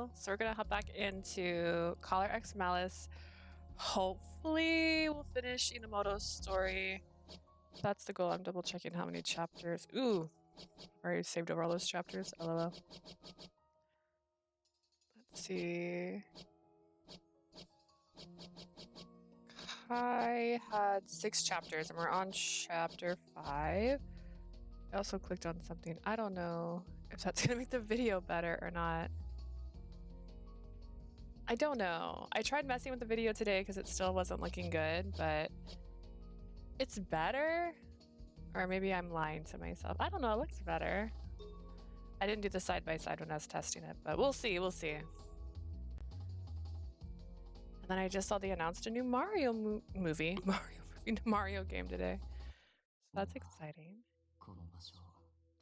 Hello. So we're gonna hop back into Collar X Malice. Hopefully we'll finish Enomoto's story. That's the goal. I'm double checking how many chapters. Ooh, already saved over all those chapters. LOL. Let's see. Kai had 6 chapters and we're on chapter 5. I also clicked on something. I don't know if that's gonna make the video better or not. I don't know. I tried messing with the video today because it still wasn't looking good, but it's better. Or maybe I'm lying to myself. I don't know. It looks better. I didn't do the side-by-side when I was testing it, but we'll see. We'll see. And then I just saw they announced a new Mario Mario game today. So that's exciting.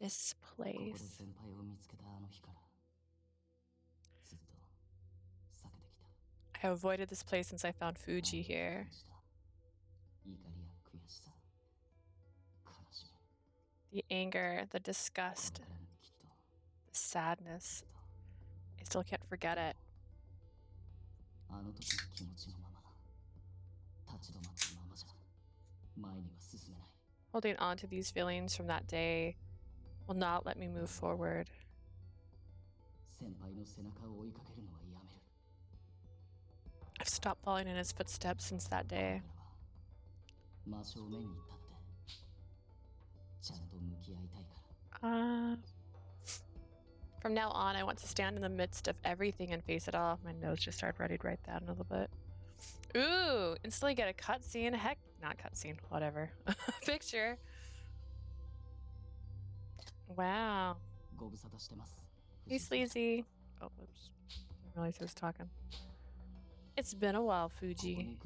This place. I avoided this place since I found Fuji here. The anger, the disgust, the sadness. I still can't forget it. Holding on to these feelings from that day will not let me move forward. I've stopped following in his footsteps since that day. From now on, I want to stand in the midst of everything and face it all. My nose just started running right down a little bit. Ooh, instantly get a cutscene. Heck, not cutscene, whatever. Picture. Wow. Hey, Sleazy. Oh, oops. Didn't realize he was talking. It's been a while, Fuji.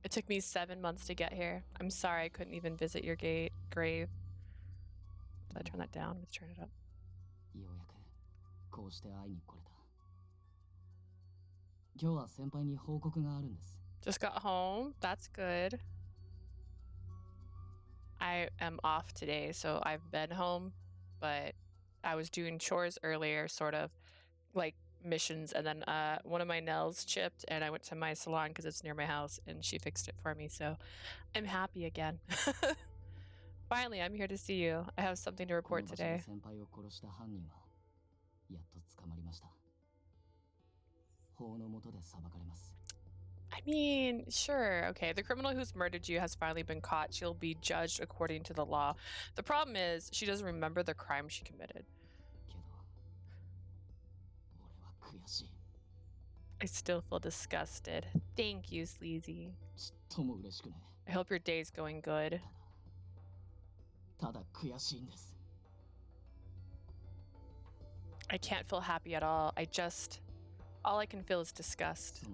It took me 7 months to get here. I'm sorry I couldn't even visit your grave. Did I turn that down? Let's turn it up. Just got home. That's good. I am off today, so I've been home, but I was doing chores earlier, sort of like missions, and then one of my nails chipped and I went to my salon because it's near my house and she fixed it for me, so I'm happy again. Finally, I'm here to see you. I have something to report today. I mean, sure, okay. The criminal who's murdered you has finally been caught. She'll be judged according to the law. The problem is, she doesn't remember the crime she committed. I still feel disgusted. Thank you, Sleazy. I hope your day's going good. I can't feel happy at all. All I can feel is disgust.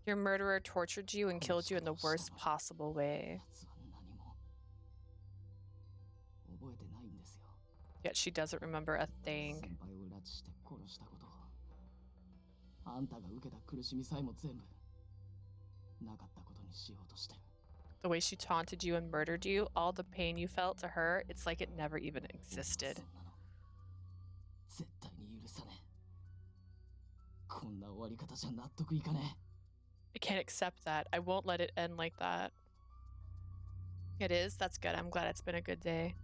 Your murderer tortured you and killed you in the worst possible way. Yet she doesn't remember a thing. The way she taunted you and murdered you, all the pain you felt to her, it's like it never even existed. I can't accept that. I won't let it end like that. It is? That's good. I'm glad it's been a good day.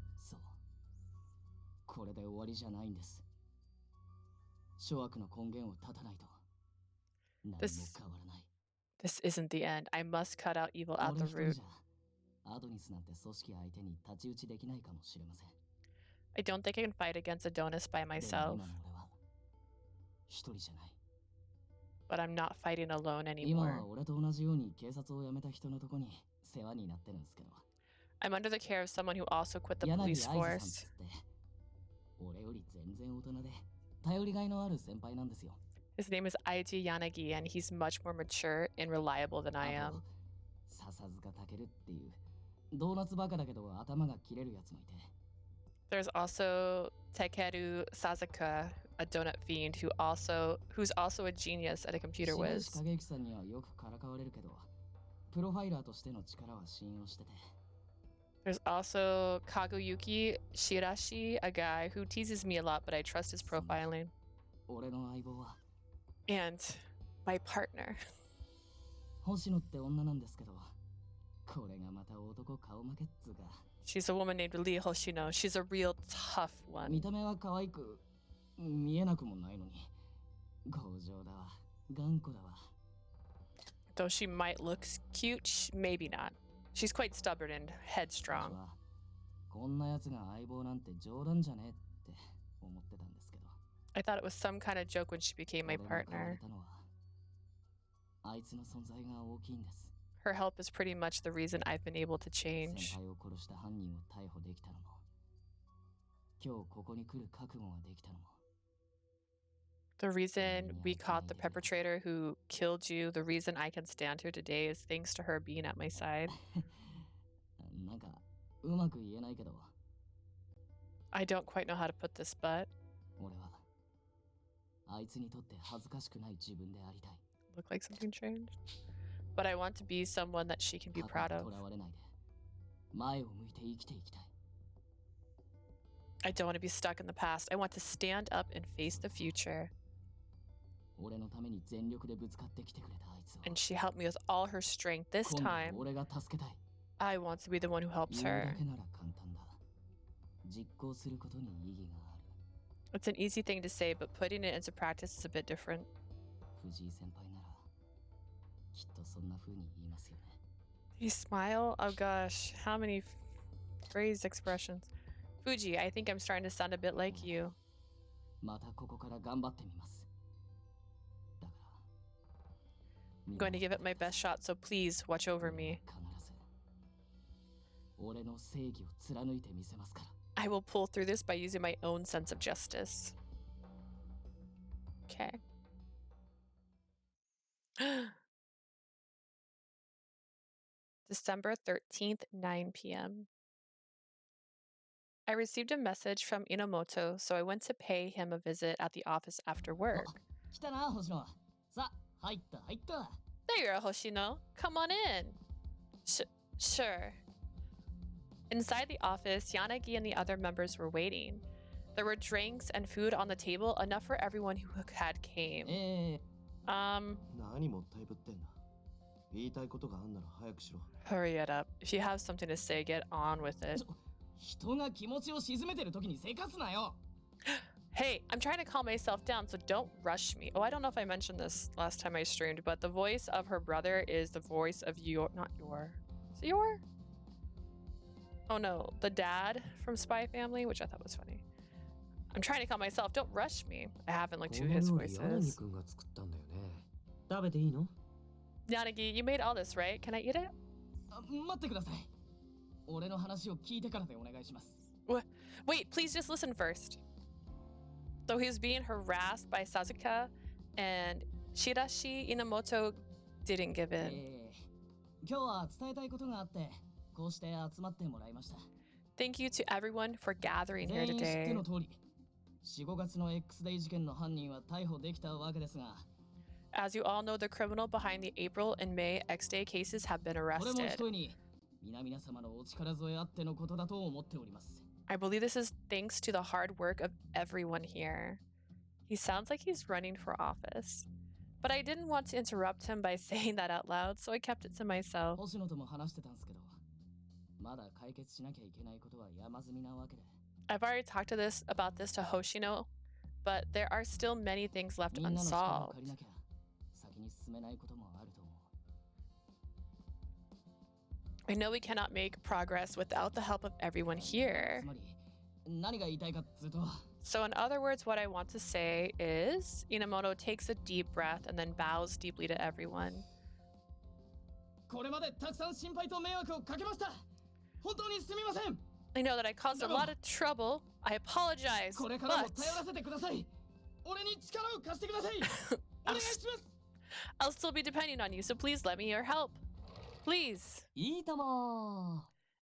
This isn't the end. I must cut out evil at the root. I don't think I can fight against Adonis by myself. But I'm not fighting alone anymore. I'm under the care of someone who also quit the police force. His name is Aiji Yanagi, and he's much more mature and reliable than I am. There's also Takeru Sasuke, a donut fiend who's also a genius at a computer whiz. There's also Kaguyuki Shirashi, a guy who teases me a lot, but I trust his profiling. And my partner. She's a woman named Lee Hoshino. She's a real tough one. Though she might look cute, maybe not. She's quite stubborn and headstrong. I thought it was some kind of joke when she became my partner. Her help is pretty much the reason I've been able to change. The reason we caught the perpetrator who killed you, the reason I can stand here today is thanks to her being at my side. I don't quite know how to put this, but look like something changed. But I want to be someone that she can be proud of. I don't want to be stuck in the past. I want to stand up and face the future. And she helped me with all her strength. This time, I want to be the one who helps her. It's an easy thing to say, but putting it into practice is a bit different. You smile? Oh gosh, how many phrase expressions. Fuji, I think I'm starting to sound a bit like you. I'm going to give it my best shot, so please watch over me. I will pull through this by using my own sense of justice. Okay. December 13th, 9 p.m. I received a message from Enomoto, so I went to pay him a visit at the office after work. There you are, Hoshino. Come on in. Sure. Inside the office, Yanagi and the other members were waiting. There were drinks and food on the table, enough for everyone who had came. Hurry it up. If you have something to say, get on with it. Hey, I'm trying to calm myself down, so don't rush me. Oh, I don't know if I mentioned this last time I streamed, but the voice of her brother is the voice of not your. Is it your? Oh no, the dad from Spy Family, which I thought was funny. I'm trying to calm myself. Don't rush me. I haven't looked who his voice is. Yanagi, you made all this, right? Can I eat it? Wait, please just listen first. So he was being harassed by Sasuke, and Shirashi Enomoto didn't give in. Thank you to everyone for gathering here today. As you all know, the criminal behind the April and May X-Day cases have been arrested. I believe this is thanks to the hard work of everyone here. He sounds like he's running for office. But I didn't want to interrupt him by saying that out loud, so I kept it to myself. I've already talked about this to Hoshino, but there are still many things left unsolved. I know we cannot make progress without the help of everyone here. So in other words, what I want to say is, Enomoto takes a deep breath and then bows deeply to everyone. I know that I caused a lot of trouble. I apologize, but I'll still be depending on you, so please let me your help. Please.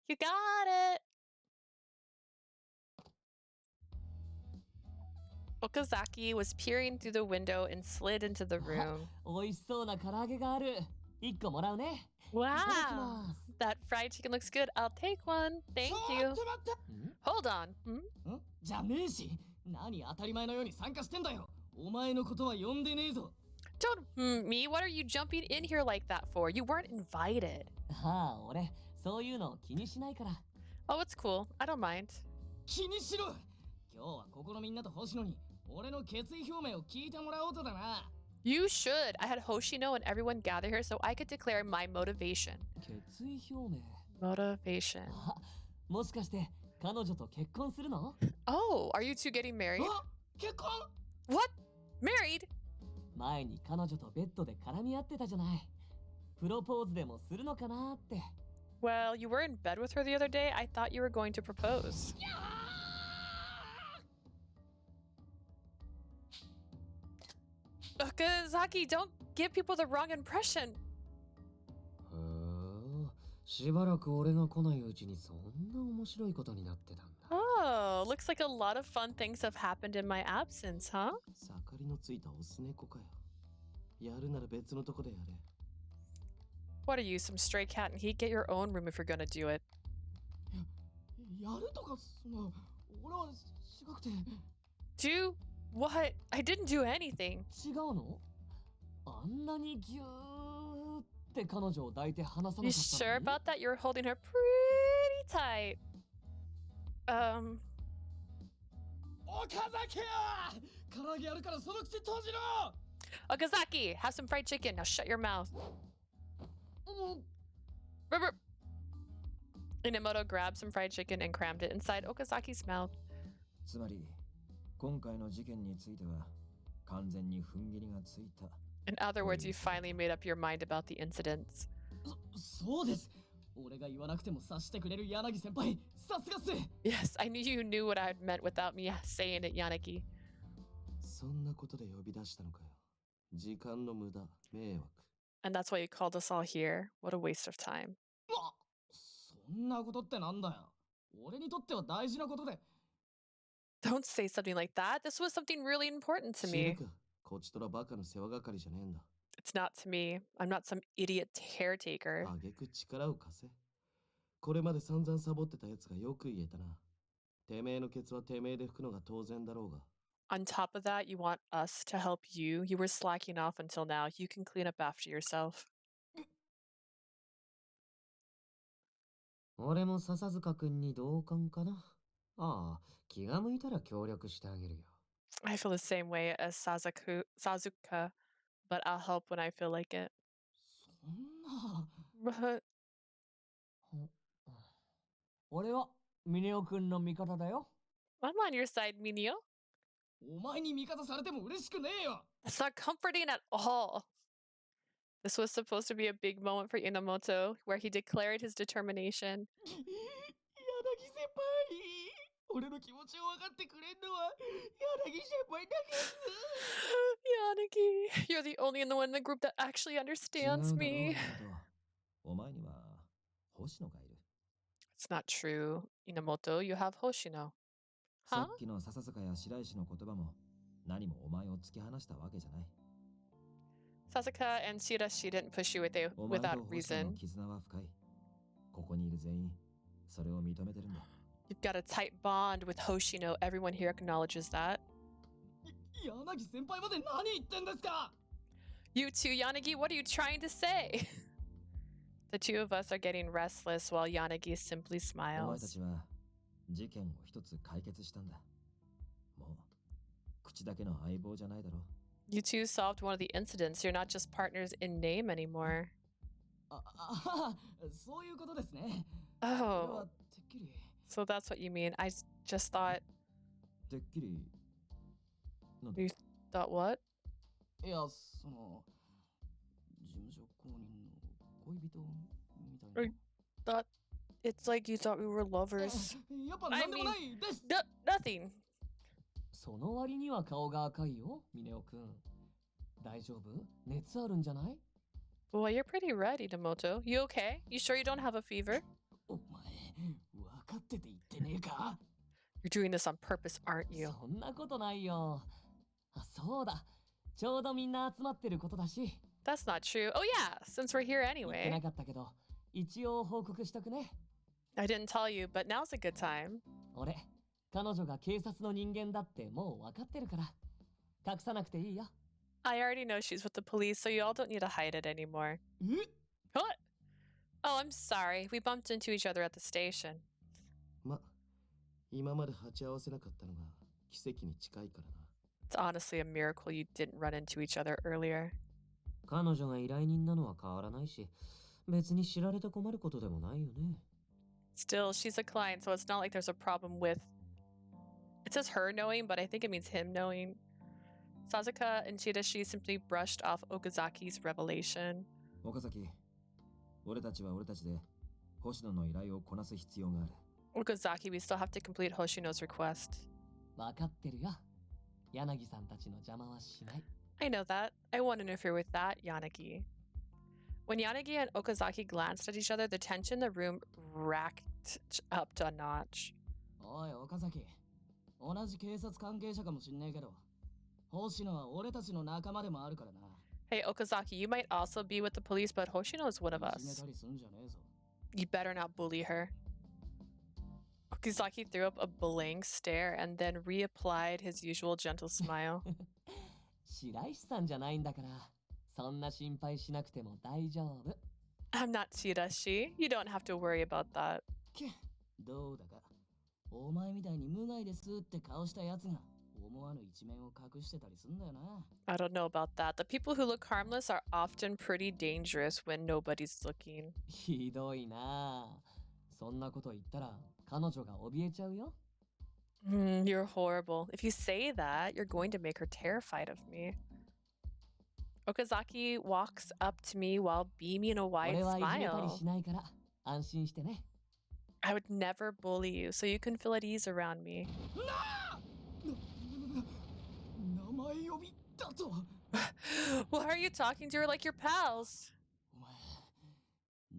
You got it. Okazaki was peering through the window and slid into the room. Wow, that fried chicken looks good. I'll take one. Thank you. Hold on. じゃねえし、何当たり前のように参加してんだよ。お前のことは呼んでねえぞ。Don't me. What are you jumping in here like that for? You weren't invited. はあ、俺、そういうの気にしないから。Oh, it's cool. I don't mind. 気にしろ。今日はここのみんなと星野に俺の決意表明を聞いてもらおうとだな。You should. I had Hoshino and everyone gather here so I could declare my motivation. 決意表明。Motivation. あ、もしかして彼女と結婚するの？ Oh, are you two getting married? あ、結婚？ What? Married? 前に彼女とベッドで絡み合ってたじゃない。プロポーズでもするのかなって。Well, you were in bed with her the other day. I thought you were going to propose. Okazaki, don't give people the wrong impression. しばらく俺が来ないうちにそんな面白いことになってたんだ。Oh, looks like a lot of fun things have happened in my absence, huh? 盛りのついたオス猫かよ。やるなら別のとこでやれ。What are you, some stray cat in heat? Get your own room if you're gonna do it. やるとか俺は違くて。Do what? I didn't do anything. 違うの？あんなにギューって彼女を抱いて離さなかったのに。You sure about that? You're holding her pretty tight. Okazaki! 唐揚げやるからその口閉じろ! Okazaki, have some fried chicken. Now shut your mouth. Enomoto grabbed some fried chicken and crammed it inside Okazaki's mouth. つまり、今回の事件については完全に踏ん切りがついた。In other words, you finally made up your mind about the incidents. そうです。俺が言わなくても察してくれる柳先輩、さすがっす。Yes, I knew you knew what I had meant without me saying it, Yanagi. そんなことで呼び出したのかよ。時間の無駄、迷惑。And that's why you called us all here. What a waste of time. そんなことってなんだよ。俺にとっては大事なことで。Don't say something like that. This was something really important to me. こちとらバカの世話係じゃねえんだ。It's not to me. I'm not some idiot caretaker. あげく力を貸せ。これまで散々サボってたやつがよく言えたな。てめえのケツはてめえで拭くのが当然だろうが。On top of that, you want us to help you. You were slacking off until now. You can clean up after yourself. 俺も笹塚くんに同感かな。ああ、気が向いたら協力してあげるよ。I feel the same way as Sazuka, but I'll help when I feel like it. そんな。But 俺はミネオくんの味方だよ。I'm on your side, Mineo. お前に味方されても嬉しくねえよ。That's not comforting at all. This was supposed to be a big moment for Enomoto, where he declared his determination. 柳先輩、俺の気持ちを分かってくれんのは柳先輩だけです。Yanagi, you're the only one in the group that actually understands me. お前には星野がいる。It's not true, Enomoto. You have Hoshino. さっきの笹塚や白石の言葉も何もお前を突き放したわけじゃない。Sasuka and Shirashi didn't push you without reason. 絆は深い。ここにいる全員、それを認めてるんだ。You've got a tight bond with Hoshino. Everyone here acknowledges that. 柳先輩まで何言ってんですか? You too, Yanagi. What are you trying to say? The two of us are getting restless while Yanagi simply お前た smiles. ちは事件を一つ解決したんだ。もう口だけの相棒じゃないだろう。You two solved one of the incidents. You're not just partners in name anymore. そういうことですね。 Oh, so that's what you mean. I just thought. てっきりなんだ You thought what? いや、その事務所公認の恋人みたいな。 Thought it's like you thought we were lovers. やっぱなんでもないです。 Nothing. その割には顔が赤いよ、ミネオくん。大丈夫？熱あるんじゃない？ Well, you're pretty red, Enomoto. You okay? You sure you don't have a fever? お前、分かってて言ってねえか? You're doing this on purpose, aren't you? そんなことないよ。あ、そうだ。ちょうどみんな集まってることだし。That's not true. Oh yeah, since we're here 言って anyway. なかったけど、一応報告しとくね。 I didn't tell you, but now's a good time. 俺、彼女が警察の人間だってもう分かってるから、隠さなくていいよ。 I already know she's with the police, so you all don't need to hide it anymore. え What? Oh, I'm sorry. We bumped into each other at the station. ま、今まで鉢合わせなかったのが奇跡に近いからな。It's honestly a miracle you didn't run into each other earlier. 彼女が依頼人なのは変わらないし、別に知られて困ることでもないよね。 Still, she's a client, so it's not like there's a problem with... It says her knowing, but I think it means him knowing. Sasuke and Chidashi simply brushed off Okazaki's revelation. 岡崎、俺たちは俺たちで星野の依頼をこなす必要がある。 Okazaki, we still have to complete Hoshino's request. 分かってるよ。柳さんたちの邪魔はしない。 I know that. I won't interfere with that, Yanagi. When Yanagi and Okazaki glanced at each other, the tension in the room racked up to a notch. おい岡崎、同じ警察関係者かもしんねえけど、星野は俺たちの仲間でもあるからな。 Hey, Okazaki, you might also be with the police, but Hoshino is one of いじめ us. たりすんじゃねえぞ。 You better not bully her. Okazaki threw up a blank stare and then reapplied his usual gentle smile. 白石さんじゃないんだから、そんな心配しなくても大丈夫。 I'm not Chirashi. You don't have to worry about that. どうだか、お前みたいに無害ですって顔したやつが思わぬ一面を隠してたりすんだよな。 I don't know about that. The people who look harmless are often pretty dangerous when nobody's looking. ひどいなあ。そんなこと言ったら彼女が怯えちゃうよ。 You're horrible. If you say that, you're going to make her terrified of me. Okazaki walks up to me while beaming a 俺 wide はいじめたり smile. しないから安心してね。 I would never bully you, so you can feel at ease around me. 名前呼びだと。 Why are you talking to her like you're pals? お前、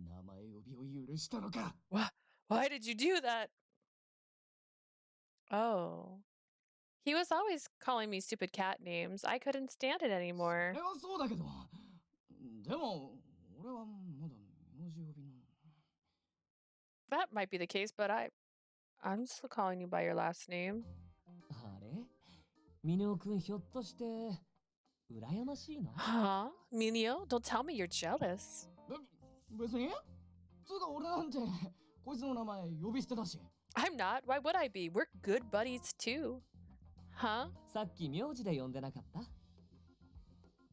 名前呼びを許したのか。 Why did you do that? Oh. He was always calling me stupid cat names. I couldn't stand it そ anymore. れはそうだけど、でも俺はまだ名字呼びの。 That might be the case, but I'm still calling you by your last name. あれミネオくんひょっとして羨ましいの？ Huh? Mineo? Don't tell me you're jealous. 別につうか俺なんてこいつの名前呼び捨てだし。 I'm not. Why would I be? We're good buddies too. Huh? さっき名字で呼んでなかった？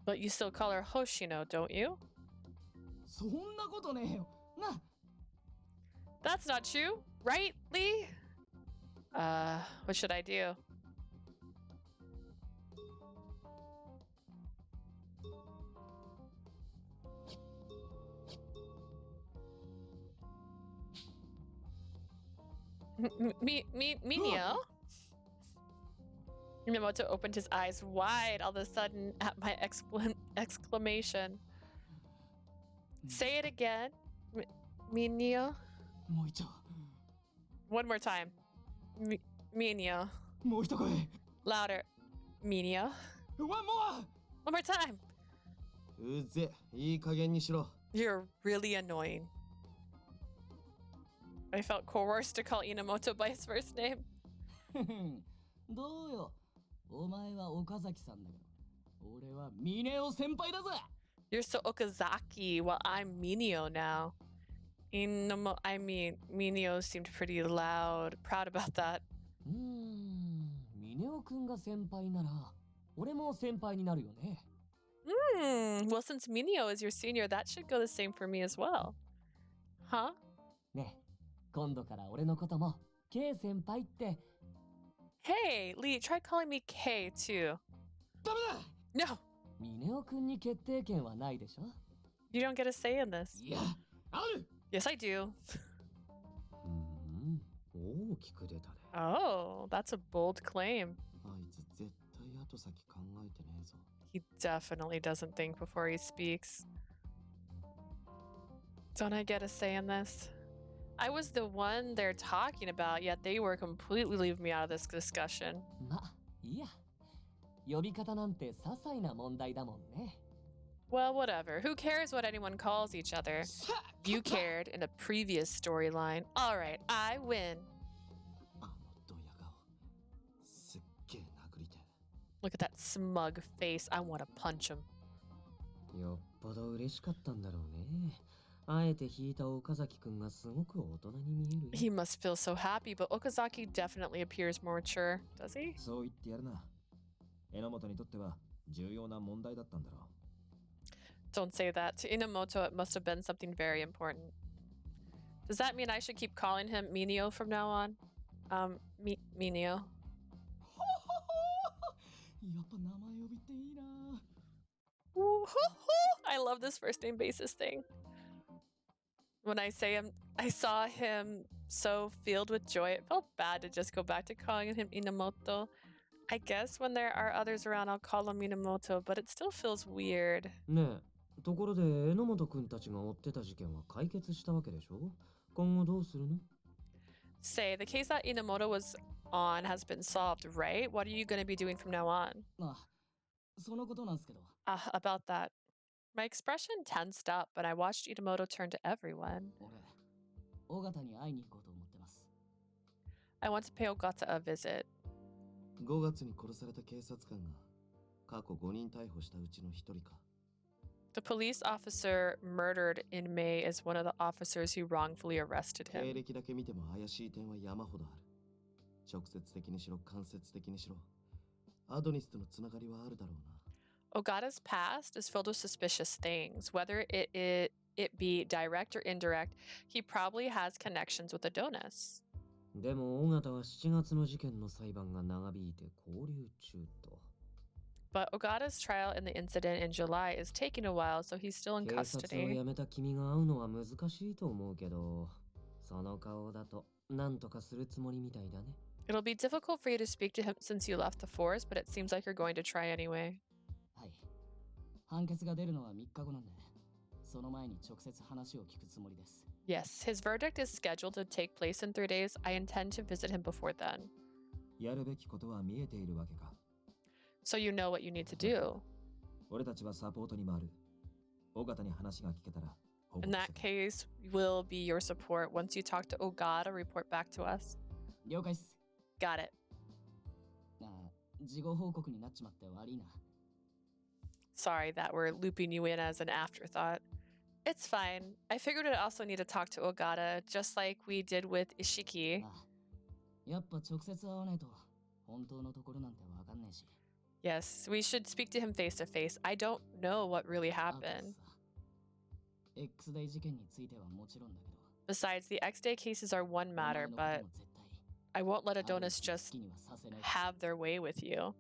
But you still call her Hoshino, don't you? そんなことねえよ。な。 That's not true, right, Lee? What should I do? Mineo? Enomoto opened his eyes wide all of a sudden at my exclamation. Say it again. Mineo? もう一度。 One more time. Mineo. もう一声。 Louder. Mineo. ワンモア。 One more time. うぜ、いい加減にしろ。 You're really annoying. I felt coerced to call Enomoto by his first name. どうよ。お前は岡崎さんだけど、俺はミネオ先輩だぜ。 You're so Okazaki while I'm Mineo now. Mineo seemed pretty loud, proud about that. ミネオくんが先輩なら俺も先輩になるよね。Well, since Mineo is your senior, that should go the same for me as well. Huh? ねえ、今度から俺のことも K 先輩って。 Hey, Lee, try calling me K too. ダメだ。 No, ミネオくんに決定権はないでしょ。 you don't get a say in this. いや、ある。 Yes, I do. 大きく出たね。 Oh, that's a bold claim. あいつ絶対後先考えてねえぞ。 He definitely doesn't think before he speaks. Don't I get a say in this? I was the one they're talking about, yet they were completely leaving me out of this discussion. ま、いいや。呼び方なんて些細な問題だもんね。Well, whatever. Who cares what anyone calls each other? You cared in a previous storyline. All right, I win. あのドヤ顔すっげえ殴りて Look at that smug face. I want to punch him. よっぽど嬉しかったんだろうね。あえて引いた岡崎くんがすごく大人に見えるよ。 He must feel so happy, but Okazaki definitely appears more mature, does he? そう言ってやるな。榎本にとっては重要な問題だったんだろう。 Don't say that. To Enomoto, it must have been something very important. Does that mean I should keep calling him Mineo from now on? Mineo. やっぱ名前呼びっていいな。 I love this first name basis thing. When I saw him so filled with joy, it felt bad to just go back to calling him Enomoto. I guess when there are others around, I'll call him Enomoto, but it still feels weird. ねえ、ところで榎本くんたちが追ってた事件は解決したわけでしょ？今後どうするの？ Say, the case that Enomoto was on has been solved, right? What are you going to be doing from now on? あ、そのことなんすけど。 About that. My expression tensed up, but I watched Enomoto turn to everyone. 俺、尾形に会いに行こうと思ってます。 I want to pay Ogata a visit. 5月に殺された警察官が過去5人逮捕したうちの1人か The police officer murdered in May is one of the officers who wrongfully arrested 経 him. 歴だけ見ても怪しい点は山ほどある直接的にしろ間接的にしろアドニスとのつながりはあるだろうな Ogata's past is filled with suspicious things. Whether it be direct or indirect, he probably has connections with Adonis. でも尾形は7月の事件の裁判が長引いて勾留中と。 But Ogata's trial in the incident in July is taking a while, so he's still in 警察を custody. 辞めた君が会うのは難しいと思うけど、その顔だと何とかするつもりみたいだね。 It'll be difficult for you to speak to him since you left the force, but it seems like you're going to try anyway. はい。判決が出るのは3日後なんで、その前に直接話を聞くつもりです。 Yes, his verdict is scheduled to take place in 3 days. I intend to visit him before then. やるべきことは見えているわけか。 So you know what you need to do. 俺たちはサポートに回る。尾形に話が聞けたら報 In 告 that する。 case, we'll be your support. Once you talk to Ogata, report back to us. 了解っす。 Got it. あ、事後報告になっちまって悪いな。 Sorry that we're looping you in as an afterthought. It's fine. I figured I'd also need to talk to Ogata, just like we did with Ishiki. あ、やっぱ直接会わないと本当のところなんてわかんねえし。 Yes, we should speak to him face to face. I don't know what really あとさ、 happened. X デイ事件についてはもちろんだけど。 Besides, the X-Day cases are one お前 matter, のこと but も絶対 I won't let アドニ Adonis スの好 just きにはさせない。 have their way with you.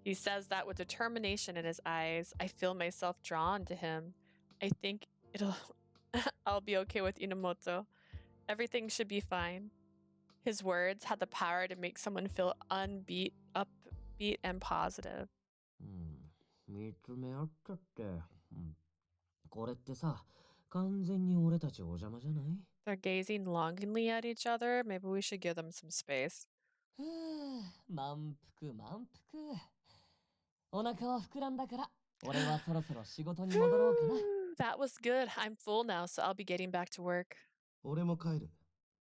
He says that with determination in his eyes. I feel myself drawn to him. I think I'll be okay with Enomoto. Everything should be fine. His words had the power to make someone feel upbeat and positive. 見つめ合っちゃって。これってさ、完全に俺たちお邪魔じゃない？ They're gazing longingly at each other. Maybe we should give them some space. ふぅ、満腹満腹。お腹は膨らんだから、俺はそろそろ仕事に戻ろうかな。 That was good. I'm full now, so I'll be getting back to work. 俺も帰る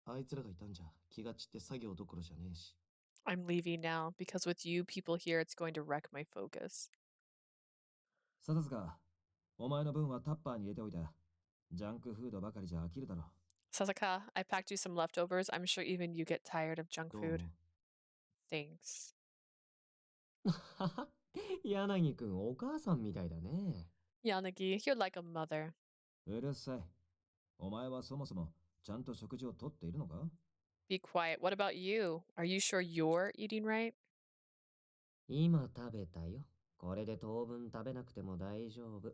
あいつらがいたんじゃ気が散って作業どころじゃねえし I'm leaving now because with you people here, it's going to wreck my focus. 笹塚、お前の分はタッパーに入れておいた。ジャンクフードばかりじゃ飽きるだろう。 Sasaka, I packed you some leftovers. I'm sure even you get tired of junk どう food. Thanks. 柳くんお母さんみたいだね。 Yanagi, you're like a mother. うるさい。お前はそもそもちゃんと食事をとっているのか？ Be quiet. What about you? Are you sure you're eating right? 今食べたよ。これで当分食べなくても大丈夫。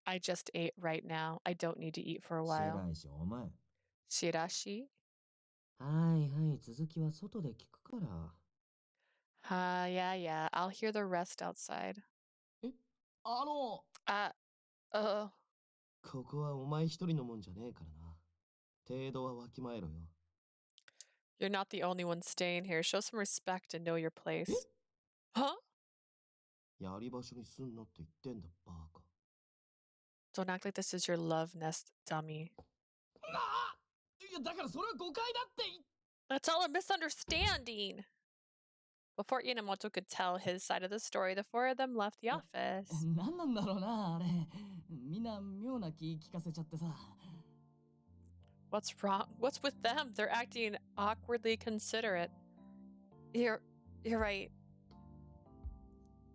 I just ate right now. I don't need to eat for a 知 while. らんし、お前。 Shirashi? はいはい、続きは外で聞くから。Yeah. I'll hear the rest outside. あの、 ここはお前一人のもんじゃねえからな程度はわきまえろよ You're not the only one staying here. Show some respect and know your place. Huh? やり場所にすんなって言ってんだバカ。 Don't act like this is your love nest, dummy. なあ、いやだからそれは誤解だって言っ That's all a misunderstanding. Before Enomoto could tell his side of the story, the four of them left the office. 何なんだろうなあれ。みんな妙な気聞かせちゃってさ。 What's wrong? What's with them? They're acting awkwardly considerate. You're right.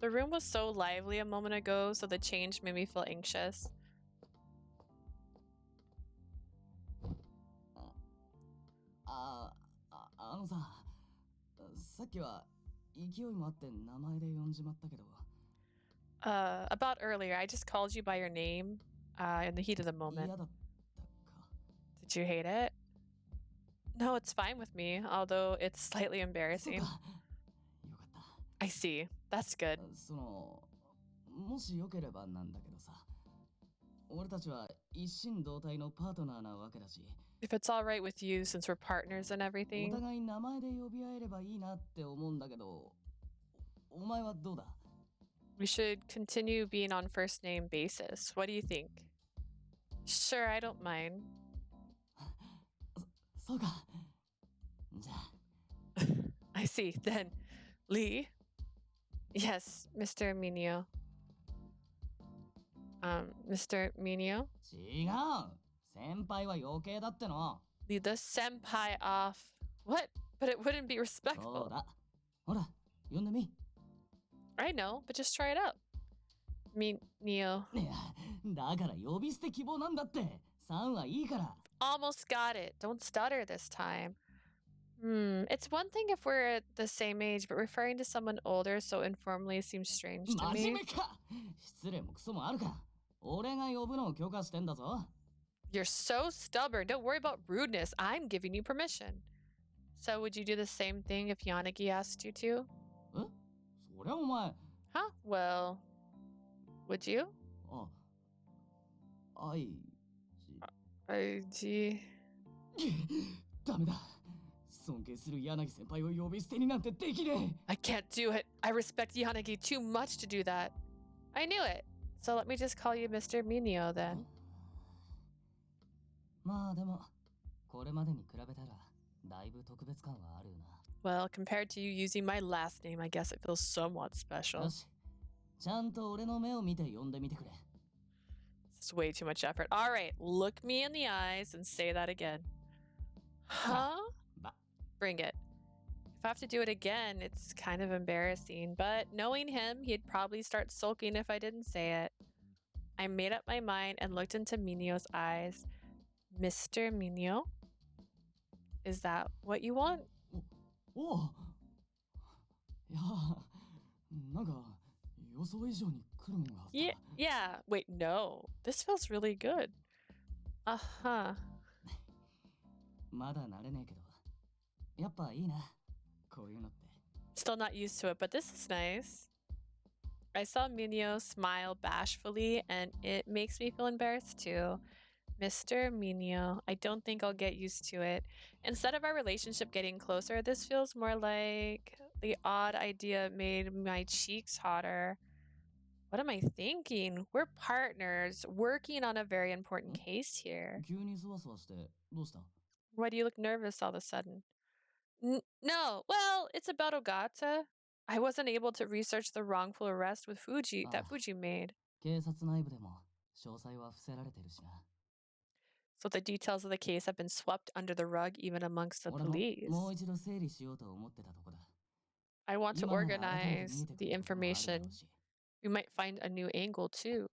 The room was so lively a moment ago, so the change made me feel anxious. あのさ、さっきは勢いもあって名前で呼んじまったけど。 About earlier, I just called you by your name, in the heat of the moment. 嫌だったか。 Did you hate it? No, it's fine with me, although it's slightly そう embarrassing. か。よかった。 I see. That's good. その、もしよければなんだけどさ。俺たちは一心同体のパートナーなわけだし。 If it's all right with you, since we're partners and お everything, 互い名前で呼び合えればいいなって思うんだけど、お前はどうだ？ we should continue being on first name basis. What do you think? Sure, I don't mind. そうか。じゃあ、 I see. Then, Lee? Yes, Mr. Mineo. Mr. Mineo? 違う。先輩は余計だっての。 Leave the senpai off. What? But it wouldn't be そう respectful. だ。ほら、呼んでみ。 I know, but just try it out. Mineo. いや、だから呼び捨て希望なんだって。3はいいから。 Almost got it. Don't stutter this time. It's one thing if we're at the same age, but referring to someone older so informally seems strange to 真面 me. 目か。失礼もクソもあるか。俺が呼ぶのを許可してんだぞ。 You're so stubborn. Don't worry about rudeness. I'm giving you permission. So would you do the same thing if Yanagi asked you to? え？そりゃお前。 Huh? Well, would you? gee. ダメだ。尊敬する柳先輩を呼び捨てになんてできねえ。 I can't do it. I respect Yanagi too much to do that. I knew it. So let me just call you Mr. Mineo then. まあでも、これまでに比べたら、だいぶ特別感はあるよな。 Well, compared to you using my last name, I guess it feels somewhat special. よし。ちゃんと俺の目を見て呼んでみてくれ。 It's way too much effort. All right, look me in the eyes and say that again. Huh? Bring it. If I have to do it again, it's kind of embarrassing, but knowing him, he'd probably start sulking if I didn't say it. I made up my mind and looked into Mineo's eyes. Mr. Mineo? Is that what you want? おう。いや、なんか予想以上に来るものがあった。 Yeah. Wait, no. This feels really good. Uh-huh. まだ慣れねえけど、やっぱいいな。こういうのって。 Still not used to it, but this is nice. I saw Mineo smile bashfully, and it makes me feel embarrassed too. Mr. Mineo, I don't think I'll get used to it. Instead of our relationship getting closer, this feels more like the odd idea made my cheeks hotter. What am I thinking? We're partners, working on a very important case here. 急にそわそわしてどうした？ Why do you look nervous all of a sudden? No, well, it's about Ogata. I wasn't able to research the wrongful arrest with Fuji that Fuji made. 警察内部でも詳細は伏せられてるしな。 So the details of the case have been swept under the rug even amongst the 俺も police. もう一度整理しようと思ってたとこだ。 I want to 今なら改めて見 organize えてく the ることもあるだろ information. うし。 We might find a new angle too.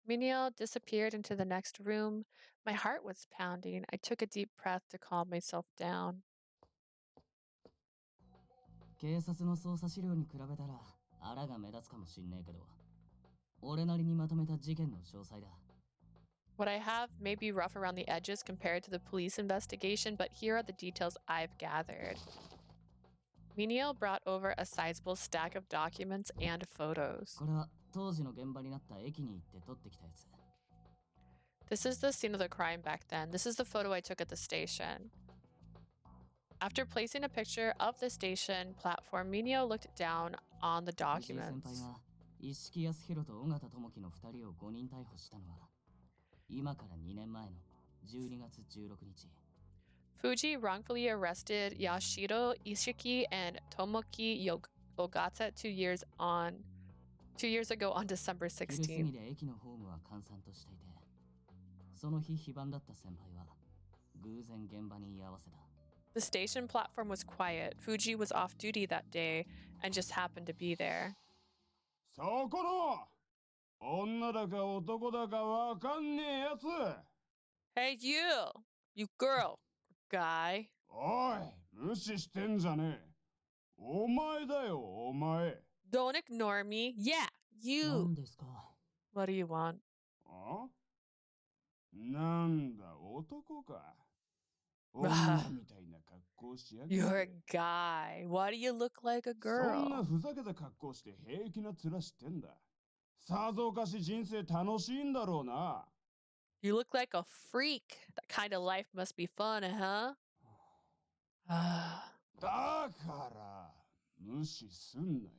Mineo disappeared into the next room. My heart was pounding. I took a deep breath to calm myself down. 警察の捜査資料に比べたらあらが目立つかもしんねえけど、俺なりにまとめた事件の詳細だ。 What I have may be rough around the edges compared to the police investigation, but here are the details I've gathered. Mineo brought over a sizable stack of documents and photos. これは当時の現場になった駅に行って撮ってきたやつ。 This is the scene of the crime back then. This is the photo I took at the station. After placing a picture of the station platform, Mineo looked down on the 藤井先輩 documents. が一色康弘と尾形智樹の2人を誤認逮捕したのは今から2年前の12月16日。 Fuji wrongfully arrested Yashiro Ishiki and Tomoki Ogata 2 years ago on December 昼過ぎ 16th. で駅のホームは閑散としていて、その日非番だった先輩は偶然現場に居合わせた。 The station platform was quiet. Fuji was off duty that day and just happened to be there. そこの女だか男だかわかんねえやつ。 Hey, you girl, guy. おい、無視してんじゃねえ。お前だよ、お前。 Don't ignore me. Yeah, な you. んですか？ What do you want? あ？なんだ、男か。女みたいな格好しやがって。 You're a guy. Why do you look like a そんな girl? ふざけた格好して平気な面してんだ。さぞかし人生楽しいんだろうな。 You look like a freak. That kind of life must be fun, huh? だから無視すんなよ。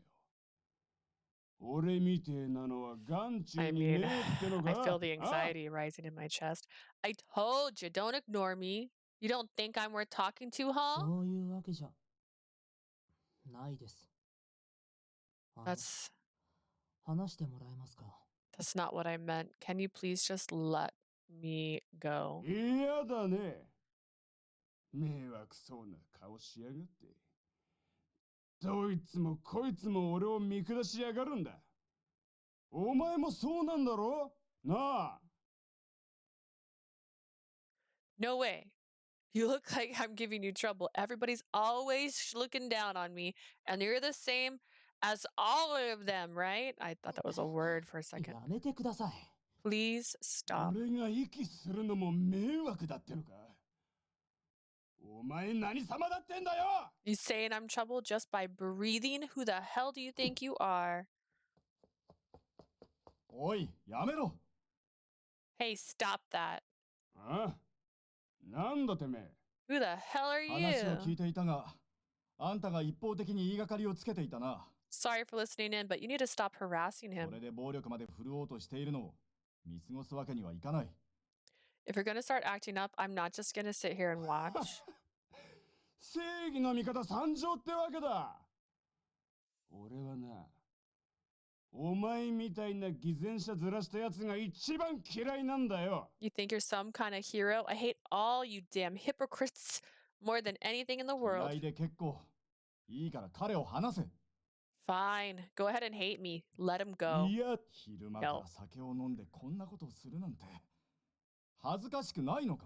俺みてえなのは眼中 I に mean, ねえってのか。 I feel the あ？ anxiety rising in my chest. I told you, don't ignore me. You don't think I'm worth talking to, huh? そういうわけじゃないです。That's 話してもらえますか？ that's not what I meant. Can you please just let me go? 嫌だね。迷惑そうな顔しやがって。どいつもこいつも俺を見下しやがるんだ。お前もそうなんだろ？なあ。 No way. You look like I'm giving you trouble. Everybody's always looking down on me, and you're the same as all of them, right? I thought that was a word for a second. やめてください。 Please stop. 俺が息するのも迷惑だってのか。お前何様だってんだよ。 You saying I'm trouble just by breathing? Who the hell do you think you are? おい、やめろ。 Hey, stop that. あ？なんだてめえ。 Who the hell are 話を聞 you? いていたが、あんたが一方的に言いがかりをつけていたな。 Sorry for listening in, but you need to stop harassing そ him. れで暴力まで振るおうとしているのを見過ごすわけにはいかない。 If you're gonna start acting up, I'm not just gonna sit here and watch. 正義の味方参上ってわけだ。俺はな、お前みたいな偽善者ずらしたやつが一番嫌いなんだよ。 You think you're some kind of hero? I hate all you damn hypocrites more than anything in the 嫌 world. いで結構。いいから彼を離せ。 Fine. Go ahead and hate me. Let him go. いや、昼間から酒を飲んでこんなことをするなんて恥ずかしくないのか。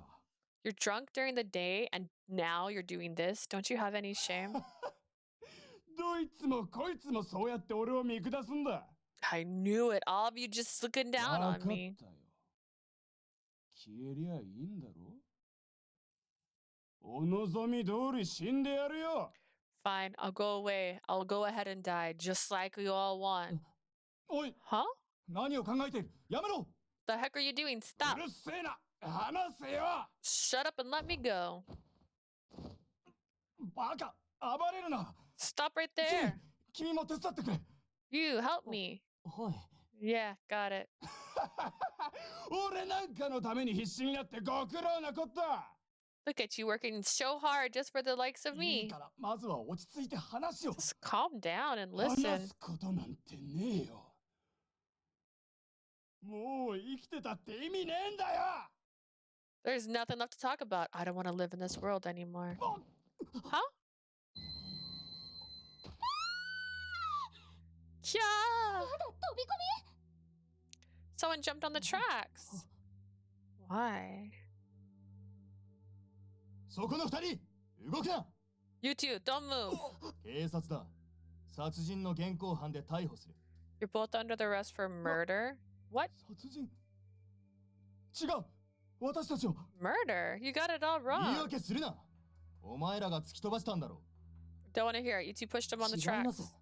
You're drunk during the day and now you're doing this. Don't you have any shame? どいつもこいつもそうやって俺を見下すんだ。 I knew it. All of you just looking down わ on かっ me. たよ。消えりゃいいんだろ。お望み通り死んでやるよ。 Fine. I'll go away. I'll go ahead and die just like you all want. おい、 Huh? 何を考えている。やめろ。 The heck are you doing? う Stop. るせえな。話せよ。 Shut up and let me go. バカ、暴れるな。 Stop right there. 君も手伝ってくれ。 You help me. はい。 Yeah, got it. 俺なんかのために必死になってご苦労なこった。 Look at you working so hard just for the likes of いい me. からまずは落ち着いて話を。 Just calm down and 話 listen. すことなんてねえよ。もう生きてたって意味ねえんだよ。 There's nothing left to talk about. I don't want to live in this world anymore. Huh? Yeah. Someone jumped on the tracks. Why? そこの二人、動くな。 You two, don't move. 警察だ。殺人の現行犯で逮捕する。 You're both under the arrest for murder. What? 殺人？違う。私たちを Murder? You got it all 言い wrong. 訳するな。お前らが突き飛ばしたんだろ Don't want to hear it. You two pushed him on the 違います。 tracks.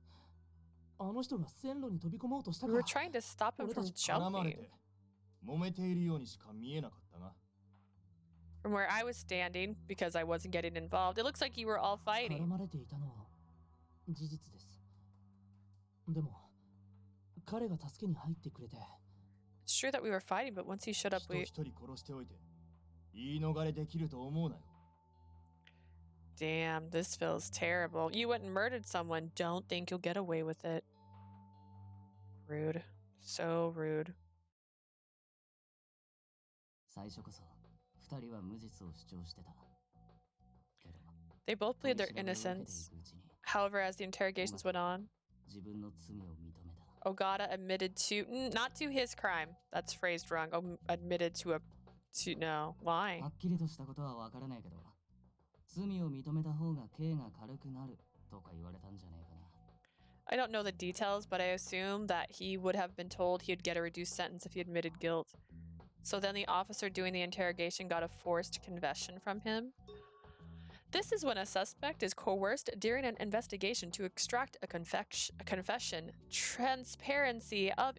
あの人が線路に飛び込もうとした We か were ら。 trying to stop him from う。絡まれ jumping. て揉めているようにしか見えなかったが。 From where I was standing, because I wasn't getting involved, it looks like you were all 絡 fighting. まれていたのは事実です。でも、彼が助けに入ってくれて。It's true that we were fighting, but once he showed up, 人 we... 一人殺しておいて言い逃れできると思うなよ。 Damn, this feels terrible. You went and murdered someone. Don't think you'll get away with it. Rude. So rude. 最初こそ、二人は無実を主張してた。けど、 They both 取 plead り their 調べを受けてい innocence. くうちに、 However, as the interrogations went on, 自分の罪を認めた。 Ogata admitted to... not to his crime. That's phrased wrong. Admitted to a... to... no. は Lying. っきりとしたことはわからないけど、罪を認めた方が刑が軽くなるとか言われたんじゃねえかな。 I don't know the details, but I assume that he would have been told he'd get a reduced sentence if he admitted guilt. So then the officer doing the interrogation got a forced confession from him. This is when a suspect is coerced during an investigation to extract a confession. Transparency of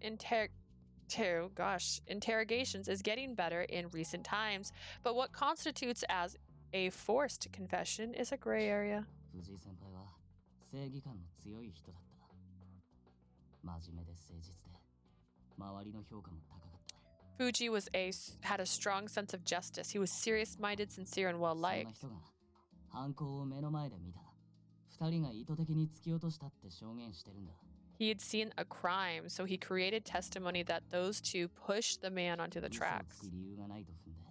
interrogations is getting better in recent times, but what constitutes as a forced confession is a gray area. 藤井先輩は正義感の強い人だった。真面目で誠実で、周りの評価も高かった。 Fuji had a strong sense of justice. He was serious-minded, sincere, and そんな well-liked. 人が犯行を目の前で見た。二人が意図的に突き落としたって証言してるんだ。 He had seen a crime, so he created testimony that those two pushed the man onto the 嘘をつ tracks. く理由がないと踏んで、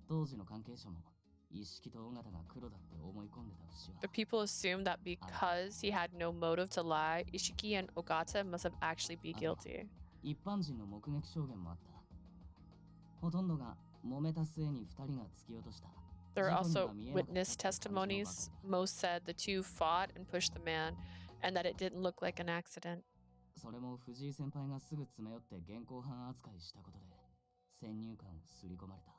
当時の関係者も一色と尾形が黒だって思い込んでた節は。 The people assumed that because he had no motive to lie, Ishiki and Ogata must have actually be guilty. 一般人の目撃証言もあった。ほとんどが揉めた末に二人が突き落とした。 There are 事故に also は見えなかった witness って感じのばかり testimonies. だ。 Most said the two fought and pushed the man, and that it didn't look like an accident. それも藤井先輩がすぐ詰め寄って現行犯扱いしたことで先入観を刷り込まれた。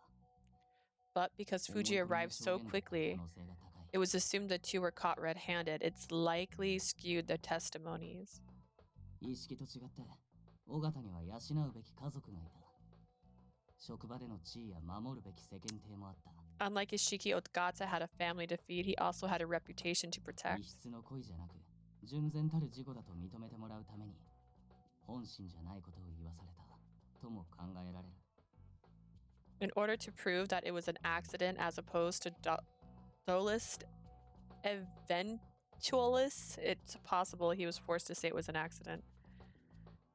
But because Fuji arrived so quickly, it was assumed the two were caught red-handed. It's likely skewed the testimonies. 意識と違って尾形には養うべき家族がいた。職場での地位や守るべき世間体もあった。 Unlike Ishiki, Ogata had a family to feed. He also had a reputation to 異 protect. 質の恋じゃなく純然たる事故だと認めてもらうために本心じゃないことを言わされたとも考えられる。 In order to prove that it was an accident as opposed to dolist eventualist, it's possible he was forced to say it was an accident.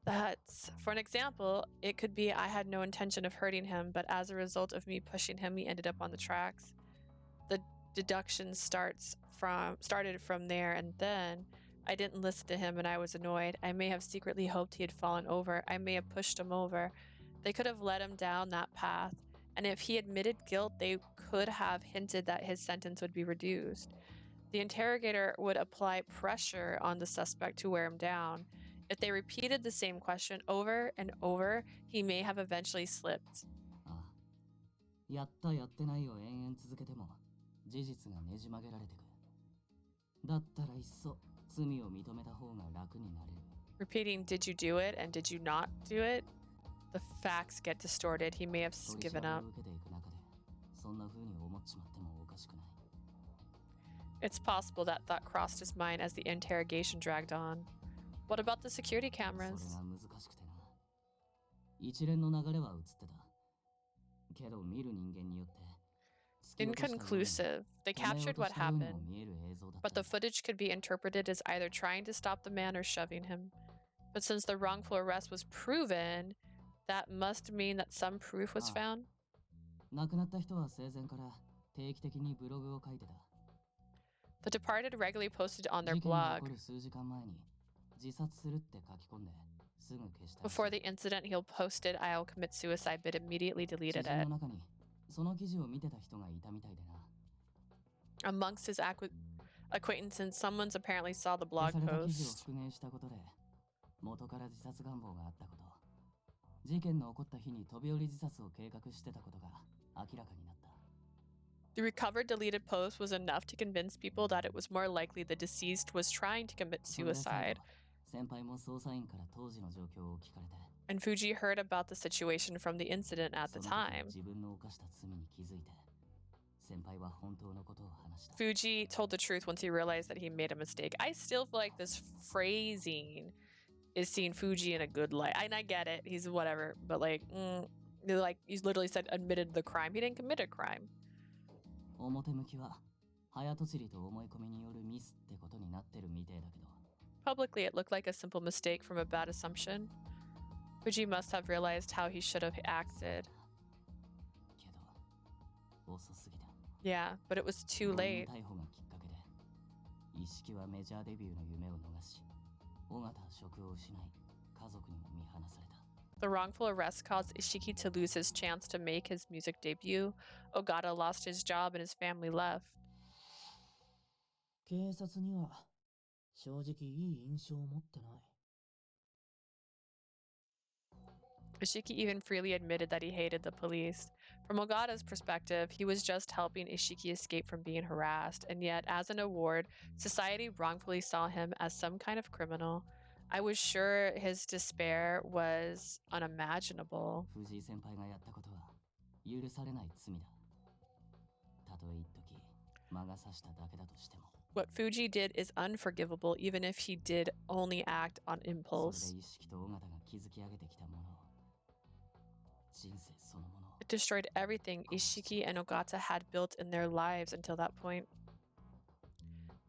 That's, for an example, it could be I had no intention of hurting him, but as a result of me pushing him, he ended up on the tracks. The deduction started from there, and then I didn't listen to him and I was annoyed. I may have secretly hoped he had fallen over. I may have pushed him over. They could have led him down that path, and if he admitted guilt, they could have hinted that his sentence would be reduced. The interrogator would apply pressure on the suspect to wear him down. If they repeated the same question over and over, he may have eventually slipped. ああ、やったやってないを延々続けても事実がねじ曲げられてく。だったらいっそ罪を認めた方が楽になれる。 Repeating, did you do it and did you not do it? The facts get distorted. He may have 取り調 given べ up. を受けていく中でそんな風に思っちまってもおかしくない。 It's possible that thought crossed his mind as the interrogation dragged on. What about the security それ cameras? が難しくてな。一連の流れは映ってた。けど見る人間によって。突き落としたように Inconclusive. They 止めよう captured と what したようにも happened, 見える映像だっ but た the footage could be interpreted as either trying to stop the man or shoving him. But since the wrongful arrest was proven, that must mean that some proof was found. 亡くなった人は生前から定期的にブログを書いてた。 The departed regularly posted on their 事件が起 blog. こる数時間前に自殺するって書き込んですぐ消したらしい。 Before the incident, he'll posted, I'll commit suicide, but immediately 知 deleted 人 it. の中にその記事を見てた人がいたみたいでな。 Amongst his acquaintances, someone's apparently saw the 消 blog された記事を post. 復元したことで元から自殺願望があったこと、事件の起こった日に飛び降り自殺を計画してたことが明らかになった。 The recovered deleted post was enough to convince people that it was more likely the deceased was trying to commit それで最 suicide. 後先輩も捜査員から当時の状況を聞かれて、 And Fuji heard about the situation from the incident at そ the の時 time. 自分の犯した罪に気づいて、先輩は本当のことを話した。 Fuji told the truth once he realized that he made a mistake. I still feel like this phrasing is seeing Fuji in a good light. And I get it. He's whatever. But like he's literally said admitted the crime. He didn't commit a crime. 表向きは早とちりと思い込みによるミスってことになってるみてえだけど Publicly, it looked like a simple mistake from a bad assumption. Fuji must have realized how he should have acted. けど遅すぎた Yeah, but it was too 誤認 late. 逮捕がきっかけで一式はメジャーデビューの夢を逃し尾形は職を失い家族にも見放された The wrongful arrest caused Ishiki to lose his chance to make his music debut. Ogata lost his job and his family left. 警察には正直いい印象を持ってない。 Ishiki even freely admitted that he hated the police. From Ogata's perspective, he was just helping Ishiki escape from being harassed, and yet, as an award, society wrongfully saw him as some kind of criminal. I was sure his despair was unimaginable. 藤井先輩がやったことは許されない罪だたとえ一時魔が差しただけだとしても What Fuji did is unforgivable, even if he did only act on それ impulse. で意識と尾形が築き上げてきたもの人生そのもの It destroyed everything Ishiki and Ogata had built in their lives until that point.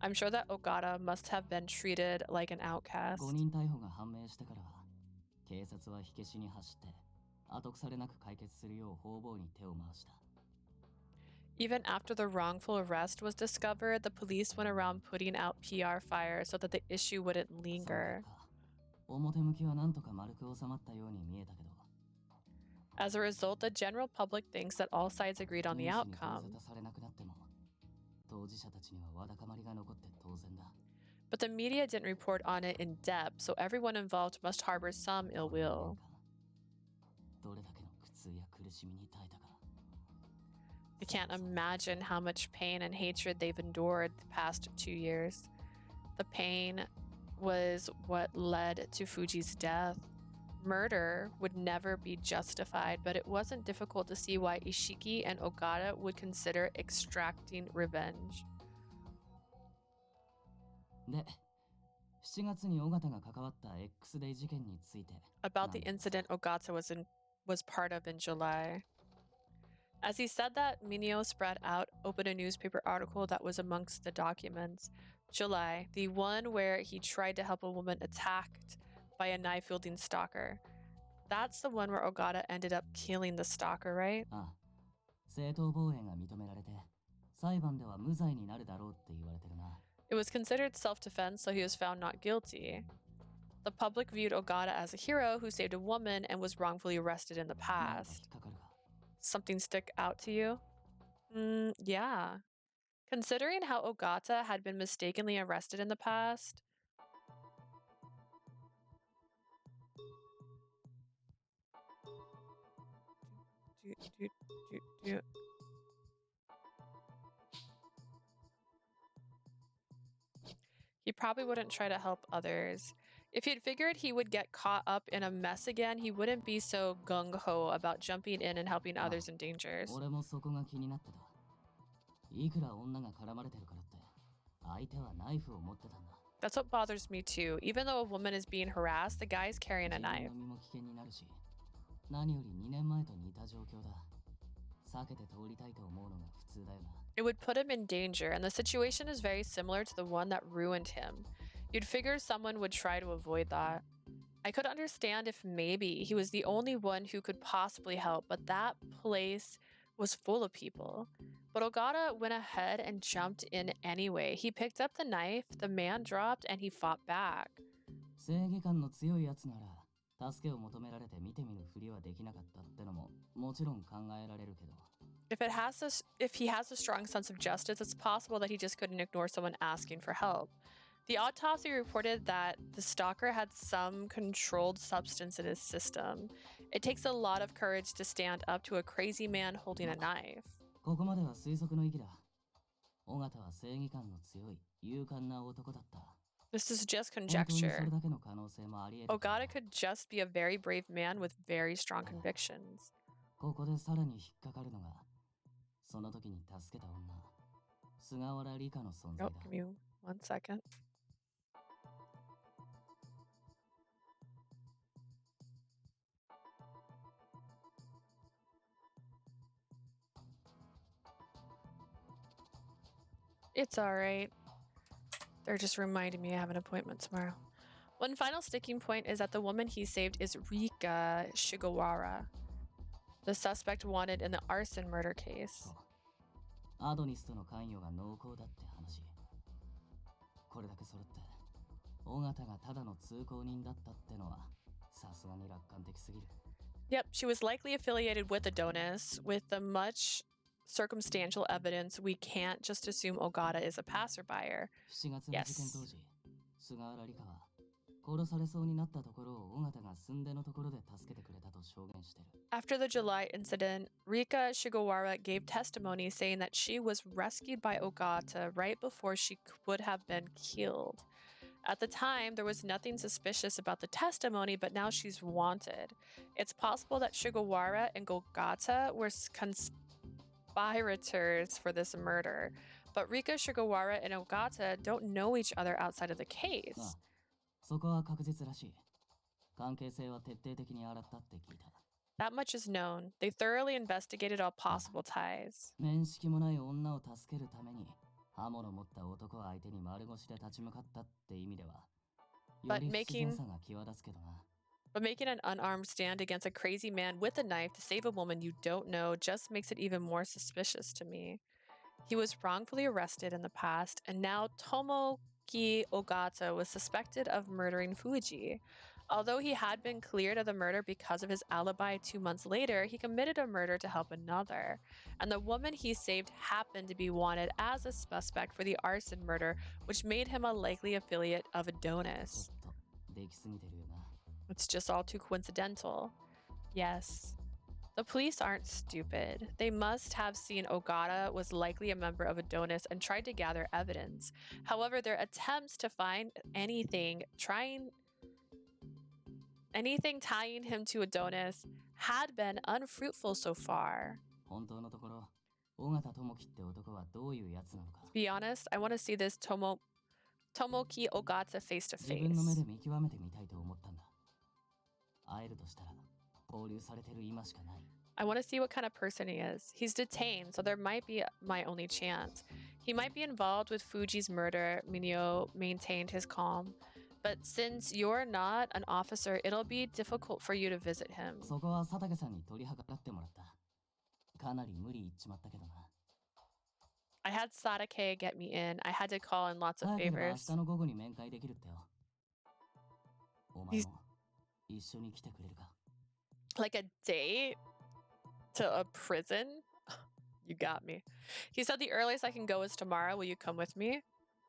I'm sure that Ogata must have been treated like an outcast. 誤認逮捕が判明してからは警察は火消しに走って後腐れなく解決するよう方々に手を回した Even after the wrongful arrest was discovered, the police went around putting out PR fires so that the issue wouldn't その linger. 結果表向きはなんとか丸く収まったように見えたけど As a result, the general public thinks that all sides agreed on the ニュースに outcome. 取り沙汰されなくなっても当事者たちにはわだかまりが残って当然だ But the media didn't report on it in depth, so everyone involved must harbor some ill will. どれだけの苦痛や苦しみに耐えたか I can't imagine how much pain and hatred they've endured the past 2 years. The pain was what led to Fuji's death. Murder would never be justified, but it wasn't difficult to see why Ishiki and Ogata would consider extracting revenge. で7月に尾形が関わった X デイ事件について About the incident Ogata was part of in July. As he said that, Mineo spread out, opened a newspaper article that was amongst the documents. July, the one where he tried to help a woman attacked by a knife-wielding stalker. That's the one where Ogata ended up killing the stalker, right? ああ正当防衛が認められて裁判では無罪になるだろうって言われてるな It was considered self-defense, so he was found not guilty. The public viewed Ogata as a hero who saved a woman and was wrongfully arrested in the なんか引っ past. かかるが Something stick out to you? Yeah. Considering how Ogata had been mistakenly arrested in the past, he probably wouldn't try to help others. If he'd figured he would get caught up in a mess again, he wouldn't be so gung-ho about jumping in and helping others in dangers. 俺もそこが気になってたいくら女が絡まれてるからって相手はナイフを持ってたんだ That's what bothers me too. Even though a woman is being harassed, the guy's carrying a 自分 knife. の身も危険になるし何より2年前と似た状況だ避けて通りたいと思うのが普通だよな It would put him in danger, and the situation is very similar to the one that ruined him. You'd figure someone would try to avoid that. I could understand if maybe he was the only one who could possibly help, but that place was full of people. But Ogata went ahead and jumped in anyway. He picked up the knife, the man dropped, and he fought back. 正義感の強いやつなら助けを求められて見てみるふりはできなかったってのももちろん考えられるけど If he has a strong sense of justice, it's possible that he just couldn't ignore someone asking for help. The autopsy reported that the stalker had some controlled substance in his system. It takes a lot of courage to stand up to a crazy man holding a knife. ここまでは推測の域だ尾形は正義感の強い勇敢な男だった This is just 本当にそ conjecture. れだけの可能性もあり得るから Ogata could just be a very brave man with very strong convictions. ここでさらに引っかかるのがその時に助けた女菅原理香の存在 Oh, だ give me 1 second. It's alright. They're just reminding me I have an appointment tomorrow. One final sticking point is that the woman he saved is Rika Shigawara, the suspect wanted in the arson murder case. アドニスとの関与が濃厚だって話。これだけ揃って、尾形がただの通行人だったってのは、さすがに楽観的すぎる。Yep, she was likely affiliated with Adonis. With the much circumstantial evidence, we can't just assume Ogata is a passerby. 7月の事件当時、菅原理香は殺されそうになったところを尾形が寸出のところで助けてくれたと証言してる。After the July incident, Rika Shigawara gave testimony saying that she was rescued by Ogata right before she would have been killed. At the time, there was nothing suspicious about the testimony, but now she's wanted. It's possible that Shigawara and Ogata were conspirators for this murder, but Rika Shigawara and Ogata don't know each other outside of the case. そこは確実らしい。関係性は徹底的に洗ったって聞いた。That much is known. They thoroughly investigated all possible ties. 面識もない女を助けるために刃物持った男相手に丸腰で立ち向かったって意味では、より不自然さが際立つけどな。But making an unarmed stand against a crazy man with a knife to save a woman you don't know just makes it even more suspicious to me. He was wrongfully arrested in the past, and now Tomoki Ogata was suspected of murdering Fuji. Although he had been cleared of the murder because of his alibi 2 months later, he committed a murder to help another. And the woman he saved happened to be wanted as a suspect for the arson murder, which made him a likely affiliate of Adonis. It's just all too coincidental. Yes. The police aren't stupid. They must have seen Ogata was likely a member of Adonis and tried to gather evidence. However, their attempts to find anything tying him to Adonis had been unfruitful so far. To be honest, I want to see this Tomoki Ogata face to face. I want to see what kind of person he is. He's detained, so there might be my only chance. He might be involved with Fuji's murder. Mineo maintained his calm. But since you're not an officer, it'll be difficult for you to visit him. I had Sadake get me in. I had to call in lots of favors. Like a date to a prison? You got me. He said the earliest I can go is tomorrow. Will you come with me?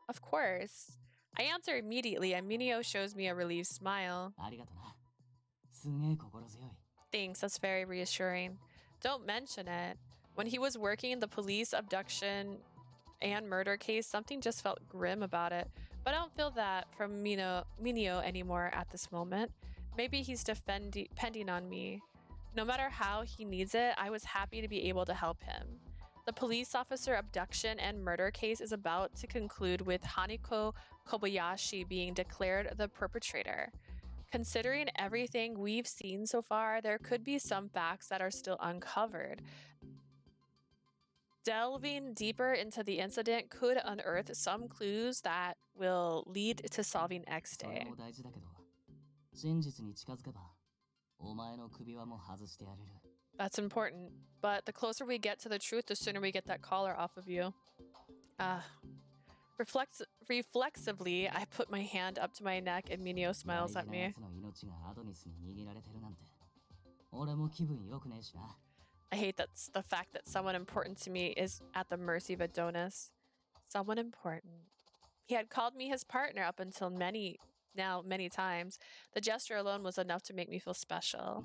Of course. I answer immediately, and Mineo shows me a relieved smile. Thanks, that's very reassuring. Don't mention it. When he was working the police abduction and murder case, something just felt grim about it. But I don't feel that from Mineo anymore at this moment. Maybe he's depending on me. No matter how he needs it, I was happy to be able to help him. The police officer abduction and murder case is about to conclude with Haniko Kobayashi being declared the perpetrator. Considering everything we've seen so far, there could be some facts that are still uncovered. Delving deeper into the incident could unearth some clues that will lead to solving X Day. That's important, but the closer we get to the truth, the sooner we get that collar off of you. Reflexively, I put my hand up to my neck and Mineo smiles at me. I hate the fact that someone important to me is at the mercy of Adonis. Someone important. He had called me his partner up until many times. The gesture alone was enough to make me feel special.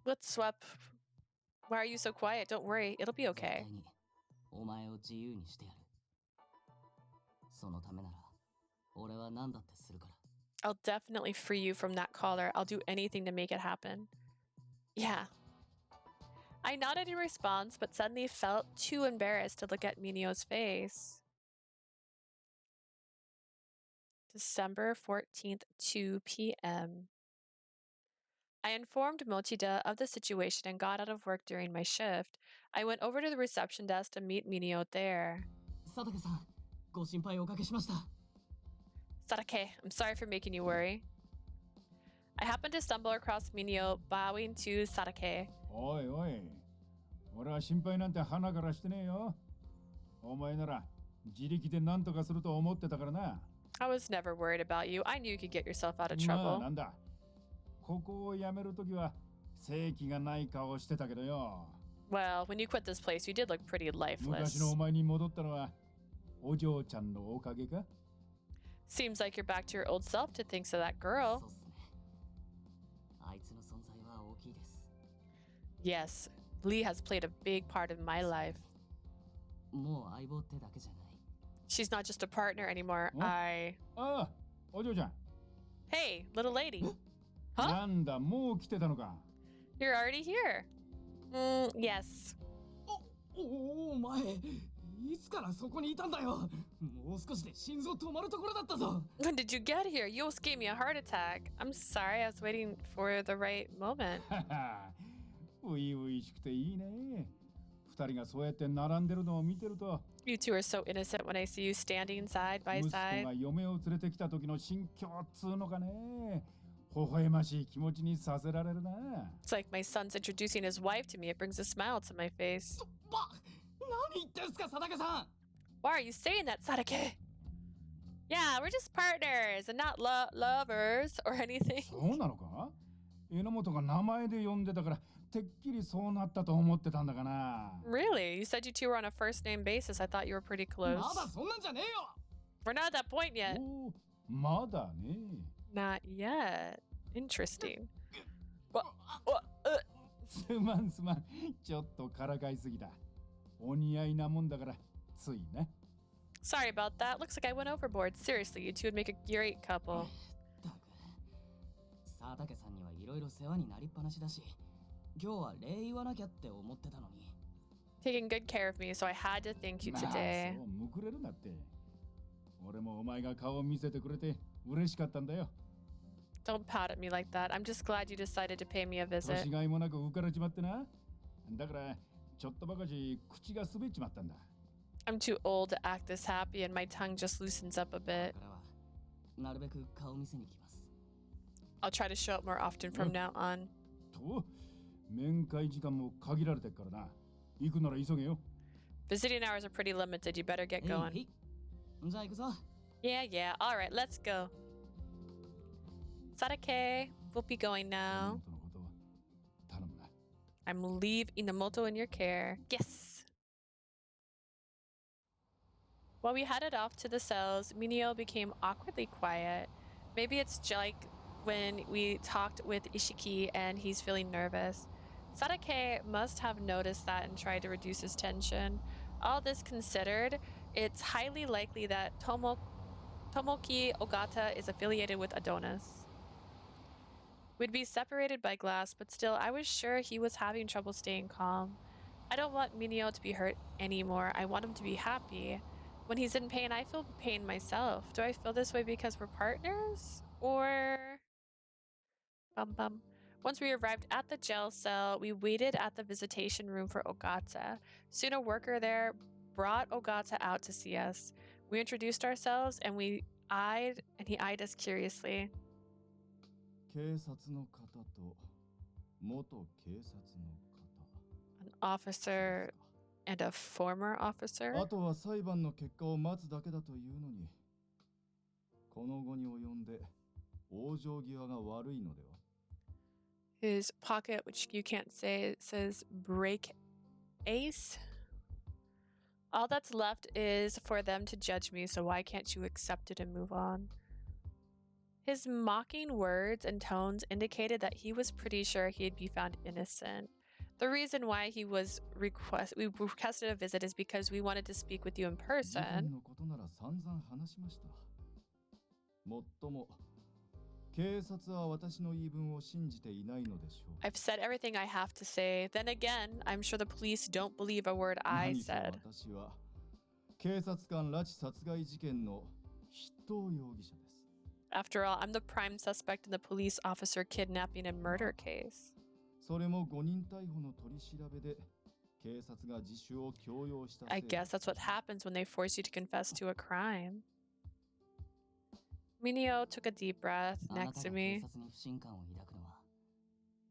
What's Swep? Why are you so quiet? Don't worry, it'll be okay. I'll definitely free you from that collar. I'll do anything to make it happen. Yeah. I nodded in response, but suddenly felt too embarrassed to look at Mineo's face. December 14th, 2 p.m. I informed Mochida of the situation and got out of work during my shift. I went over to the reception desk to meet Mineo there. 佐竹さん、ご心配おかけしました。 Satake, I'm sorry for making you worry. I happened to stumble across Mineo bowing to Satake. おいおい、俺は心配なんて鼻からしてねえよ。お前なら自力で何とかすると思ってたからな。I was never worried about you. I knew you could get yourself out of まあ trouble. なんだ、ここを辞めるときは正気がない顔してたけどよ。Well, when you quit this place, you did look pretty 昔のお lifeless. 前に戻ったのはお嬢ちゃんのおかげか？ Seems like you're back to your old self to thanks to that girl. そうっすね。あいつの存在は大きいです。 Yes, Lee has played a big part in my life. もう相棒ってだけじゃない。 She's not just a partner anymore. Huh? ああ、お嬢ちゃん。 Hey, little lady. Huh? なんだ、もう来てたのか。 You're already here. Yes. お前、いつからそこにいたんだよ。もう少しで心臓止まるところだったぞ。 When did you get here? You almost gave me a heart attack. I'm sorry, I was waiting for the right moment. ういういしくていいね。二人がそうやって並んでるのを見てると、 You two are so innocent when I see you standing side by 息子 side. が嫁を連れてきた時の心境っつうのかね。微笑ましい気持ちにさせられるな。 It's like my son's introducing his wife to me. It brings a smile to my face. 何言ってんすか、佐竹さん。 Why are you saying that, Sadake? Yeah, we're just partners and not lovers or anything. そうなのか？Enomotoが名前で呼んでたから、てっきりそうなったと思ってたんだがな。 Really? You said you two were on a first name basis. I thought you were pretty ま close. だそんなんじゃねえよ。 We're not at that point yet. おお、まだね。 Not yet. Interesting. すまんすまん、ちょっとからかいすぎた。お似合いなもんだから、ついね。 Sorry about that. Looks like I went overboard. Seriously, you two would make a great couple. ったく、佐竹さんにはいろいろ世話になりっぱなしだし、今日は礼言わなきゃって思ってたのに。 Taking good care of me, so I had to thank you まあ、 today. そうむくれるなって。俺もお前が顔を見せてくれて嬉しかったんだよ。 Don't pout at me like that. I'm just glad you decided to pay me a 年 visit. がいもなく浮かれちまってな。だからちょっとばかし口が滑っちまったんだ。 I'm too old to act this happy, and my tongue just loosens up a だ bit. からは、なるべく顔見せに来ます。 I'll try to show up more often from now on. と、面会時間も限られてっからな。行くなら急げよ。 Visiting hours are pretty limited. You better get へい going. へい。じゃあ行くぞ。 Yeah, yeah. All right, let's go. Sadake, we'll be going now. 妹のこと頼むな。 I'm leave Enomoto in your care. Yes. While we headed off to the cells, Mineo became awkwardly quiet. Maybe it's like when we talked with Ishiki and he's feeling nervous. Sadake must have noticed that and tried to reduce his tension. All this considered, it's highly likely that Tomoki Ogata is affiliated with Adonis. We'd be separated by glass, but still, I was sure he was having trouble staying calm. I don't want Mineo to be hurt anymore. I want him to be happy. When he's in pain, I feel pain myself. Do I feel this way because we're partners? Or... Once we arrived at the jail cell, we waited at the visitation room for Ogata. Soon a worker there brought Ogata out to see us. We introduced ourselves and he eyed us curiously. 警察の方と元警察の An officer and a former 方。 officer? あとは裁判の結果を待つだけだというのに、この後に及んで往生際が悪いのでは？ His pocket, which you can't say, says break ace. All that's left is for them to judge me, so why can't you accept it and move on? His mocking words and tones indicated that he was pretty sure he'd be found innocent. The reason why we requested a visit is because we wanted to speak with you in 事件 person. のことなら散々話しました。もっとも、警察は私の言い分を信じていないのでしょう。 I've said everything I have to say. Then again, I'm sure the police don't believe a word I 何せ said. 私は警察官拉致殺害事件の筆頭容疑者です。After all, I'm the prime suspect in the police officer kidnapping and murder case. それも誤認逮捕の取り調べで警察が自首を強要したせ I い guess that's what happens when they force you to confess to a crime. Mineo took a deep breath あな next た to が警 me. 察に不信感を抱くのは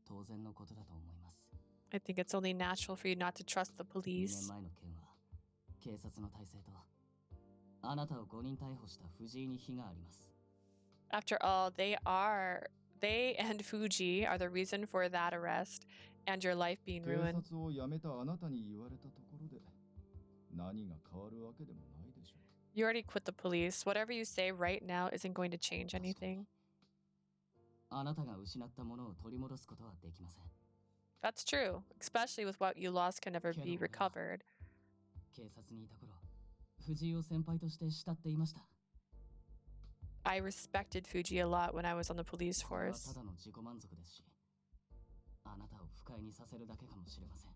当然のことだと思います。 I think it's only natural for you not to trust the 2 police. 年前の件は警察の体制とあなたを誤認逮捕した藤井に非があります。 After all, they and Fuji are the reason for that arrest and your life being 警 ruined. 察を辞めたあなたに言われたところで何が変わるわけでもないでしょう。 You already quit the police. Whatever you say right now isn't going to change anything. あなたが失ったものを取り戻すことはできません。 That's true, especially with what you lost can never be recovered. 警察にいた頃、藤井を先輩として慕っていました。 I respected Fuji a lot when I was on the police これは force. ただの自己満足ですし、あなたを不快にさせるだけかもしれません。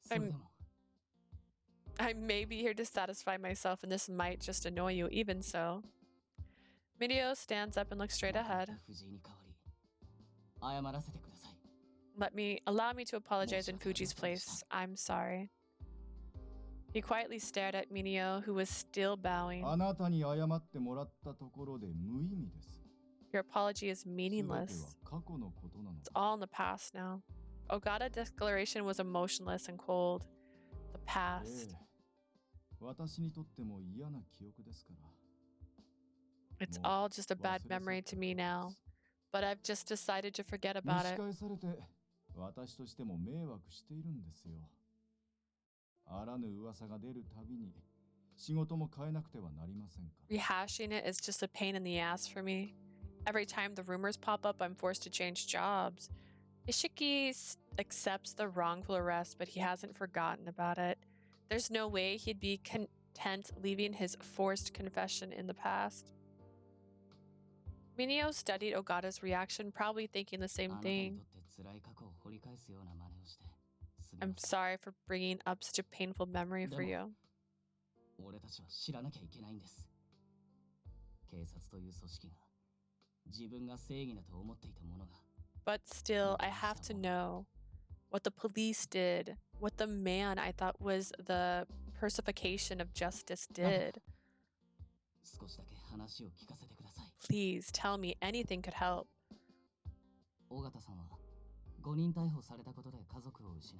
それでも、 I may be here to satisfy myself, and this might just annoy you, even so. Mineo stands up and looks straight また ahead. 藤井に代わり、謝らせてください。 Allow me to apologize in Fuji's place. I'm sorry. He quietly stared at Mineo, who was still bowing. あなたに謝ってもらったところで無意味です。 Your apology is すべては meaningless. 過去のことなの It's all in the past now. Ogata's declaration was emotionless and cold. The え past. え、私にとっても嫌な記憶ですから。 It's もう all just a bad 忘れ去 memory った to me ことで now. す。 But I've just decided to forget 蒸 about し it. 返されて私としても迷惑しているんですよ。あらぬ噂が出るたびに仕事も変えなくてはなりませんか。 Rehashing it is just a pain in the ass for me. Every time the rumors pop up, I'm forced to change jobs. Accepts the wrongful arrest, but he hasn't forgotten about it. There's no way he'd be content leaving his forced confession in the past. Mineo studied Ogata's reaction, probably thinking the あ same なたに thing. とって辛い過去を掘り返すような真似をしてすみ I'm ません。 sorry for bringing up such a painful memory for you. 俺たちは知らなきゃいけないんです。警察という組織が自分が正義だと思っていたものが But still, I have to know what the police did, what the man I thought was the personification of justice did. 少しだけ話を聞かせてください。 Please tell me anything could help. 尾形さんは誤認逮捕されたことで家族を失い、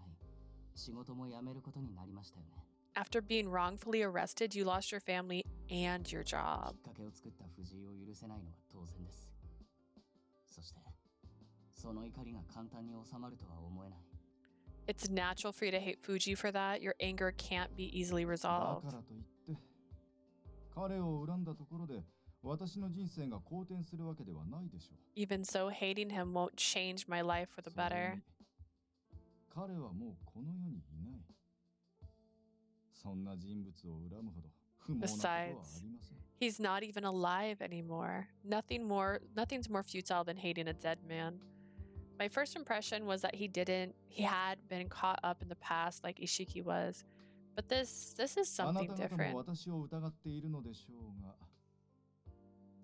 仕事も辞めることになりましたよね。 After being wrongfully arrested, you lost your family and your き job. っかけを作った藤井を許せないのは当然です。そして、その怒りが簡単に収まるとは思えない。 It's natural for you to hate Fuji for that. Your anger can't be easily だ resolved. からといって彼を恨んだところで私の人生が好転するわけではないでしょう。 Even so, hating him won't change my life for the それ better. に彼はもうこの世にいない。そんな人物を恨むほど不毛なことはありません。 He's not even alive anymore. Nothing's more futile than hating a dead man. My first impression was that he had been caught up in the past like Ishiki was. But this is あな something た方 different. も私を疑っているのでしょうが、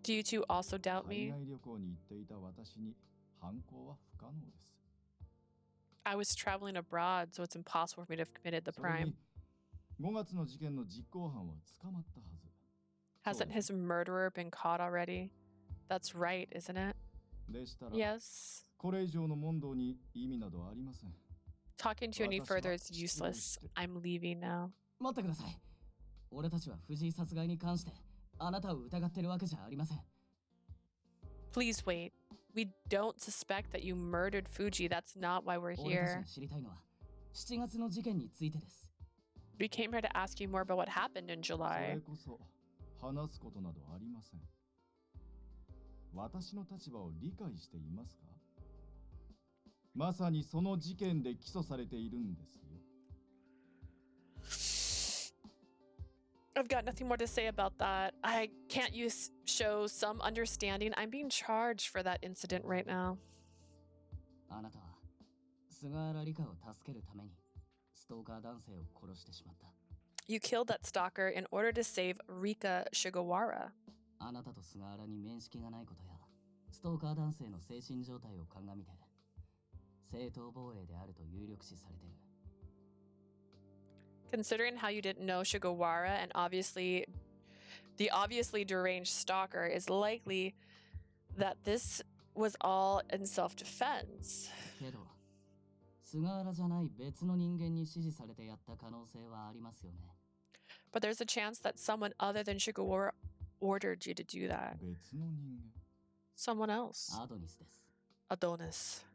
Do you two also doubt 海 me? 外旅行に行っていた私に犯行は不可能です。 I was traveling abroad, so it's impossible for me to have committed the それ crime. に5月の事件の実行犯は捕まったはず。 Hasn't his murderer been caught already? That's right, isn't it? でしたら、 Yes. これ以上の問答に意味などありません。 Talking to you any 私は further is 失礼 useless. して。 I'm leaving now. 待ってください。俺たちは藤井殺害に関してあなたを疑ってるわけじゃありません。 Please wait. We don't suspect that you murdered Fuji. That's not why we're 俺たち here. が知りたいのは7月の事件についてです。 We came here to ask you more about what happened in そ July. れこそ話すことなどありません。私の立場を理解していますか？まさにその事件で起訴されているんですよ。 I've got nothing more to say about that. Can't you show some understanding? I'm being charged for that incident right now. あなたは菅原理香を助けるためにストーカー男性を殺してしまった。 You killed that stalker in order to save Rika Shigawara. あなたと菅原に面識がないことや、ストーカー男性の精神状態を鑑みて、正当防衛であると有力視されてる。Considering how you didn't know Shigawara and the obviously deranged stalker, is likely that this was all in self-defense. けど、菅原じゃない別の人間に指示されてやった可能性はありますよね。But there's a chance that someone other than Shigawara ordered you to do that. 別の人間 Someone else. アドニスです。 Adonis.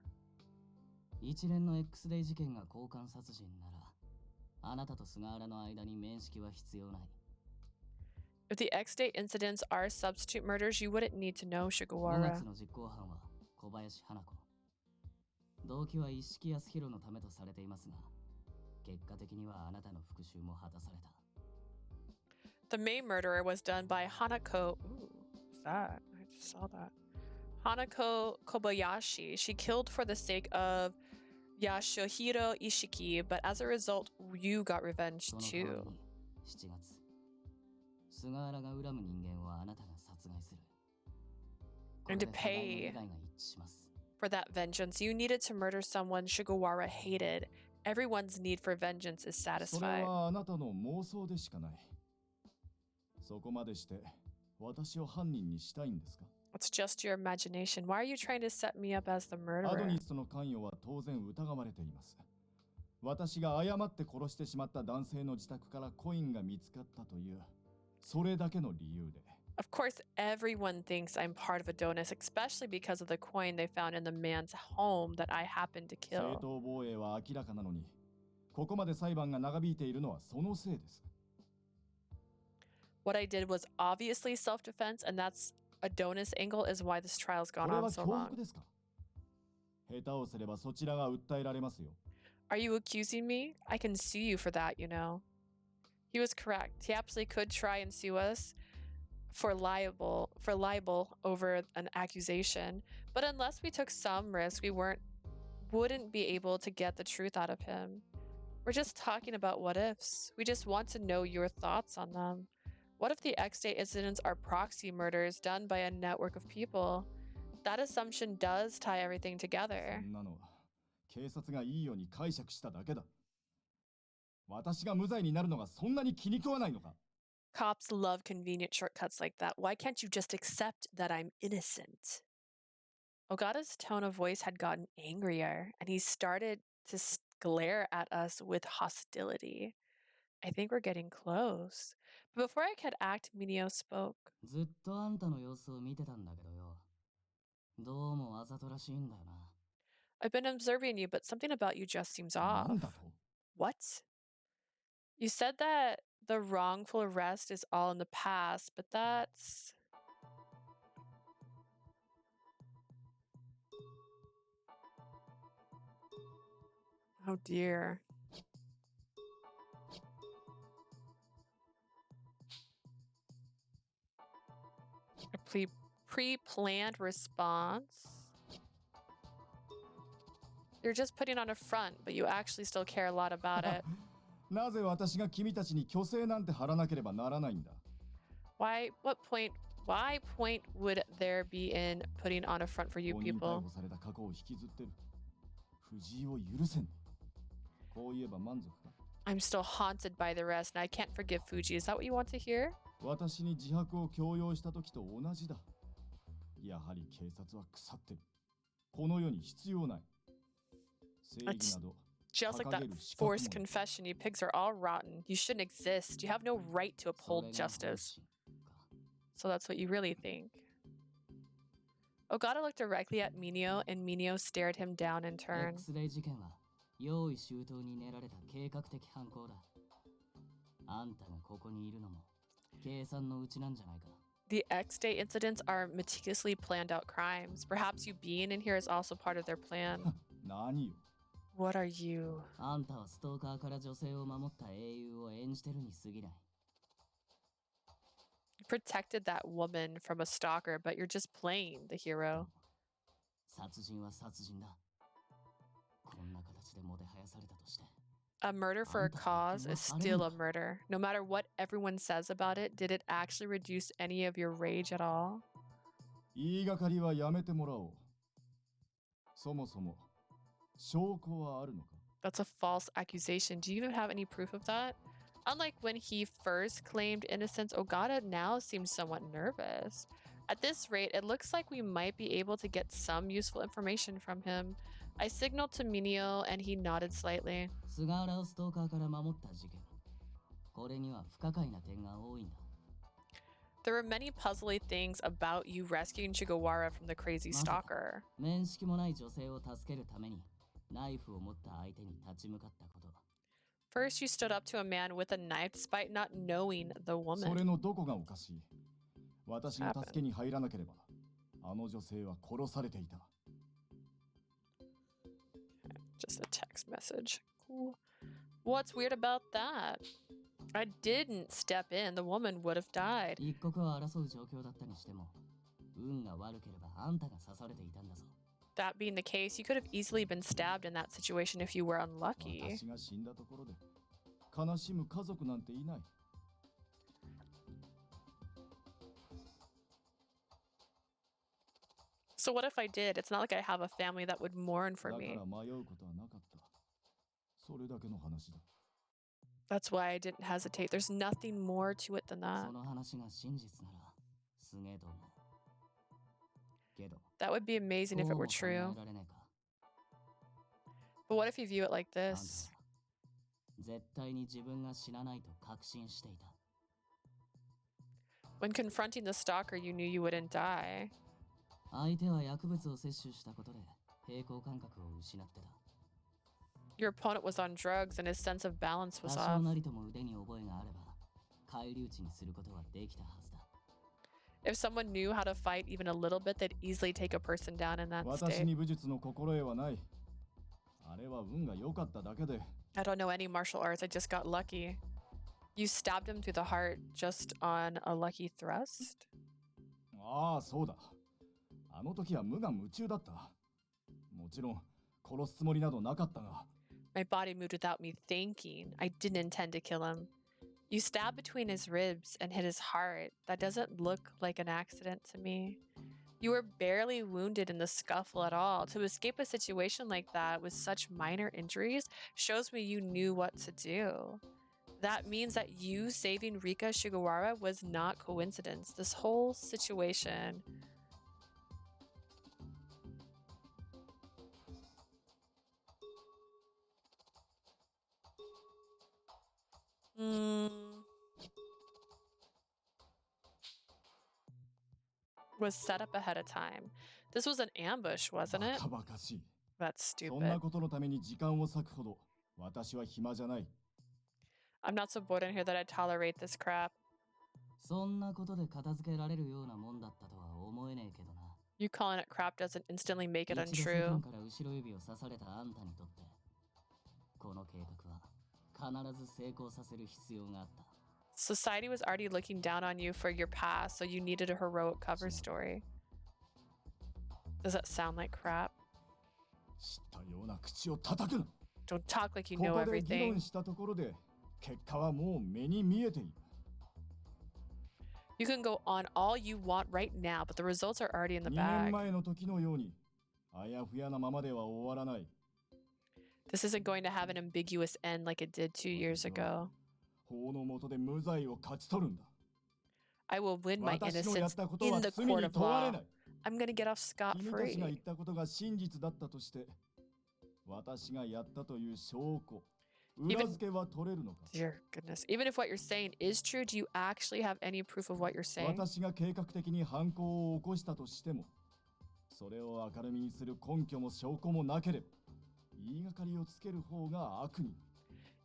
一連の X デイ事件が交換殺人なら、あなたと菅原の間に面識は必要ない。If the X-Day incidents are substitute murders, you wouldn't need to know 5 Shigawara. 月の実行犯は小林花子。動機は一色康弘のためとされていますが、結果的にはあなたの復讐も果たされた。The main murderer was done by Hanako. Ooh, what's that? I just saw that. Hanako Kobayashi. She killed for the sake of Yasuhiro Ishiki, but as a result, you got revenge その代わり too. に7月、菅原が恨む人間をあなたが殺害する。これ And で to 互いの pay 利害が一致します。 for that vengeance, you needed to murder someone Shigawara hated. Everyone's need for vengeance is それ satisfied. はあなたの妄想でしかない。そこまでして私を犯人にしたいんですか？ It's just your imagination. Why are you trying to set me up as the アド murderer? ニスとの関与は当然疑われています。私が誤って殺してしまった男性の自宅からコインが見つかったという、それだけの理由で。Of course, everyone thinks I'm part of Adonis, especially because of the coin they found in the man's home that I happened to 正 kill. 当防衛は明らかなのに、ここまで裁判が長引いているのはそのせいです。What I did was obviously self-defense, and that's Adonis' angle is why this trial's こ gone れ on は so 脅 long. 迫ですか？下手をすればそちらが訴えられますよ。 Are you accusing me? I can sue you for that, you know. He was correct. He absolutely could try and sue us for libel over an accusation, but unless we took some risk, we wouldn't be able to get the truth out of him. We're just talking about what ifs. We just want to know your thoughts on them. What if the X-Day incidents are proxy murders done by a network of people? That assumption does tie everything そ together. んなのは警察がいいように解釈しただけだ。私が無罪になるのがそんなに気に食わないのか？ Cops love convenient shortcuts like that. Why can't you just accept that I'm innocent? Ogata's tone of voice had gotten angrier, and he started to glare at us with hostility. I think we're getting close. But before I could act, Mineo spoke. ずっとあんたの様子を見てたんだけどよ。どうもわざとらしいんだよな。I've been observing you, but something about you just seems な off. んだと？ What? You said that the wrongful arrest is all in the past, but that's... Oh dear. A pre-planned response? You're just putting on a front, but you actually still care a lot about it. なぜ私が君たちに虚勢なんて張らなければならないんだ？ Why point would there be in putting on a front for you 誤認逮 people? 捕された過去を引きずってる。藤井を許せん。こう言えば満足か？ I'm still haunted by the rest, and I can't forgive Fuji. Is that what you want to hear? 私に自白を強要した時と同じだ。やはり警察は腐ってる。この世に必要ない。正義など Just like that forced confession, you pigs are all rotten. You shouldn't exist. You have no right to そ uphold れが本 justice. 心か。 So that's what you really think. Ogata looked directly at Mineo, and Mineo stared him down in turn. X デイ事件は用意周到に練られた計画的犯行だ。あんたがここにいるのも計算のうちなんじゃないか。 The X-Day incidents are meticulously planned out crimes. Perhaps you being in here is also part of their plan. 何よ。 What are you? あんたはストーカーから女性を守った英雄を演じてるに過ぎない。 You protected that woman from a stalker, but you're just playing the hero. 殺人は殺人だ。こんな形でもてはやされたとして。A murder for a cause is still a murder. No matter what everyone says about it, did it actually reduce any of your rage at all? 言いがかりはやめてもらおう。そもそも証拠はあるのか？ That's a false accusation. Do you even have any proof of that? Unlike when he first claimed innocence, Ogata now seems somewhat nervous. At this rate, it looks like we might be able to get some useful information from him. I signaled to Mineo and he nodded slightly. 菅原をストーカーから守った事件。これには不可解な点が多いんだ。There were many puzzly things about you rescuing Chigawara from the crazy stalker. 面識もない女性を助けるためにナイフを持った相手に立ち向かったこと。First, you stood up to a man with a knife despite not knowing the それ woman. のどこがおかしい？私が助けに入らなければ、あの女性は殺されていた。Just a text message. Cool. What's weird about that? I didn't step in. The woman would have died. 一刻を争う状況だったにしても、運が悪ければあんたが刺されていたんだぞ。That being the case, you could have easily been stabbed in that situation if you were unlucky. 私が死んだところで悲しむ家族なんていない。So what if I did? It's not like I have a family that would mourn for だか me. ら迷うことはなかった。それだけの話だ。 That's why I didn't hesitate. There's nothing more to it than that. その話が真実ならすげえと思う。けど、 That would be amazing if it こうも were 考 true. えられねえか。 But what if you view it like あんた this? は絶対に自分が死なないと確信していた。 When confronting the stalker, you knew you wouldn't die. 相手は薬物を摂取したことで平衡感覚を失ってた。 Your opponent was on drugs and his sense of balance 多 was 少 off. なりとも腕に覚えがあれば返り討ちにすることはできたはずだ。 If someone knew how to fight even a little bit, they'd easily take a person down in that 私 state. に武術の心得はない。あれは運が良かっただけで。 I don't know any martial arts. I just got lucky. You stabbed him through the heart just on a lucky thrust? ああ、そうだ。あの時は無我夢中だった。もちろん殺すつもりなどなかったが。 My body moved without me thinking. I didn't intend to kill him. You stabbed between his ribs and hit his heart. That doesn't look like an accident to me. You were barely wounded in the scuffle at all. To escape a situation like that with such minor injuries shows me you knew what to do. That means that you saving Rika Shigawara was not coincidence. This whole situation. Was set up ahead of time. This was an ambush, wasn't it? バカバカしい。 That's そんな stupid. ことのために時間を割くほど私は暇じゃない。 I'm not so bored in here that I tolerate this crap. そんなことで片付けられるようなもんだったとは思えねえけどな。 You calling it crap doesn't instantly make it 一度世 untrue. 間から後ろ指を刺されたあんたにとってこの計画は必ず成功させる必要があった。 Society was already looking down on you for your past, so you needed a heroic cover story. Does that sound like crap? 知ったような口を叩くな。 Don't talk like you こ know こで議 everything. 論したところで結果はもう目に見えている。 You can go on all you want right now, but the results are already in the 2年 bag. 前の時のようにあやふやなままでは終わらない。 This isn't going to have an ambiguous end like it did 2 years ago. 法の下で無罪を勝ち取るんだ。 I will win my 私のやっ innocence たこと in は the 罪 court に of 問われ law. ない。 I'm gonna get off 君たちが scot-free. 言ったことが真実だったとして、私がやったという証拠、裏付けは取れるのか？ Dear goodness. Even if what you're saying is true, do you actually have any proof of what you're saying? 私が計画的に犯行を起こしたとしても、それを明るみにする根拠も証拠もなければ、言いがかりをつける方が悪に。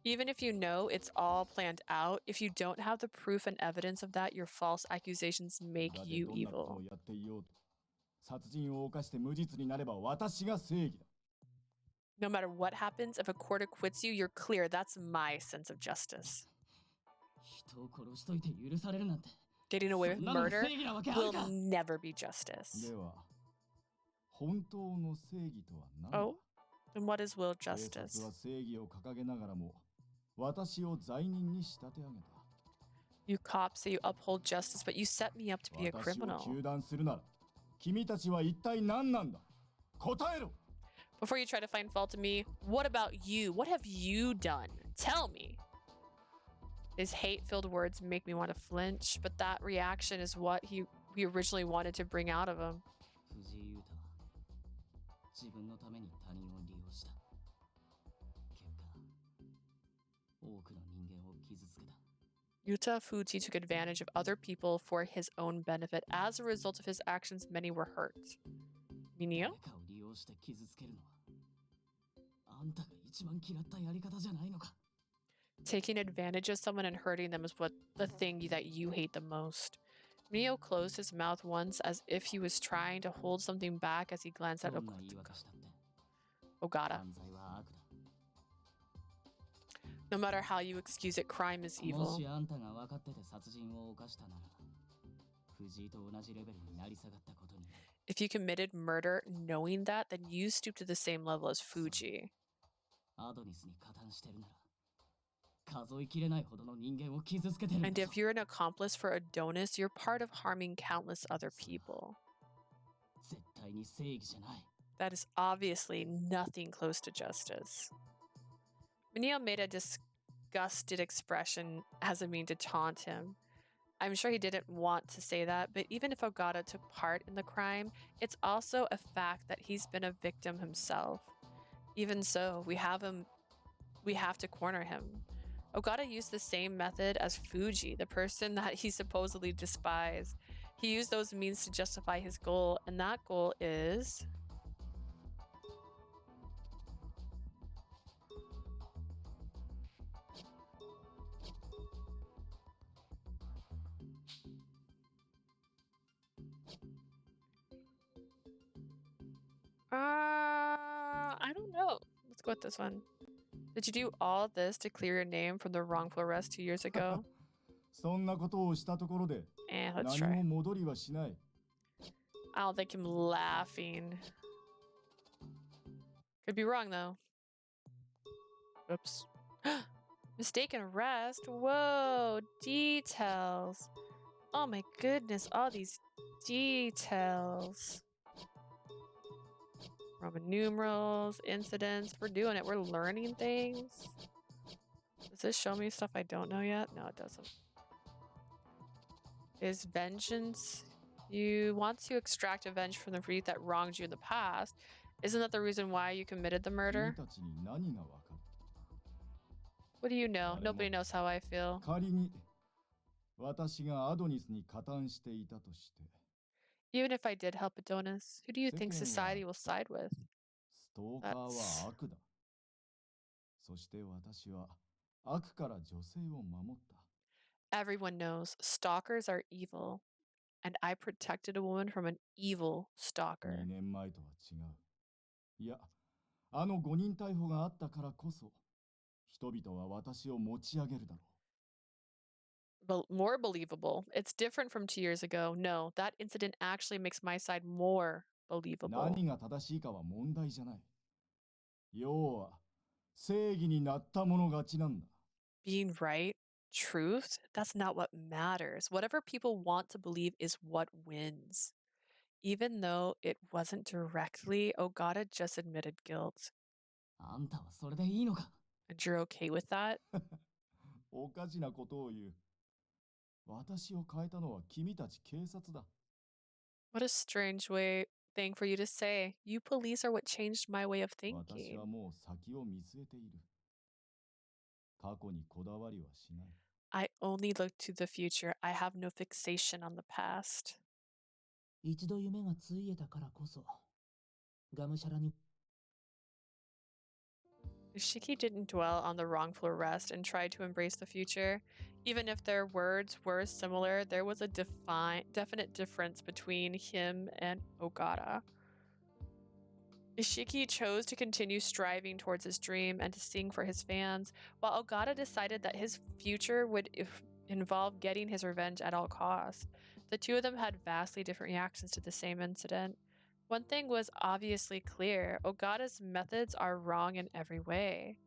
Even if you know it's all planned out, if you don't have the proof and evidence of that, your false accusations make だって you どんなこと evil. をやっていようと、殺人を犯して無実になれば私が正義だ。 No matter what happens, if a court acquits you, you're clear. That's my sense of justice. 人を殺しといて許されるなんて Getting away with そんなのが murder 正義なわけある will か。 never be justice. では、本当の正義とは何だ？ Oh, And what is will 警察 justice? は正義を掲げながらも私を罪人に仕立て上げた。 You cops say you uphold justice, but you set me up to be a 私を criminal. 糾弾するなら君たちは一体何なんだ。答えろ。 Before you try to find fault in me, what about you? What have you done? Tell me. His hate-filled words make me want to flinch, but that reaction is what we originally wanted to bring out of him. 藤井優太は自分のために他人を利用した。結果、多くの人間を傷つけた。 Yuta Fuji took advantage of other people for his own benefit. As a result of his actions, many were hurt. Mineo? 誰かを利用して傷つけるのはあんたが一番嫌ったやり方じゃないのか。 Taking advantage of someone and hurting them is what the thing that you hate the most. Mineo closed his mouth once as if he was trying to hold something back as he glanced at どんな言い訳したって Ogata. 犯罪は悪だ。 No matter how you excuse it, crime is も evil. しあんたが分かってて殺人を犯したなら、藤井と同じレベルになり下がったことになる。 If you committed murder knowing that, then you stoop to the same level as Fuji. アドニスに加担してるなら、数えきれないほどの人間を傷つけてるん And だぞ。 if you're an accomplice for Adonis, you're part of harming countless other people. 絶対に正義じゃない。 That is obviously nothing close to justice. Mineo made a disgusted expression as a mean to taunt him. I'm sure he didn't want to say that, but even if Ogata took part in the crime, it's also a fact that he's been a victim himself. Even so, we have to corner him. Ogata used the same method as Fuji, the person that he supposedly despised. He used those means to justify his goal, and that goal is... I don't know. Let's go with this one. Did you do all this to clear your name from the wrongful arrest 2 years ago? そんなことをしたところで Let's 何 try. も戻りはしない。 I don't think him laughing. Could be wrong though. Oops. Mistaken arrest? Whoa, details. Oh my goodness, all these details. Roman numerals, incidents. We're doing it. We're learning things. Does this show me stuff I don't know yet? No, it doesn't. Is vengeance? You want to extract revenge from the Reef that wronged you in the past. Isn't that the reason why you committed the 君 murder? たちに何がわかる。 What do you know? Nobody knows how I feel. 仮に私がアドニスに加担していたとして、 Even if I did help Adonis, who do you think 世間は society will side with? ストーカーは悪だ。そして私は悪から女性を守った。 Everyone knows stalkers are evil, and I protected a woman from an evil 2 stalker. 年前とは違う。いや、あの誤認逮捕があったからこそ、人々は私を持ち上げるだろう。 But more believable. It's different from 2 years ago. No, that incident actually makes my side more believable. 何が正しいかは問題じゃない。要は、正義になった者勝ちなんだ。 Being right, truth, that's not what matters. Whatever people want to believe is what wins. Even though it wasn't directly, Ogata just admitted guilt. あんたはそれでいいのか。 And you're okay with that? おかしなことを言う。私を変えたのは君たち警察だ。 What a strange thing for you to say. You police are what changed my way of 私 thinking. はもう先を見据えている。過去にこだわりはしない。 I only look to the future. I have no fixation on the past. 一度夢がついえたからこそ、がむしゃらに Shiki didn't dwell on the wrongful arrest and tried to embrace the future. Even if their words were similar, there was a definite difference between him and Ogata. Ishiki chose to continue striving towards his dream and to sing for his fans, while Ogata decided that his future would involve getting his revenge at all costs. The two of them had vastly different reactions to the same incident. One thing was obviously clear. Ogata's methods are wrong in every way.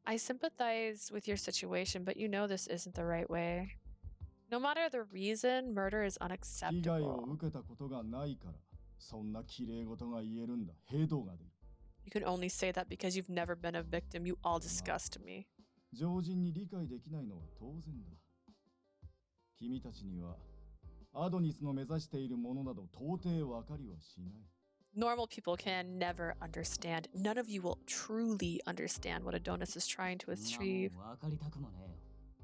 I sympathize with your situation, but you know this isn't the right way. No matter the reason, murder is 被害を unacceptable. 受けたことがないから、そんな綺麗事が言えるんだ。ヘドが出る。You can only say that because you've never been a victim. You all disgust me. 常人に理解できないのは当然だ。君たちにはアドニスの目指しているものなど到底分かりはしない。Normal people can never understand. None of you will truly understand what Adonis is trying to そんな achieve. もん分かりたくもねえよ。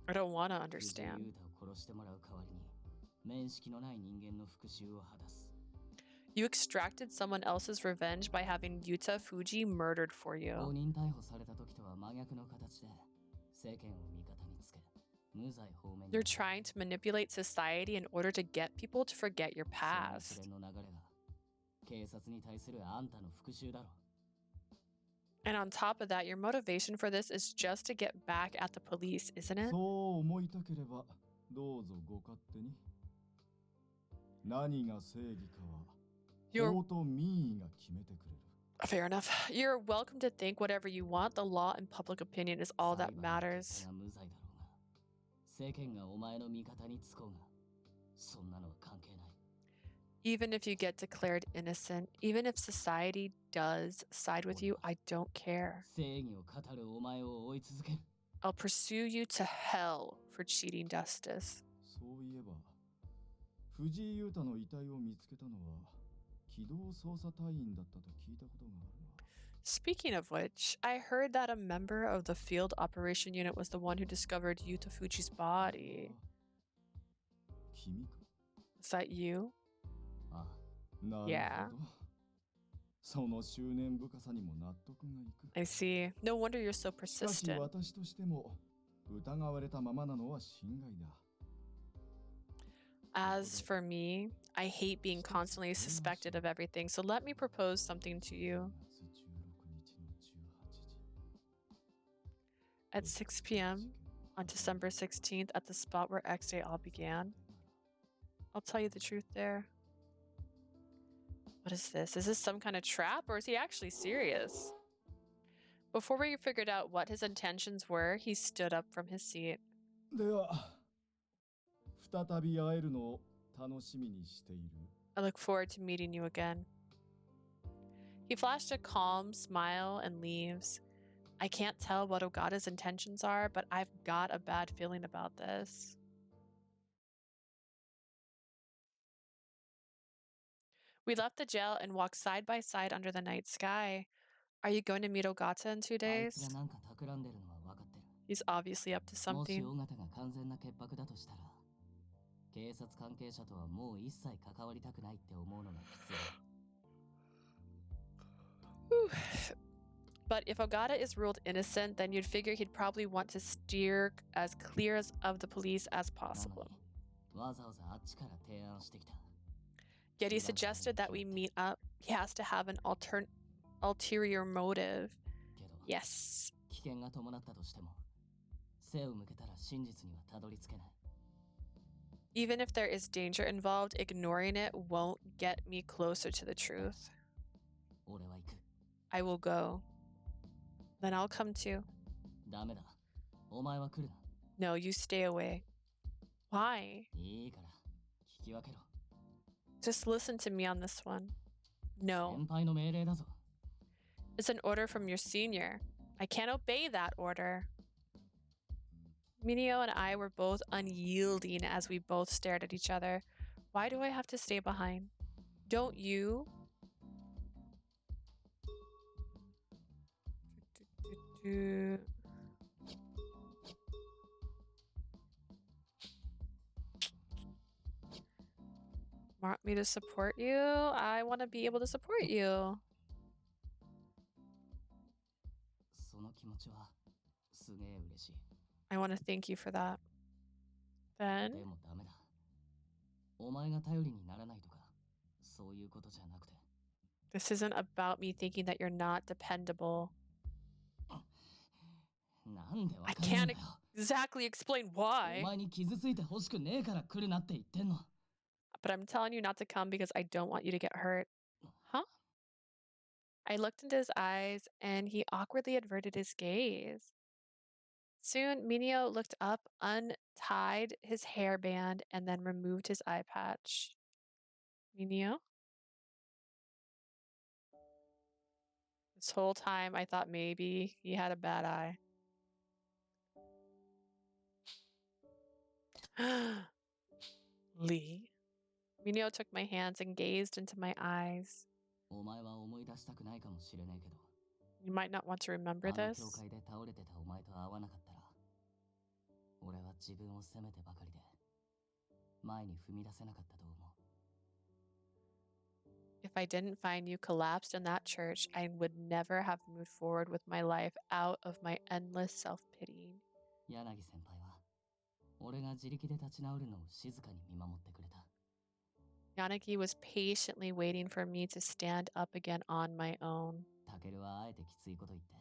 I don't want to 藤井 understand. 優太を殺してもらう代わりに面識のない人間の復讐を果たす。 You extracted someone else's revenge by having Yuta Fuji murdered for 誤 you. 認逮捕された時とは真逆の形で世間を味方につけ無罪放免に You're trying to manipulate society in order to get people to forget your その past. 一連の流れが警察に対するあんたの復讐だろ。 And on top of that, your motivation for this is just to get back at the police, isn't it? そう思いたければどうぞご勝手に。何が正義かは You're 法と民意が決めてくれる。 fair enough. You're welcome to think whatever you want. The law and public opinion is all that 裁判の結 matters. 果が無罪だろうが世間がお前の味方につこうがそんなのは関係ない。 Even if you get declared innocent, even if society does side with you, I don't care. 正義を語るお前を追い続ける。 I'll pursue you to hell for cheating justice. そういえば、藤井優太の遺体を見つけたのは機動捜査隊員だったと聞いたことがあるな。 Speaking of which, I heard that a member of the field operation unit was the one who discovered Yuta Fuji's body. 君か。 Is that you? ああ、なるほど。Yeah. その執念深さにも納得がいく。 I see. No wonder you're so しかし persistent. 私としても疑われたままなのは心外だ。 As for me, I hate being constantly suspected of everything, so let me propose something to you. 月16日の18時。 At 6 p.m. on December 16th at the spot where X Day all began. I'll tell you the truth there. What is this? Is this some kind of trap or is he actually serious? Before we figured out what his intentions were, he stood up from his seat. では、再び会えるのを楽しみにしている。 I look forward to meeting you again. He flashed a calm smile and leaves. I can't tell what Ogata's intentions are, but I've got a bad feeling about this. We left the jail and walked side by side under the night sky. Are you going to meet Ogata in 2あいつ days? がなんか企んでるのは分かってる。 He's obviously up to もし something. 尾形が完全な潔白だとしたら警察関係者とはもう一切関わりたくないって思うのが普通だ。 Whew. But if Ogata is ruled innocent, then you'd figure he'd probably want to steer as clear of the police as なの possible. にわざわざあっちから提案してきた。 Yet he suggested that we meet up. He has to have an ulterior motive. けど Yes. 危険が伴ったとしても背を向けたら真実にはたどり着けない。 Even if there is danger involved, ignoring it won't get me closer to the truth. 俺は行く。 I will go. Then I'll come too. ダメだ。お前は来るな。 No, you stay away. Why? いいから聞き分けろ。 Just listen to me on this one. No. 先輩の命令だぞ。 It's an order from your senior. I can't obey that order. Mineo and I were both unyielding as we both stared at each other. Why do I have to stay behind? Don't you? Want me to support you? I want to be able to support you. その気持ちはすげえ嬉しい。 I want to thank you for that. で Then, もダメだ。お前が頼りにならないとかそういうことじゃなくて。 this isn't about me thinking that you're not dependable. なんでわ I かんないん can't だよ。 exactly explain お why, 前に傷ついて欲しくねえから来るなって言ってんの。 but I'm telling you not to come because I don't want you to get hurt. I looked into his eyes, and he awkwardly averted his gaze. Soon, Mineo looked up, untied his hairband, and then removed his eye patch. Mineo? This whole time, I thought maybe he had a bad eye. Lee. Mineo took my hands and gazed into my eyes. お前は思い出したくないかもしれねえけど、 You might not want to remember あの教 this. 会で倒れてたお前と会わなかったら、俺は自分を責めてばかりで、前に踏み出せなかったと思う。 If I didn't find you collapsed in that church, I would never have moved forward with my life out of my endless self-pitying. 柳先輩は、俺が自力で立ち直るのを静かに見守ってくれた。 Yanagi was patiently waiting for me to stand up again on my own. タケルはあえてきついこと言って、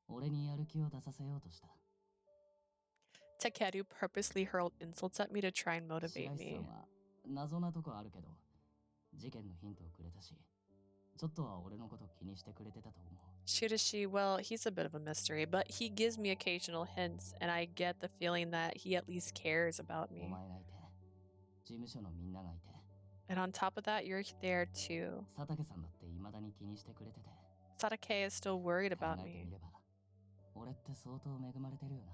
俺にやる気を出させようとした。 Takeru purposely hurled insults at me to try and 白 motivate 石さん me. は謎なとこあるけど、事件のヒントをくれたし、ちょっとは俺のこと気にしてくれてたと思う。 Shirashi, well, he's a bit of a mystery, but he gives me occasional hints, and I get the feeling that he at least cares about お me. 前がいて、事務所のみんながいて、 And on top of that, you're there too. 佐竹さんだって未だに気にしてくれてて、 Satake is still worried 考 about えて me. みれば、俺って相当恵まれてるよな。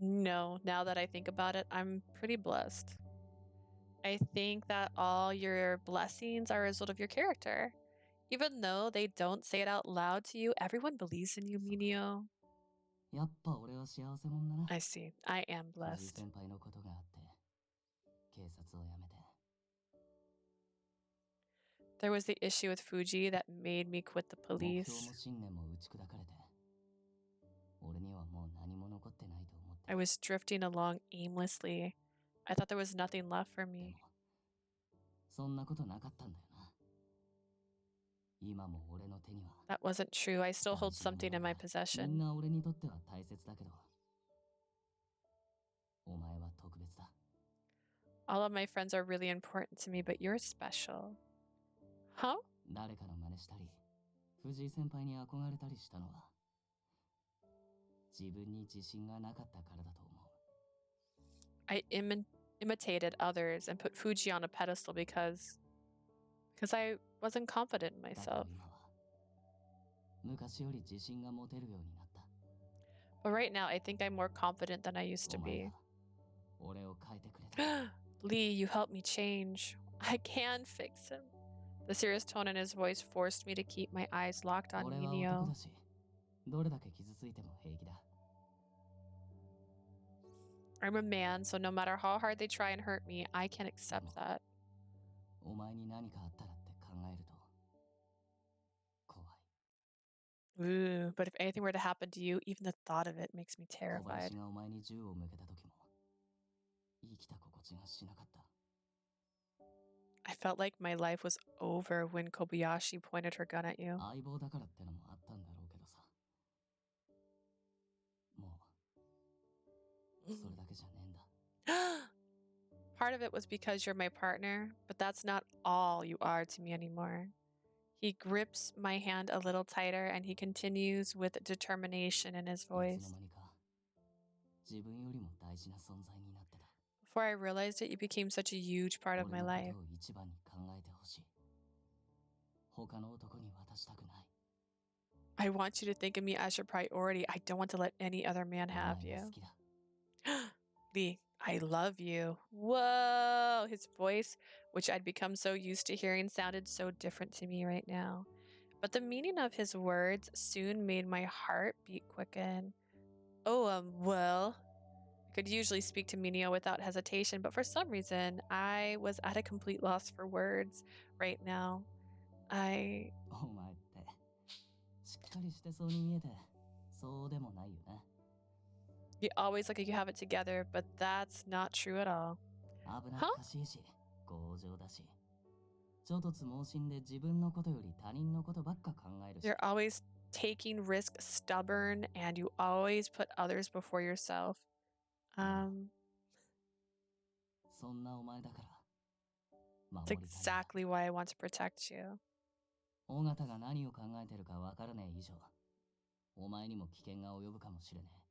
No, now that I think about it, I'm pretty blessed. I think that all your blessings are a result of your character. Even though they don't say it out loud to you, everyone believes in you, Mineo. やっぱ俺は幸せ者だな。 I see. I am 藤井 blessed. 先輩のことがあって、警察を辞めて。 There was the issue with Fuji that made me quit the 目標 police. も信念も打ち砕かれて、俺にはもう何も残ってないと思って。 I was drifting along aimlessly. I thought there was nothing left for で me. も、そんなことなかったんだよな。今も俺の手には、 That wasn't true. I still hold 大事なも something の in が my みん possession. な俺にとっては大切だけど、お前は特別だ。 All of my friends are really important to me, but you're special. Huh? 誰かの真似したり、藤井先輩に憧れたりしたのは、自分に自信がなかったからだと思う。 I imitated others and put Fuji on a pedestal because I wasn't confident in だけど myself. 今は、昔より自信が持てるようになった。 But right now, I think I'm more confident than I used to お前 be. が俺を変えてくれた。 Lee, you helped me change. I can fix him. The serious tone in his voice forced me to keep my eyes locked on 俺は男 Mineo. だし、どれだけ傷ついても平気だ。 I'm a man, so no matter how hard they try and hurt me, I can accept that. お前に何かあったらって考えると、怖い。 Ooh, but if anything were to happen to you, even the thought of it makes me 小 terrified. 林がお前に銃を向けた時も、生きた心地がしなかった。 I felt like my life was over when Kobayashi pointed her gun at you. 相棒だからってのもあったんだろうけどさ。もう、それだけじゃねえんだ。 Part of it was because you're my partner, but that's not all you are to me anymore. He grips my hand a little tighter and he continues with determination in his いつの voice. 間にか、自分よりも大事な存在になってた。 Before I realized it, you became such a huge part of 俺 my のこ life. とを一番に考えてほしい。他の男に渡したくない。 I want you to think of me as your priority. I don't want to let any other man お have 前が you. 好きだ。 Lee, I love you. Whoa! His voice, which I'd become so used to hearing, sounded so different to me right now. But the meaning of his words soon made my heartbeat quicken. Oh, well. I could usually speak to Mineo without hesitation, but for some reason, I was at a complete loss for words right now. お前って、しっかりしてそうに見えて、そうでもないよね。 You always look like you have it together, but that's not true at all. 危なっかしいし、強情だし。ちょっとつ盲信で自分のことより他人のことばっか考えるし。 You're always taking risks, stubborn, and you always put others before yourself. そんなお前だから、 It's 守りたいんだ。 exactly why I want to protect you. 尾形が何を考えてるかわからねえ以上、お前にも危険が及ぶかもしれねえ。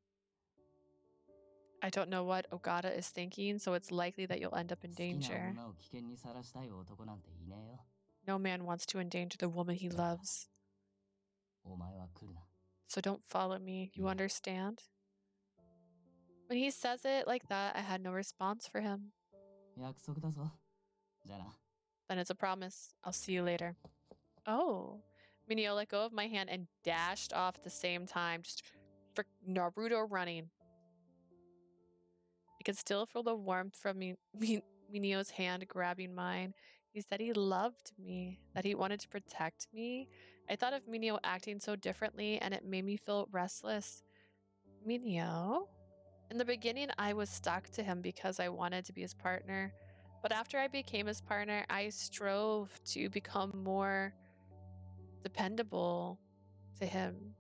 I don't know what Ogata is thinking, so it's likely that you'll end up in 好きな danger. 女を危険にさらしたい男なんていねえよ。 No man wants to endanger the woman he loves. お前は来るな。 So don't follow me. You Yeah. understand? When he says it like that, I had no response for him. 約束だぞ。じゃあな。 Then it's a promise. I'll see you later. Oh. Mineo let go of my hand and dashed off at the same time, just for Naruto running. I could still feel the warmth from Mineo's hand grabbing mine. He said he loved me, that he wanted to protect me. I thought of Mineo acting so differently, and it made me feel restless. Mineo? In the beginning, I was stuck to him because I wanted to be his partner. But after I became his partner, I strove to become more dependable to him.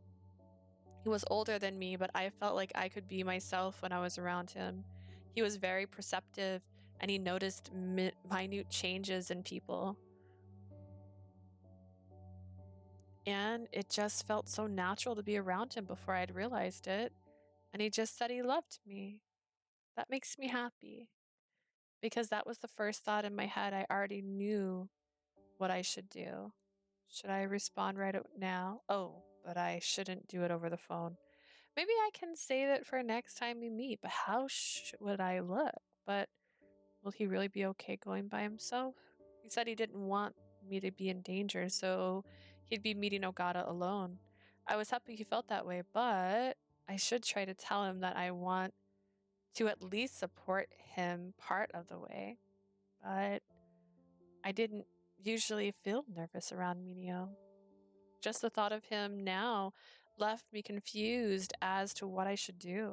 He was older than me, but I felt like I could be myself when I was around him. He was very perceptive, and he noticed minute changes in people. And it just felt so natural to be around him before I'd realized it. And he just said he loved me. That makes me happy. Because that was the first thought in my head. I already knew what I should do. Should I respond right now? Oh, but I shouldn't do it over the phone. Maybe I can save it for next time we meet, but how would I look? But will he really be okay going by himself? He said he didn't want me to be in danger, so he'd be meeting Ogata alone. I was happy he felt that way, but I should try to tell him that I want to at least support him part of the way. But I didn't usually feel nervous around Mineo. Just the thought of him now left me confused as to what I should do.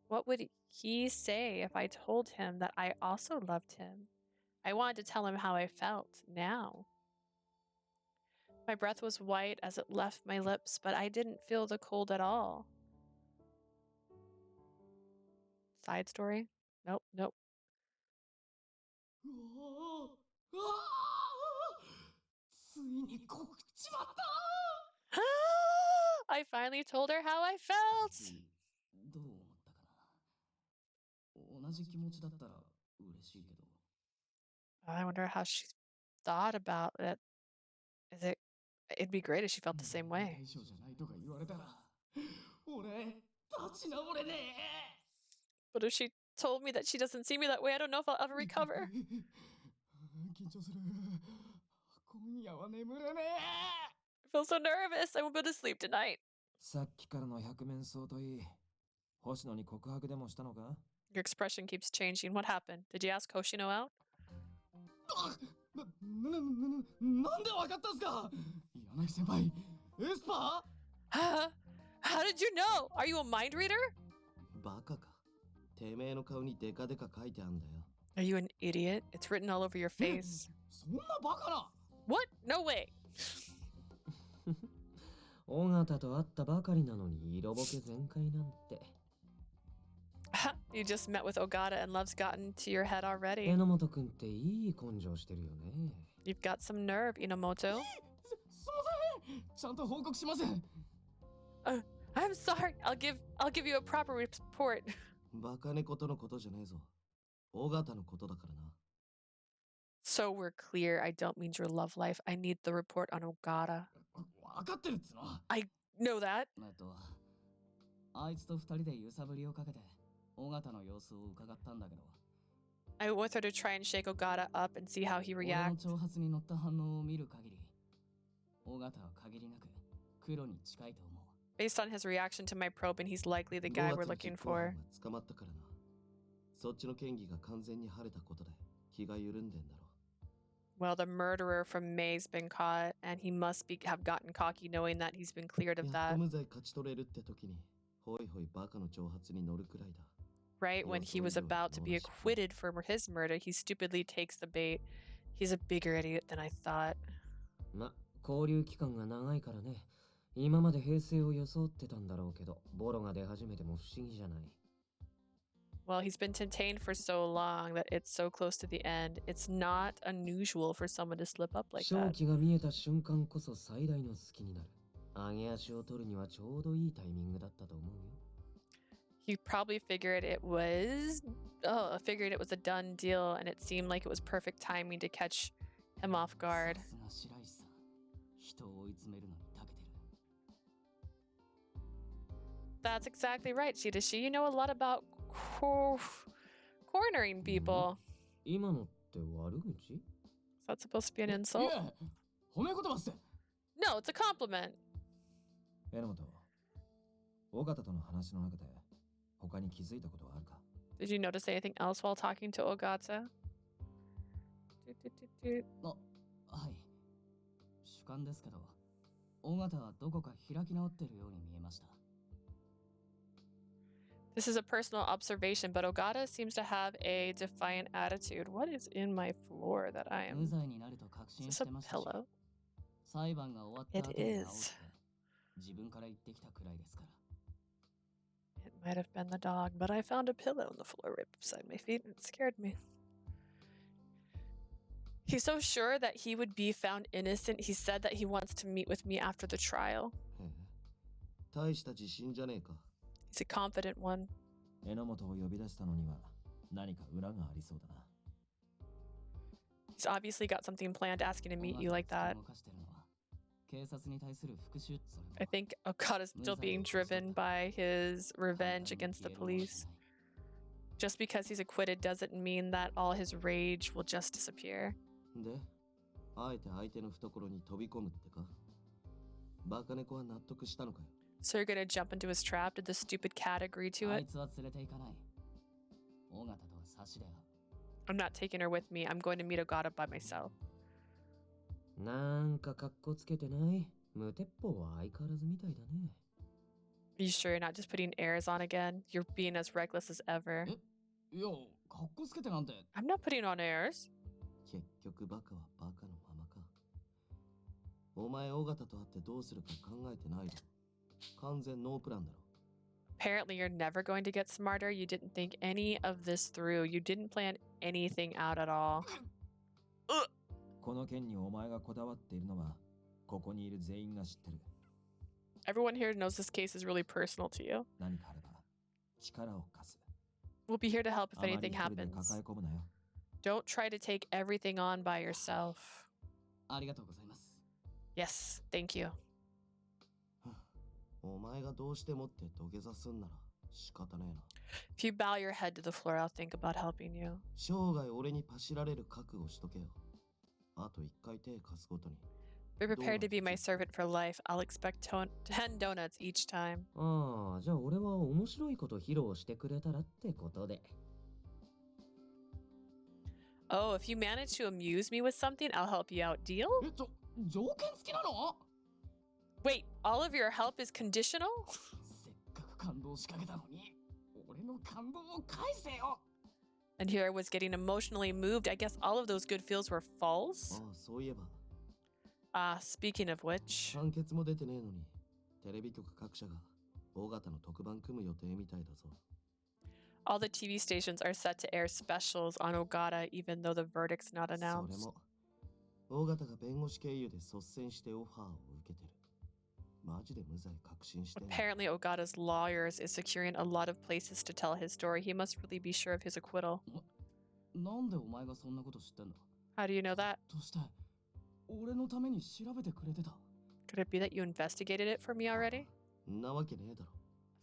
What would he say if I told him that I also loved him? I wanted to tell him how I felt now. My breath was white as it left my lips, but I didn't feel the cold at all. Side story? Nope, nope. うおーうわーついに告っちまった I finally told her how I felt. どう思ったかな。同じ気持ちだったら嬉しいけど。 I wonder how she thought about it. It'd be great if she felt the same way. 対象じゃないとか言われたら俺立ち直れねえ But if she told me that she doesn't see me that way, I don't know if I'll ever recover. 緊張する今夜は眠れね I feel so nervous. I won't be able to sleep tonight. さっきからの百面相といい星野に告白でもしたのか Your expression keeps changing. What happened? Did you ask Hoshino out? なんでわかったんすか柳先輩エスパー How did you know? Are you a mind reader? バカかてめえの顔にデカデカ書いてあんだよ Are you an idiot? It's written all over your face. そんなバカな What? No way. 尾形と会ったばかりなのに色ボケ全開なんて。You just met with Ogata and love's gotten to your head already. 榎本くんっていい根性してるよね。You've got some nerve, Enomoto. すいませんちゃんと報告します I'm sorry. I'll give you a proper report. バカ猫とのことじゃねえぞ尾形のことだからな So we're clear. I don't mean your love life. I need the report on Ogata. 分かってるっつの I know that. あいつと二人で揺さぶりをかけて尾形の様子を伺ったんだけど、 I went with her to try and shake Ogata up and see how he 俺の reacts. 挑発に乗った反応を見る限り、尾形は限りなく黒に近いと思う。 Based on his reaction to my probe, and he's likely the guy we're looking for. 捕まったからなそっちの嫌疑が完全に晴れたことで気が緩んでんだろ Well, the murderer from May's been caught, and he must have gotten cocky knowing that he's been cleared of やっ that. と無罪勝ち取れるって時にホイホイバカの挑発に乗るくらいだ Right when he was about to be acquitted for his murder, he stupidly takes the bait. He's a bigger idiot than I thought. ま、交流期間が長いからね。今まで平成を装ってたんだろうけど、ボロが出始めても不思議じゃない。Well, he's been detained for so long that it's so close to the end. It's not unusual for someone to slip up like 勝 that. 機が見えた瞬間こそ最大の隙になる。上げ足を取るにはちょうどいいタイミングだったと思うよ。He probably figured it was a done deal, and it seemed like it was perfect timing to catch him off guard. さすが白石さん。人を追い詰めるのに長けてる。That's exactly right, Shidashi. You know a lot about cornering people. 今のって悪口？ Is that supposed to be an い insult? や、褒め言葉っす。 No, it's a compliment. 榎本、尾形との話の中で他に気づいたことはあるか？ Did you notice anything else while talking to Ogata? はい。主観ですけど、尾形はどこか開き直ってるように見えました。This is a personal observation, but Ogata seems to have a defiant attitude. What is in my floor that I 無 am? 罪になると確 Is 信 this し a てましたし、 pillow? 裁判が終わった後 It に治 is. って自分から言ってきたくらいですから。 It might have been the dog, but I found a pillow on the floor right beside my feet and it scared me. He's so sure that he would be found innocent. He said that he wants to meet with me after the trial. へえ、大した自信じゃねえか。 He's a confident one. 榎本を呼び出したのには何か裏がありそうだな。He's obviously got something planned asking to meet you like that. 動かしてるのは警察に対する復讐、それも I think Okada's still being driven by his revenge against the police. Just because he's acquitted doesn't mean that all his rage will just disappear. で、あえて相手の懐に飛び込むってか？バカ猫は納得したのかよ。 So you're gonna jump into his trap? Did the stupid cat agree to あ it? いつは連れて行かない。尾形とは差しで会う。 I'm not taking her with me. I'm going to meet Ogata by myself. なんかカッコつけてない？無鉄砲は相変わらずみたいだね。Are you sure you're not just putting airs on again? You're being as reckless as ever. いや、かっこつけてなんて。 I'm not putting on airs. 結局バカはバカのままか。お前尾形と会ってどうするか考えてないだろ。完全ノープランだろ。 Apparently, you're never going to get smarter. You didn't think any of this through. You didn't plan anything out at all. この件にお前がこだわっているのはここにいる全員が知ってる。 Everyone here knows this case is really personal to you. 何かあれば力を貸す。 We'll be here to help if あまり anything 一人で happens. 抱え込むなよ。 Don't try to take everything on by yourself. ありがとうございます。 Yes, thank you. お前がどうしてもって土下座すんなら仕方ねえな。 If you bow your head to the floor, I'll think about helping you. 生涯俺にパシられる覚悟しとけよ。あと一回手貸すごとに。 Be prepared to be my servant for life. I'll expect 10 donuts each time. ああ、じゃあ俺は面白いこと披露してくれたらってことで。Oh, if you manage to amuse me with something, I'll help you out. Deal? 条件付きなの？ Wait, all of your help is conditional? せっかく感動しかけたのに、俺の感動を返せよ。 And here I was getting emotionally moved. I guess all of those good feels were false. ああ、そういえば。 Speaking of which, 判決も出てねえのに、テレビ局各社が尾形の特番組む予定みたいだぞ。 all the TV stations are set to air specials on Ogata, even though the verdict's not それ announced. も、尾形が弁護士経由で率先してオファーを受けてる。マジで無罪確信してんの。 Apparently, Ogata's lawyers is securing a lot of places to tell his story. He must really be sure of his acquittal. なんでお前がそんなこと知ってんの？ How do you know that? として、俺のために調べてくれてた。 Could it be that you investigated it for me already? んなわけねえだろ。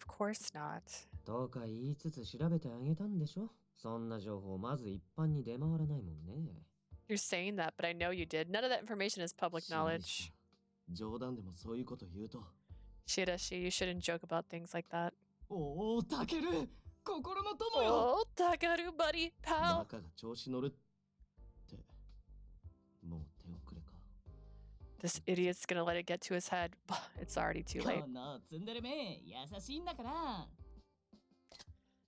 Of course not. とか言いつつ調べてあげたんでしょ？そんな情報まず一般に出回らないもんね。You're saying that, but I know you did. None of that information is public 白石 knowledge. さん、冗談でもそういうこと言うと。 Shidashi, you shouldn't joke about things like that. おお、タケル、心の友よ。 Oh, Takaru, buddy, バ pal. カが調子乗るって。もう手遅れか。 This idiot's gonna let it get to his head. It's already too late. このツンデレめ、優しいんだから。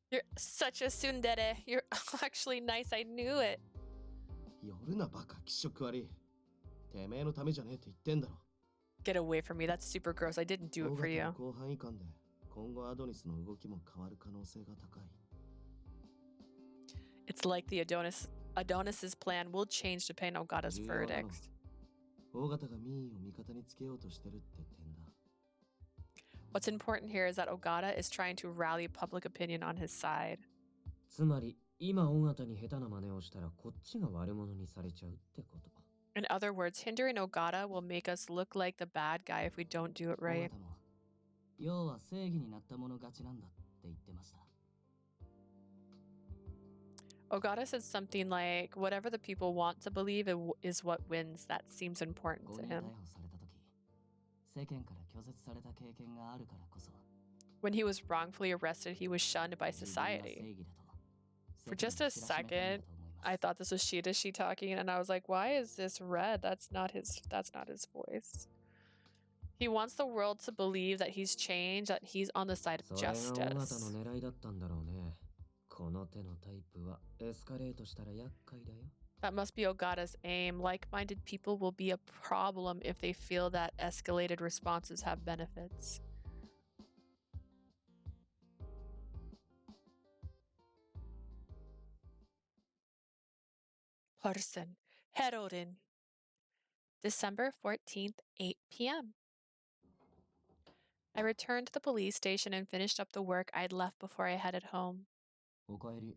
You're such a tsundere. You're actually nice. I knew it. 夜なバカ気色悪い。てめえのためじゃねえと言ってんだろ。 Get away from me. That's super gross. I didn't do it 尾 for 形 you. の公判以下で今後アドニスの動きも変わる可能性が高い。It's like the Adonis's plan will change depending on Ogata's 重要なのは verdict. 尾形がミーを味方につけようとしてるって点だ。 What's important here is that Ogata is trying to rally public opinion on his side. つまり今尾形に下手な真似をしたらこっちが悪者にされちゃうってこと。 In other words, hindering Ogata will make us look like the bad guy if we don't do it 尾 right. 形も要は正義になった者勝ちなんだって言ってました。 Ogata said something like, whatever the people want to believe is what wins. That seems important 5 to 人 him. 逮捕された時、世間から拒絶された経験があるからこそ、 When he was wrongfully arrested, he was shunned by 自分が正 society. 義だと For 世間に just a 知らしめたんだ second, と思います。 I thought this was Shidashi talking, and I was like, why is this red? That's not his voice. He wants the world to believe that he's changed, that he's on the side of それが尾形 justice. の狙いだったんだろうね。この手のタイプはエスカレートしたら厄介だよ。 That must be Ogata's aim. Like-minded people will be a problem if they feel that escalated responses have benefits. Person. Heroin. December 14th, 8 p.m. I returned to the police station and finished up the work I'd left before I headed home. おかえり。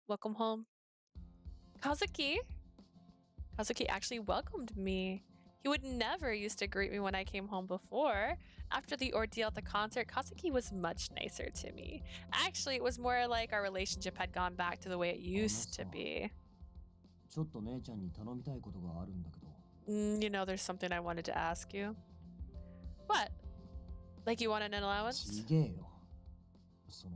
Welcome home. Kazuki? Kazuki actually welcomed me. He would never used to greet me when I came home before. After the ordeal at the concert, Kazuki was much nicer to me. Actually, it was more like our relationship had gone back to the way it used to be. ちょっと姉ちゃんに頼みたいことがあるんだけど。You know, there's something I wanted to ask you. What? Like you want an allowance? ちげえよ。その、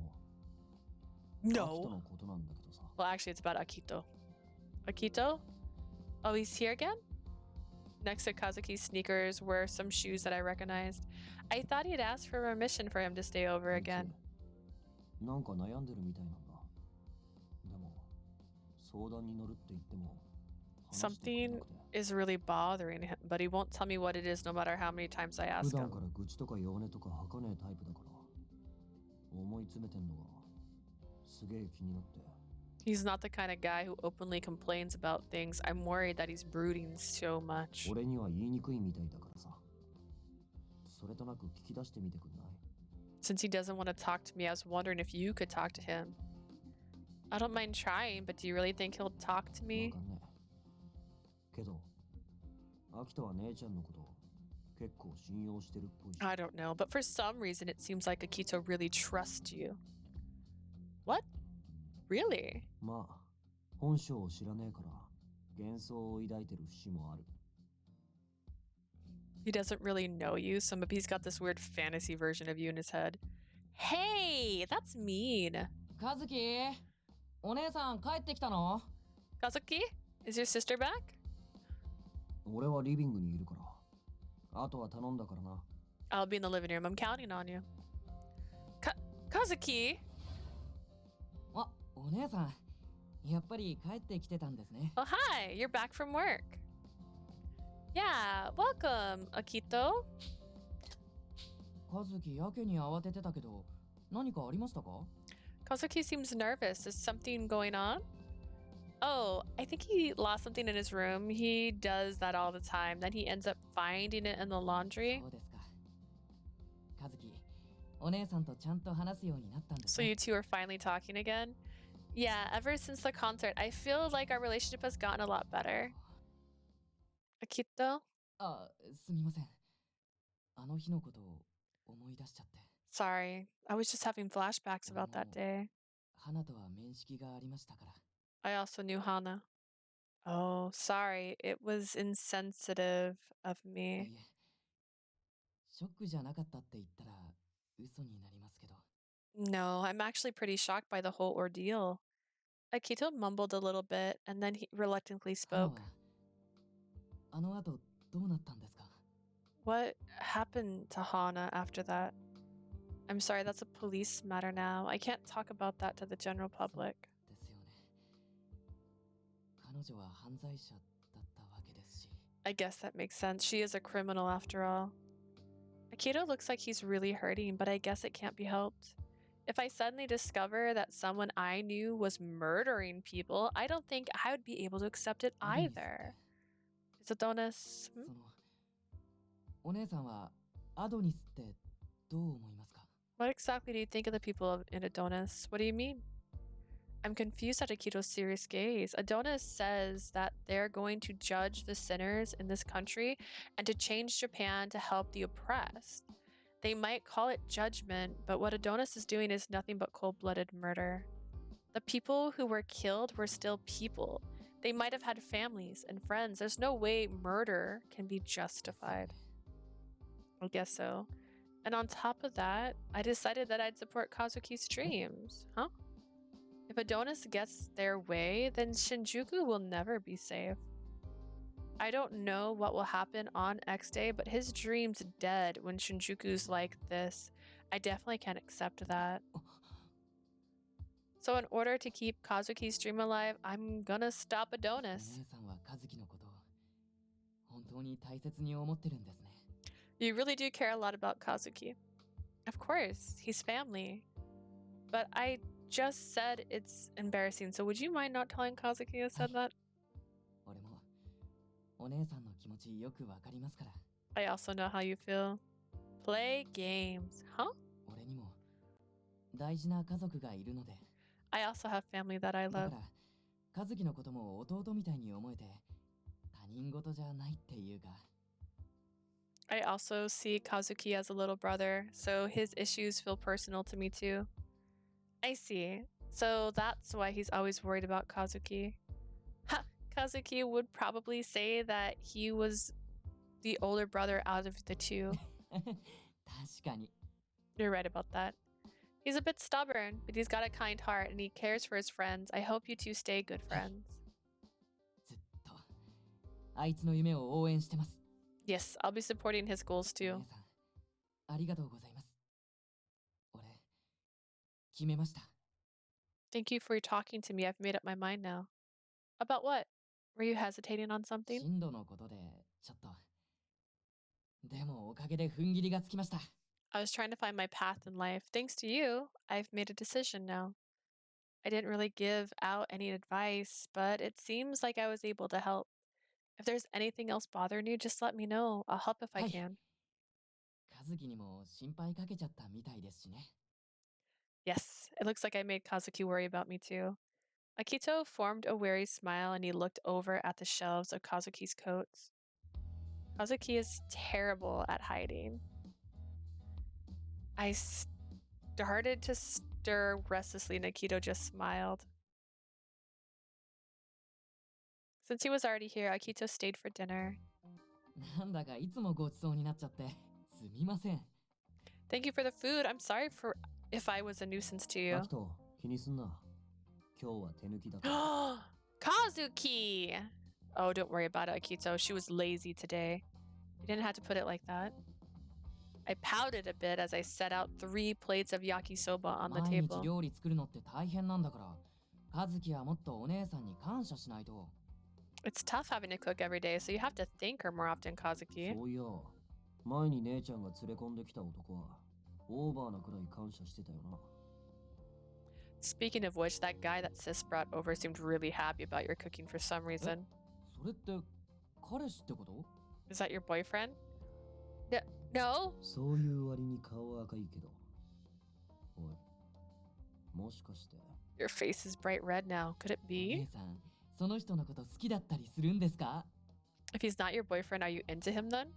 秋人 No. のことなんだけどさ。 Well, actually, it's about Akito. Akito? Oh, he's here again? Next to Kazuki's sneakers were some shoes that I recognized. I thought he'd asked for permission for him to stay over あいつ again. なんか悩んでるみたいなんだ。でも、相談に乗るって言っても、話してくれな Something くて。 is really bothering him, but he won't tell me what it is no matter how many times I 普 ask 段 him. から愚痴とか弱音とか吐かねえタイプだから、思い詰めてんのが、すげえ気になって。 He's not the kind of guy who openly complains about things. I'm worried that he's brooding so much. 俺には言いにくいみたいだからさ。それとなく聞き出してみてくんない？ Since he doesn't want to talk to me, I was wondering if you could talk to him. I don't mind trying, but do you really think he'll talk to わ me? かんねえ。けど、秋人は姉ちゃんのこと結構信用してるっぽいし。 I don't know, but for some reason it seems like Akito really trusts you. What? Really? まあ、本性を知らねえから幻想を抱いてる節もある。 He doesn't really know you, so maybe he's got this weird fantasy version of you in his head. Hey, that's mean. カズキ、お姉さん帰ってきたの？ Kazuki, is your sister back? 俺はリビングにいるから。あとは頼んだからな。 I'll be in the living room. I'm counting on you. Kazuki? あ、お姉さん、やっぱり帰ってきてたんですね。 Oh, hi. You're back from work. Yeah, welcome, Akito. カズキ、やけに慌ててたけど、何かありましたか？ Kazuki seems nervous. Is something going on? Oh, I think he lost something in his room. He does that all the time. Then he ends up finding it in the laundry. そうですか。カズキ、お姉さんとちゃんと話すようになったんです So ね。 you two are finally talking again? Yeah, ever since the concert, I feel like our relationship has gotten a lot better. Akito? あ、すみません。あの日のことを思い出しちゃって。 Sorry, I was just having flashbacks about that day. 花とは面識がありましたから。 I also knew Hana. Oh, sorry. It was insensitive of い me. え、ショックじゃなかったって言ったら嘘になりますけど。 No, I'm actually pretty shocked by the whole ordeal. Akito mumbled a little bit and then he reluctantly 花 spoke. はあの後どうなったんですか？ What happened to Hana after that? I'm sorry, that's a police matter now. I can't talk about that to the general public. ですよね。彼女は犯罪者だったわけですし。 I guess that makes sense. She is a criminal after all. Akito looks like he's really hurting, but I guess it can't be helped. If I suddenly discover that someone I knew was murdering people, I don't think I would be able to accept it アドニスって either. It's Adonis. そのお姉さんはアドニスってどう思いますか？ What exactly do you think of the people in Adonis? What do you mean? I'm confused at Akito's serious gaze. Adonis says that they're going to judge the sinners in this country and to change Japan to help the oppressed. They might call it judgment, but what Adonis is doing is nothing but cold-blooded murder. The people who were killed were still people. They might have had families and friends. There's no way murder can be justified. I guess so. And on top of that, I decided that I'd support Kazuki's dreams. Huh? If Adonis gets their way, then Shinjuku will never be safe. I don't know what will happen on X Day, but his dream's dead when Shinjuku's like this. I definitely can't accept that. So in order to keep Kazuki's dream alive, I'm gonna stop お Adonis. 姉さんは和樹のことを本当に大切に思ってるんですね。 You really do care a lot about Kazuki. Of course, he's family. But I just said it's embarrassing, so would you mind not telling Kazuki I said that? 俺もお姉さんの気持ちよくわかりますから。 I also know how you feel. Play games, huh? 俺にも大事な家族がいるので。 I also have family that I だ love. から和樹のことも弟みたいに思えて他人事じゃないっていうか。 I also see Kazuki as a little brother, so his issues feel personal to me too. I see. So that's why he's always worried about Kazuki. Ha! Kazuki would probably say that he was the older brother out of the two. 確かに。 You're right about that. He's a bit stubborn, but he's got a kind heart and he cares for his friends. I hope you two stay good friends. ずっとあいつの夢を応援してます。 Yes, I'll be supporting his goals お too. 姉さん、ありがとうございます。俺、決めました。 Thank you for talking to me. I've made up my mind now. About what? Were you hesitating on something? 進路のことでちょっと。でもおかげで踏ん切りがつきました。 I was trying to find my path in life. Thanks to you, I've made a decision now. I didn't really give out any advice, but it seems like I was able to help. If there's anything else bothering you, just let me know. I'll help if I はい。 can. 和樹にも心配かけちゃったみたいですしね。 Yes, it looks like I made Kazuki worry about me too. Akito formed a wary smile and he looked over at the shelves of Kazuki's coats. Kazuki is terrible at hiding. I started to stir restlessly and Akito just smiled. Since he was already here, Akito stayed for dinner. なんだかいつもごちそうになっちゃってすみません。 Thank you for the food. I'm sorry for if I was a nuisance to ア you. キト、気にすんな。今日は手抜きだから。Kazuki! Oh, don't worry about it, Akito. She was lazy today. You didn't have to put it like that. I pouted a bit as I set out 3 plates of yakisoba on the 毎日 table. 料理作るのって大変なんだから、和樹はもっとお姉さんに感謝しないと。 It's tough having to cook every day, so you have to thank her more often, Kazuki. そういや、前に姉ちゃんが連れ込んできた男は、オーバーなくらい感謝してたよな。Speaking of which, that guy that Sis brought over seemed really happy about your cooking for some reason. それって彼氏ってこと？ Is that your boyfriend? No? そういう割に顔は赤いけど。おい、もしかして。 Your face is bright red now. Could it お be? 姉さん、その人のこと好きだったりするんですか？ If he's not your boyfriend, are you into him then?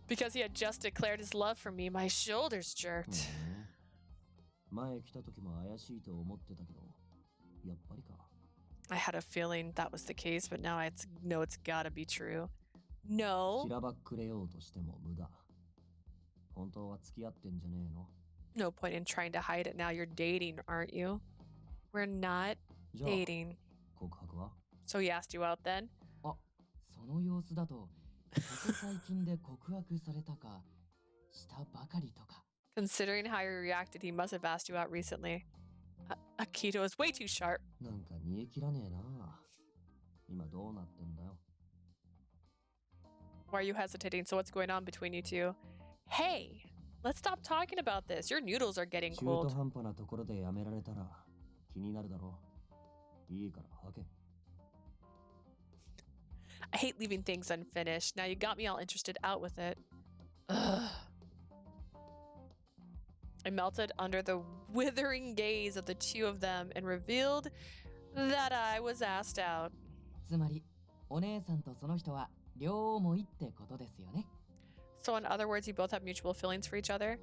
Because he had just declared his love for me, my shoulders jerked. 前来た時も怪しいと思ってたけど、やっぱりか。 I had a feeling that was the case, but now I know it's gotta be true. No. しらばっくれようとしても無駄。本当は付き合ってんじゃねえの？ No point in trying to hide it now. You're dating, aren't you? We're not じゃあ、 dating. 告白は？ So he asked you out then? あ、その様子だと、ここ最近で告白されたかしたばかりとか。 Considering how you reacted, he must have asked you out recently. Akito is way too sharp. なんか煮え切らねえな。今どうなってんだよ。 Why are you hesitating? So what's going on between you two? Hey, Let's stop talking about this. Your noodles are getting 中途 cold. 半端なところでやめられたら気になるだろう。いいからはけ。 I hate leaving things unfinished. Now you got me all interested out with it. Ugh. I melted under the withering gaze of the two of them and revealed that I was asked out. つまりお姉さんとその人は両思いってことですよね。 So in other words, you both have mutual feelings for each other?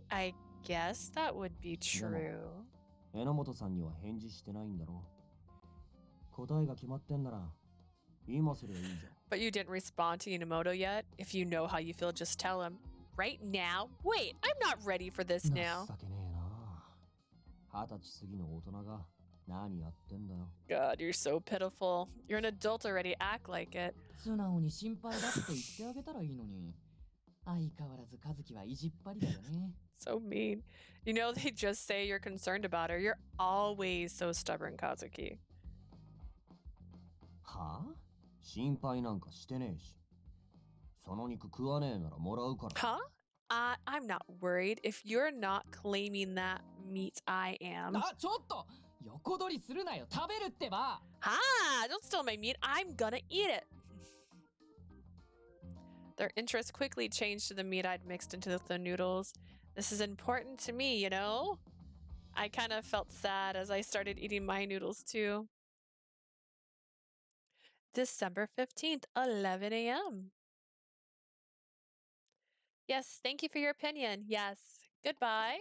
I guess that would be true. 榎本さんには返事してないんだろう。答えが決まってんなら今すりゃいいじゃん。 But you didn't respond to Enomoto yet? If you know how you feel, just tell him. Right now? Wait, I'm not ready for this now. 情けねえな。20歳過ぎの大人が何やってんだよ。 God, you're so pitiful. You're an adult already. Act like it. 素直に心配だって言ってあげたらいいのに。相変わらず和樹は意地っ張りだよね。 So mean. You know, they just say you're concerned about her. You're always so stubborn, Kazuki. はあ？心配なんかしてねえし。その肉食わねえならもらうから。 Huh? I'm not worried. If you're not claiming that meat, I am. あ、ちょっと横取りするなよ。食べるってば。 Ah, don't steal my meat. I'm gonna eat it. Their interest quickly changed to the meat I'd mixed into the noodles. This is important to me, you know? I kind of felt sad as I started eating my noodles too. December 15th, 11 a.m. Yes, thank you for your opinion. Yes. Goodbye.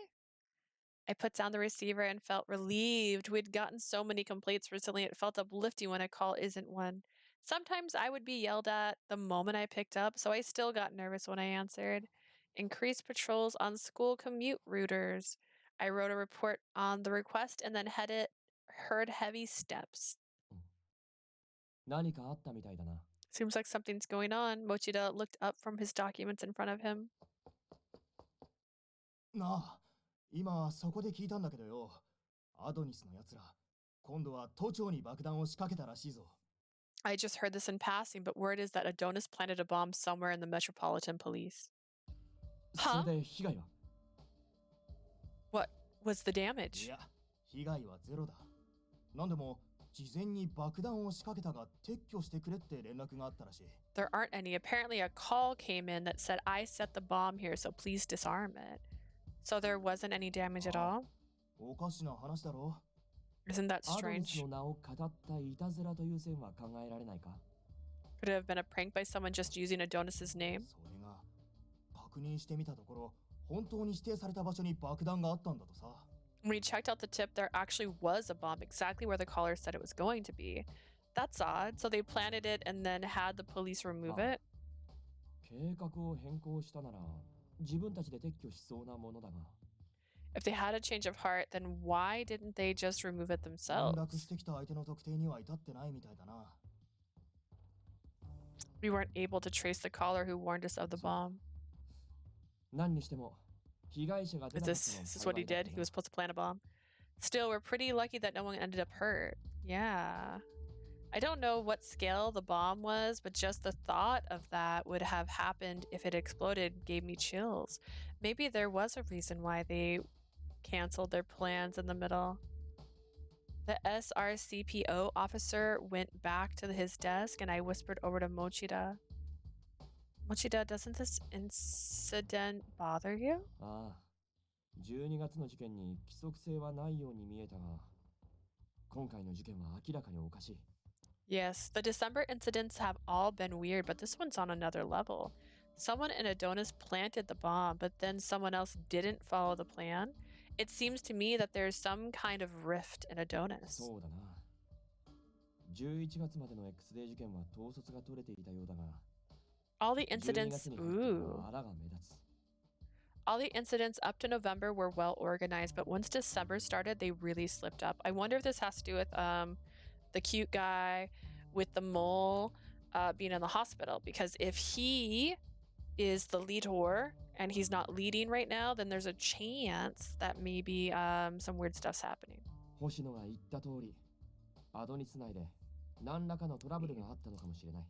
I put down the receiver and felt relieved. We'd gotten so many complaints recently, it felt uplifting when a call isn't one. Sometimes I would be yelled at the moment I picked up, so I still got nervous when I answered. Increased patrols on school commute routers. I wrote a report on the request and then heard heavy steps. 何かあったみたいだな。 Seems like something's going on. Mochida looked up from his documents in front of him. なあ、今そこで聞いたんだけどよ。アドニスのやつら、今度は都庁に爆弾を仕掛けたらしいぞ。 I just heard this in passing, but word is that Adonis planted a bomb somewhere in the Metropolitan Police. それで被害は？ What was the い damage? や、被害はゼロだ。なんでも、事前に爆弾を仕掛けたが撤去してくれって連絡があったらしい。 There aren't any. Apparently, a call came in that said, I set the bomb here, so please disarm it. So there wasn't any damage at all? おかしな話だろ。 Isn't that アドニス strange? の名を語ったいたずらという線は考えられないか？ Could it have been a prank by someone just using Adonis's name? それが、確認してみたところ、本当に指定された場所に爆弾があったんだとさ。 When we checked out the tip, there actually was a bomb exactly where the caller said it was going to be. That's odd. So they planted it and then had the police remove it? 計画を変更したなら自分たちで撤去しそうなものだが。 If they had a change of heart, then why didn't they just remove it 連 themselves? 絡してきた相手の特定には至ってないみたいだな。 We weren't able to trace the caller who warned us of the bomb. 何にしても被害者が出 Is なかった this のは is this what he 幸いだ did? った He な。 was supposed to plant a bomb. Still, we're pretty lucky that no one ended up hurt. Yeah. I don't know what scale the bomb was, but just the thought of that would have happened if it exploded gave me chills. Maybe there was a reason why they canceled their plans in the middle. The SRCPO officer went back to his desk and I whispered over to Mochida. Mochida, doesn't this incident bother you? ああ、12月の事件に規則性はないように見えたが、今回の事件は明らかにおかしい。 Yes, the December incidents have all been weird, but this one's on another level. Someone in Adonis planted the bomb, but then someone else didn't follow the plan. It seems to me that there's some kind of rift in Adonis. そうだな。11月までの X デー事件は統率が取れていたようだが、 All the 12 incidents, 月に入って ooh. からあらが目立つ。 All the incidents up to November were well organized, but once December started, they really slipped up. I wonder if this has to do with the cute guy with the mole being in the hospital, because if he is the leader and he's not leading right now, then there's a chance that maybe some weird stuff's happening. 星野が言った通り、アドニス内で何らかのトラブルがあったのかもしれない。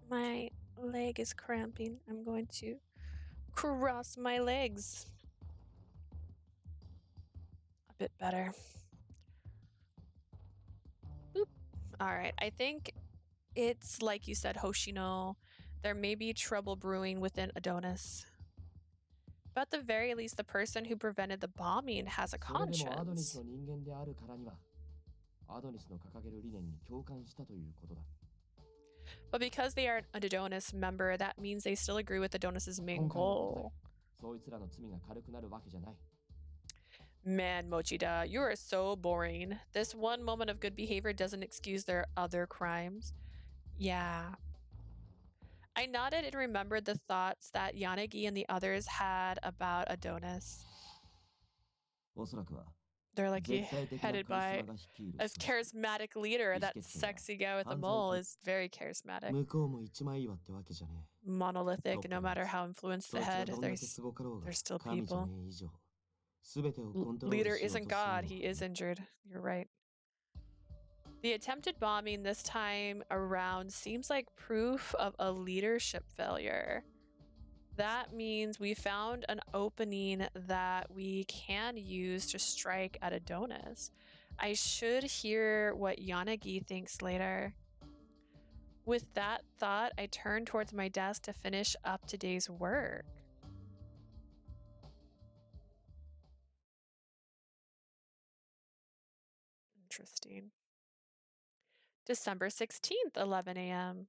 My leg is cramping. I'm going to cross my legs. bit better. Boop. All right, I think it's like you said, Hoshino. There may be trouble brewing within Adonis. But at the very least, the person who prevented the bombing has a それでもアドニス conscience. の人間であるからにはアドニスの掲げる理念に共感したということだ。 But because they are an Adonis member, that means they still agree with Adonis's main 今回のことで goal. そいつらの罪が軽くなるわけじゃない。 Man, Mochida, you are so boring. This one moment of good behavior doesn't excuse their other crimes. Yeah. I nodded and remembered the thoughts that Yanagi and the others had about Adonis. おそらくは They're like 絶対的な headed カリス by マが率いる a 組織 charismatic leader. That 意思決定が sexy guy with the 犯罪 mole 権 is very charismatic. 向こうも一枚岩ってわけじゃねえ。 Monolithic, no トップの matter やつ how influenced そ the いつが head, どんだけすごかろうが they're still 神じゃ people. ねえ以上全てをコントロール Leader しようとす isn't る God, の he は is injured. You're right. The attempted bombing this time around seems like proof of a leadership failure. That means we found an opening that we can use to strike at Adonis. I should hear what Yanagi thinks later. With that thought, I turned towards my desk to finish up today's work. Interesting. December 16th, 11 a.m.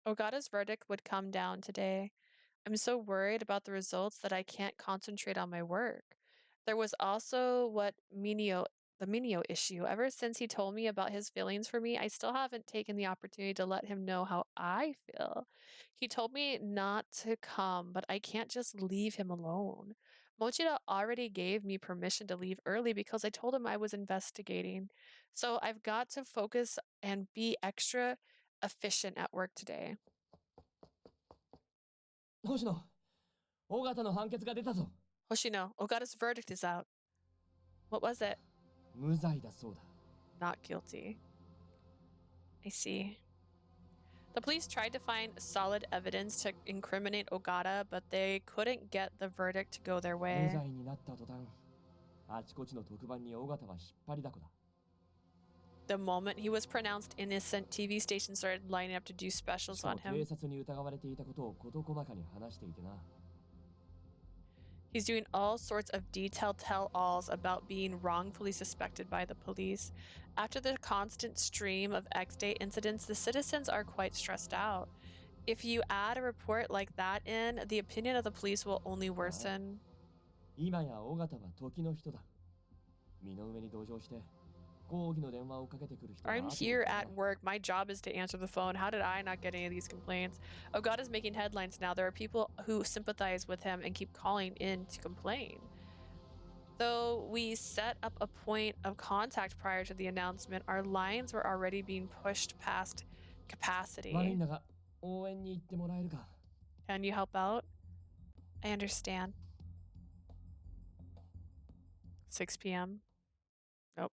Ogata's verdict would come down today. I'm so worried about the results that I can't concentrate on my work. There was also the Mineo issue. Ever since he told me about his feelings for me, I still haven't taken the opportunity to let him know how I feel. He told me not to come, but I can't just leave him alone. Mochida already gave me permission to leave early because I told him I was investigating. So I've got to focus and be extra efficient at work today. 星野、尾形の判決が出たぞ。 Hoshino, Ogata's verdict is out. What was it? 無罪だそうだ。 Not guilty. I see. The police tried to find solid evidence to incriminate Ogata, but they couldn't get the verdict to go their 無 way. 罪になった途端、あちこちの特番に尾形は引っ張りだこだ。 The moment he was pronounced innocent, TV stations started lining up to do し specials か on も him. 警察に疑われていたことを事細かに話していてな。 He's doing all sorts of detailed tell-alls about being wrongfully suspected by the police. After the constant stream of X-Day incidents, the citizens are quite stressed out. If you add a report like that in, the opinion of the police will only worsen. 今や尾形は時の人だ。身の上に同情して、抗議の電話をかけてくる人が I'm 後を here 絶たな at い。 work. My job is to answer the phone. How did I not get any of these complaints? Ogata's making headlines now. There are people who sympathize with him and keep calling in to complain. Though we set up a point of contact prior to the announcement, our lines were already being pushed past 悪い capacity. んだが、応援に行ってもらえるか。 Can you help out? I understand. 6 p.m. Nope.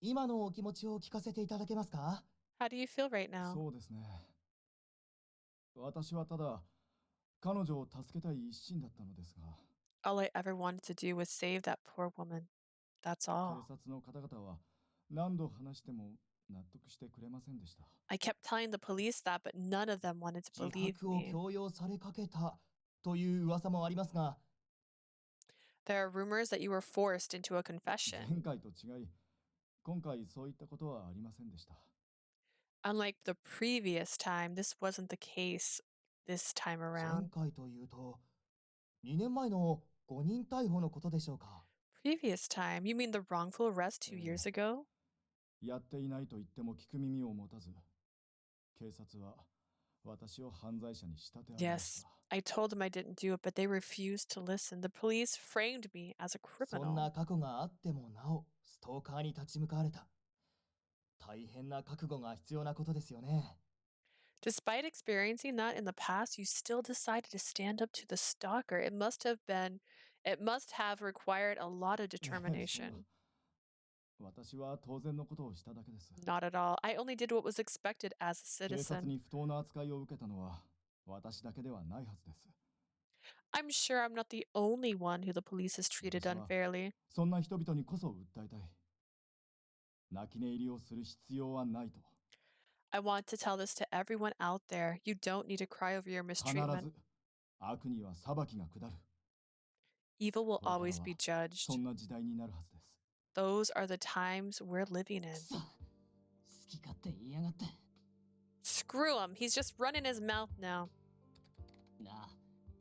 今のお気持ちを聞かせていただけますか？ How do you feel right now? そうですね。私はただ彼女を助けたい一心だったのですが、 All I ever wanted to do was save that poor woman. That's 警 all. 察の方々は何度話しても納得してくれませんでした。 I kept telling the police that, but none of them wanted to 自 believe 白を me. 強要されかけたという噂もありますが、 There are rumors that you were forced into a 前 confession. 回と違い、今回そういったことはありませんでした。 Unlike the previous time, this wasn't the case this time 前 around. 回というと2年前の誤認逮捕のことでしょうか？ Previous time? You mean the wrongful arrest 2 years ago? やっていないと言っても聞く耳を持たず、警察は私を犯罪者に仕立て上げまし Yes, た。 I told them I didn't do it, but they refused to listen. The police framed me as a そんな criminal. 過去があってもなおストーカーに立ち向かわれた。大変な覚悟が必要なことですよね。 Despite experiencing that in the past, you still decided to stand up to the stalker. It must have required a lot of そう determination. 私は当然のことをしただけです。 Not at all. I only did what was expected as a 警察 citizen. に不当な扱いを受けたのは私だけではないはずです。 I'm sure I'm not the only one who the police has treated 私は unfairly. そんな人々にこそ訴えたい。泣き寝入りをする必要はないと。 I want to tell this to everyone out there. You don't need to cry over your 必 mistreatment. ず悪には裁きが下る。 Evil will これから always は be そ judged. んな時代になるはずです。 Those are the times we're living in. くそ好き勝手言いやがって。 Screw him. He's just running his mouth now. なあ、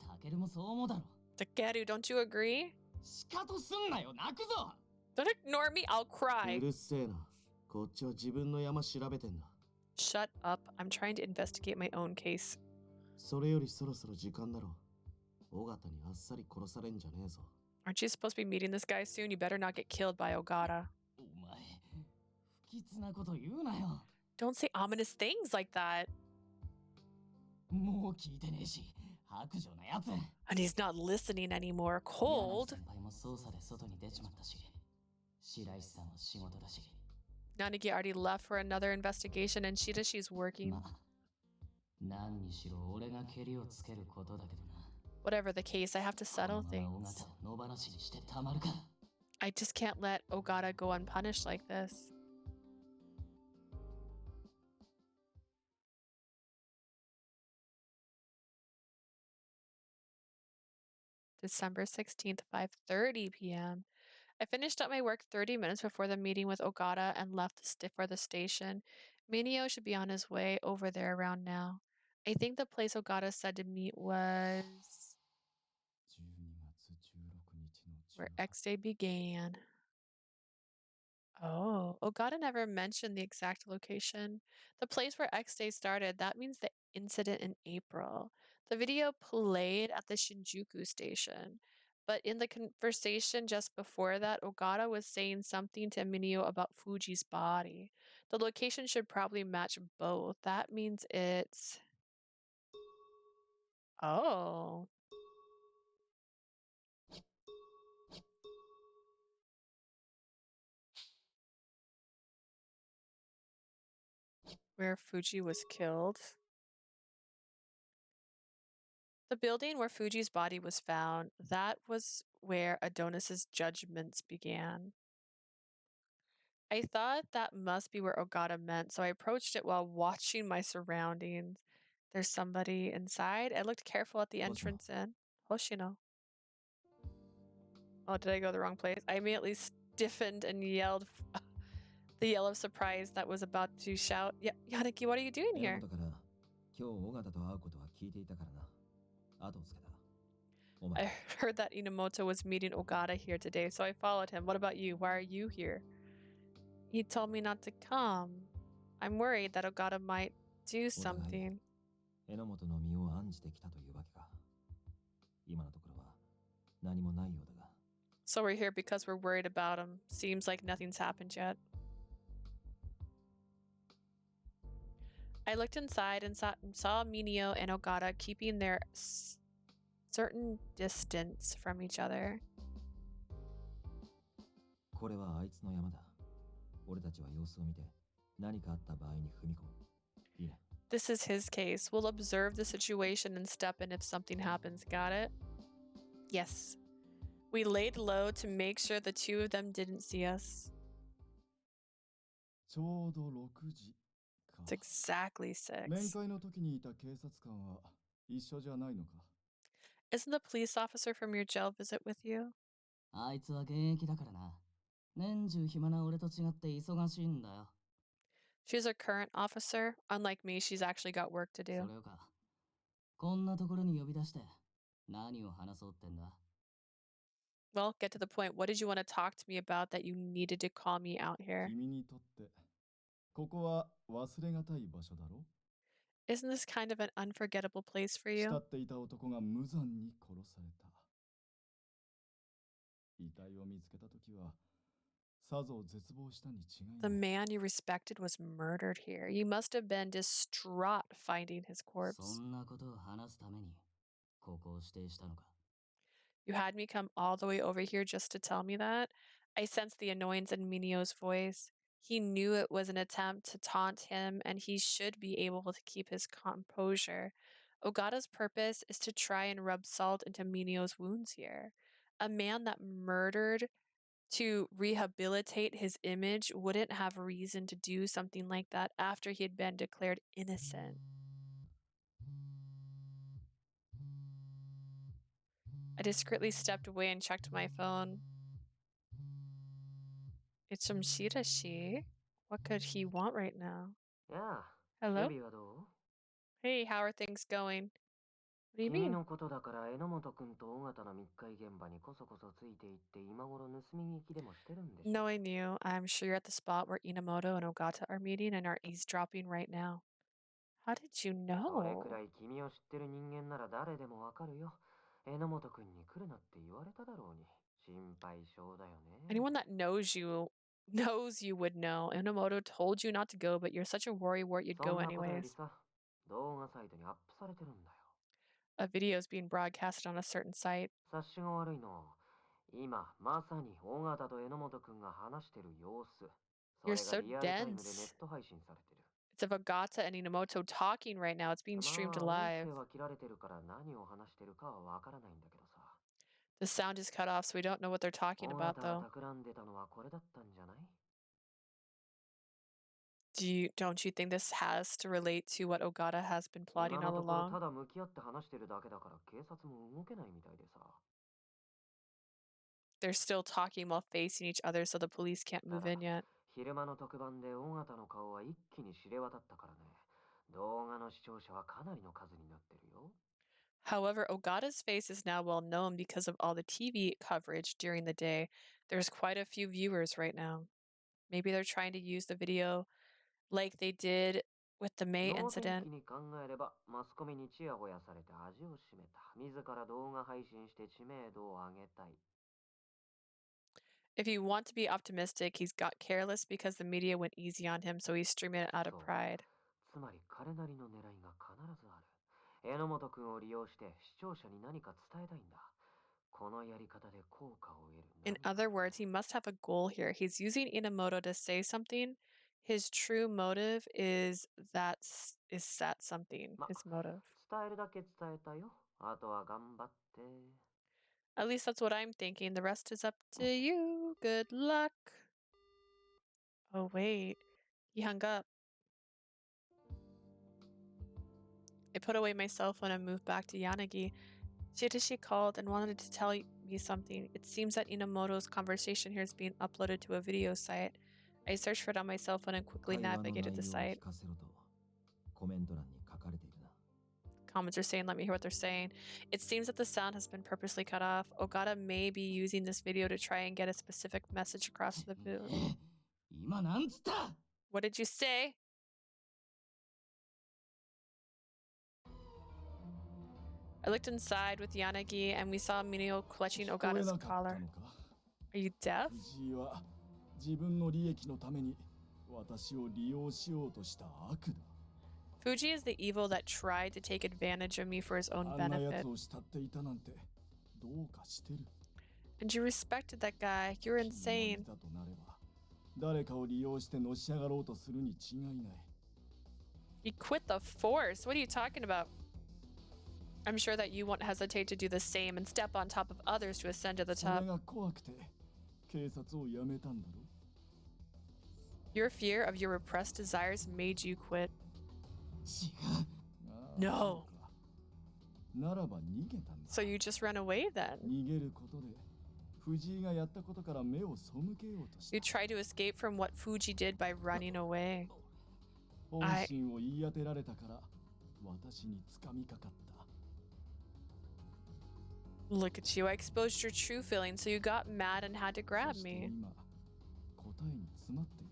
タケルもそう思うだろ。 Takeru, don't you agree? シカトすんなよ、泣くぞ。 Don't ignore me. I'll う cry. るせえな。こっちは自分の山調べてんだ。 Shut up. I'm trying to investigate my own case. それよりそろそろ時間だろ。尾形にあっさり殺されんじゃねえぞ。 Aren't you supposed to be meeting this guy soon? You better not get killed by Ogata. お前、不吉なこと言うなよ。 Don't say ominous things like that. もう聞いてねえし、白状なやつ。 And he's not listening anymore. 柳 Cold. 先輩も捜査で外に出ちまったし、白石さんは仕事だし。 Nanagi already left for another investigation, and she's working. まあ、何にしろ俺がケリをつけることだけどな。 Whatever the case, I have to こ settle のまま things. 尾形を野放しにしてたまるか。 I just can't let Ogata go unpunished like this. December 16th, 5:30 p.m. I finished up my work 30 minutes before the meeting with Ogata and left for the station. Mineo should be on his way over there around now. I think the place Ogata said to meet was 12月16日の where 18 X Day began. Oh, Ogata never mentioned the exact location. The place where X Day started, that means the incident in April. The video played at the Shinjuku station. But in the conversation just before that, Ogata was saying something to Mineo about Fuji's body. The location should probably match both. That means it's... Oh. Where Fuji was killed. The building where Fuji's body was found, that was where Adonis's judgments began. I thought that must be where Ogata meant, so I approached it while watching my surroundings. There's somebody inside. I looked careful at the entrance in. Hoshino. Oh, did I go the wrong place? I immediately stiffened and yelled the yell of surprise that was about to shout. Yeah, Yaniki, what are you doing here? 榎本から今日尾形と会うことは聞いていたからな。後をつけた。お前 I heard that Enomoto was meeting Ogata here today, so I followed him. What about you? Why are you here? He told me not to come. I'm worried that Ogata might do something. 榎本の身を案じてきたというわけか。今のところは何もないようだが。 So we're here because we're worried about him. Seems like nothing's happened yet. I looked inside and saw Mineo and Ogata keeping their certain distance from each other. これはあいつの山だ。俺たちは様子を見て何かあった場合に踏み込む。いいね。 This is his case. We'll observe the situation and step in if something happens. Got it? Yes. We laid low to make sure the two of them didn't see us. ちょうど6時か。 It's exactly 面 6. 会の時にいた警察官は一緒じゃないのか。 Isn't the police officer from your jail visit with you? あいつは現役だからな。年中暇な俺と違って忙しいんだよ。 She's a current officer. Unlike me, she's actually got work to それ do. よか。こんなところに呼び出して何を話そうってんだ。 Well, get to the point. What did you want to talk to me about that you needed to call me out here? 君にとってここは忘れがたい場所だろ。 Isn't this kind of an unforgettable place for 慕 you? っていた男が無残に殺された。遺体を見つけた時はさぞ絶望したに違い The ない。 man you respected was murdered here. You must have been distraught finding his そ corpse. んなことを話すためにここを指定したのか。 You had me come all the way over here just to tell me that? I sensed the annoyance in Mineo's voice. He knew it was an attempt to taunt him, and he should be able to keep his composure. Ogata's purpose is to try and rub salt into Mineo's wounds here. A man that murdered to rehabilitate his image wouldn't have reason to do something like that after he had been declared innocent. I discreetly stepped away and checked my phone. It's from Shirashi. What could he want right now? やあ、 Hello? レビはどう Hey, how are things going? What do you 君 mean? のことだから榎本君と尾形の密会現場にこそこそついていって今頃盗み聞きでもしてるんでしょ Knowing you, I'm sure you're at the spot where Enomoto and Ogata are meeting and are eavesdropping right now. How did you それく know? らい君を知ってる人間なら誰でもわかるよ。榎本君に来るなって言われただろうに。心配性だよね。 Anyone that knows you would know. Enomoto told you not to go, but you're such a worrywart you'd そ go んなことより anyways. さ、動画サイトにアップされてるんだよ。 A video is being broadcasted on a certain site. 察しが悪いの。今、まさに尾形と榎本君が話してる様子。そ You're れ so がリアルタイムでネ dense. ット配信されてる。 It's of Ogata and Enomoto talking right now. It's being ま streamed あ、音 live. 声は切られてるから何を話してるかはわからないんだけどさ。 The sound is cut off, so we don't know what they're talking 尾 about, 形が though. 企んでたのはこれだったんじゃない？ Don't you think this has to relate to what Ogata has been 今 plotting の all ところ along? ただ向き合って話してるだけだから警察も動けないみたいでさ。 They're still talking while facing each other, so the police can't た move だ in yet. 昼間の特番で尾形の顔は一気に知れ渡ったからね。動画の視聴者はかなりの数になってるよ。 However, Ogata's face is now well known because of all the TV coverage during the day. There's quite a few viewers right now. Maybe they're trying to use the video like they did with the May 能天 incident. 気に考えればマスコミにチヤホヤされて味を占めた。自ら動画配信して知名度を上げたい。 If you want to be optimistic, he's got careless because the media went easy on him, so he's streaming it out of そう。 pride. つまり彼なりの狙いが必ずある。榎本君を利用して視聴者に何か伝えたいんだ。このやり方で効果を得る。 In 何か other words, he must have a goal here. He's using Enomoto to say something. His true motive is that something. ま、 His motive. 伝えるだけ伝えたよ。あとは頑張って。 At least that's what I'm thinking. The rest is up to you. Good luck. Oh, wait. He hung up. I put away my cell phone and moved back to Yanagi. Shitashi called and wanted to tell me something. It seems that Enomoto's conversation here is being uploaded to a video site. I searched for it on my cell phone and quickly 会話の内容を navigated the 聞 site. かせろとコメント欄に書かれているな。 Comments are saying, let me hear what they're saying. It seems that the sound has been purposely cut off. Ogata may be using this video to try and get a specific message across to the viewer. 今なんつった？ What did you say? I looked inside with Yanagi and we saw Mineo clutching 聞こえ Ogata's なかった collar. のか？ Are you deaf? 藤井は自分の利益のために私を利用しようとした悪だ。 Fuji is the evil that tried to take advantage of me for his own あんなや benefit. つを慕っていたなんてどうかしてる。 And you respected that guy. You're 君も insane. いたとなれば誰かを利用してのし上がろうとするに違いない。 He quit the force. What are you talking about? I'm sure that you won't hesitate to do the same and step on top of others to ascend to the それ top. が怖くて警察を辞めたんだろ。 Your fear of your repressed desires made you quit. 違う。ああ No. そうかならば逃げたんだ。 So you just ran away then? 逃げることで藤井がやったことから目を背けようとし You た。 tried to escape from what Fuji did by running away. 本心を言い当てられたから私に掴みかかった。 Look at you. I exposed your true feelings, so you got mad and had to そ grab して me. 今答えに詰まっている。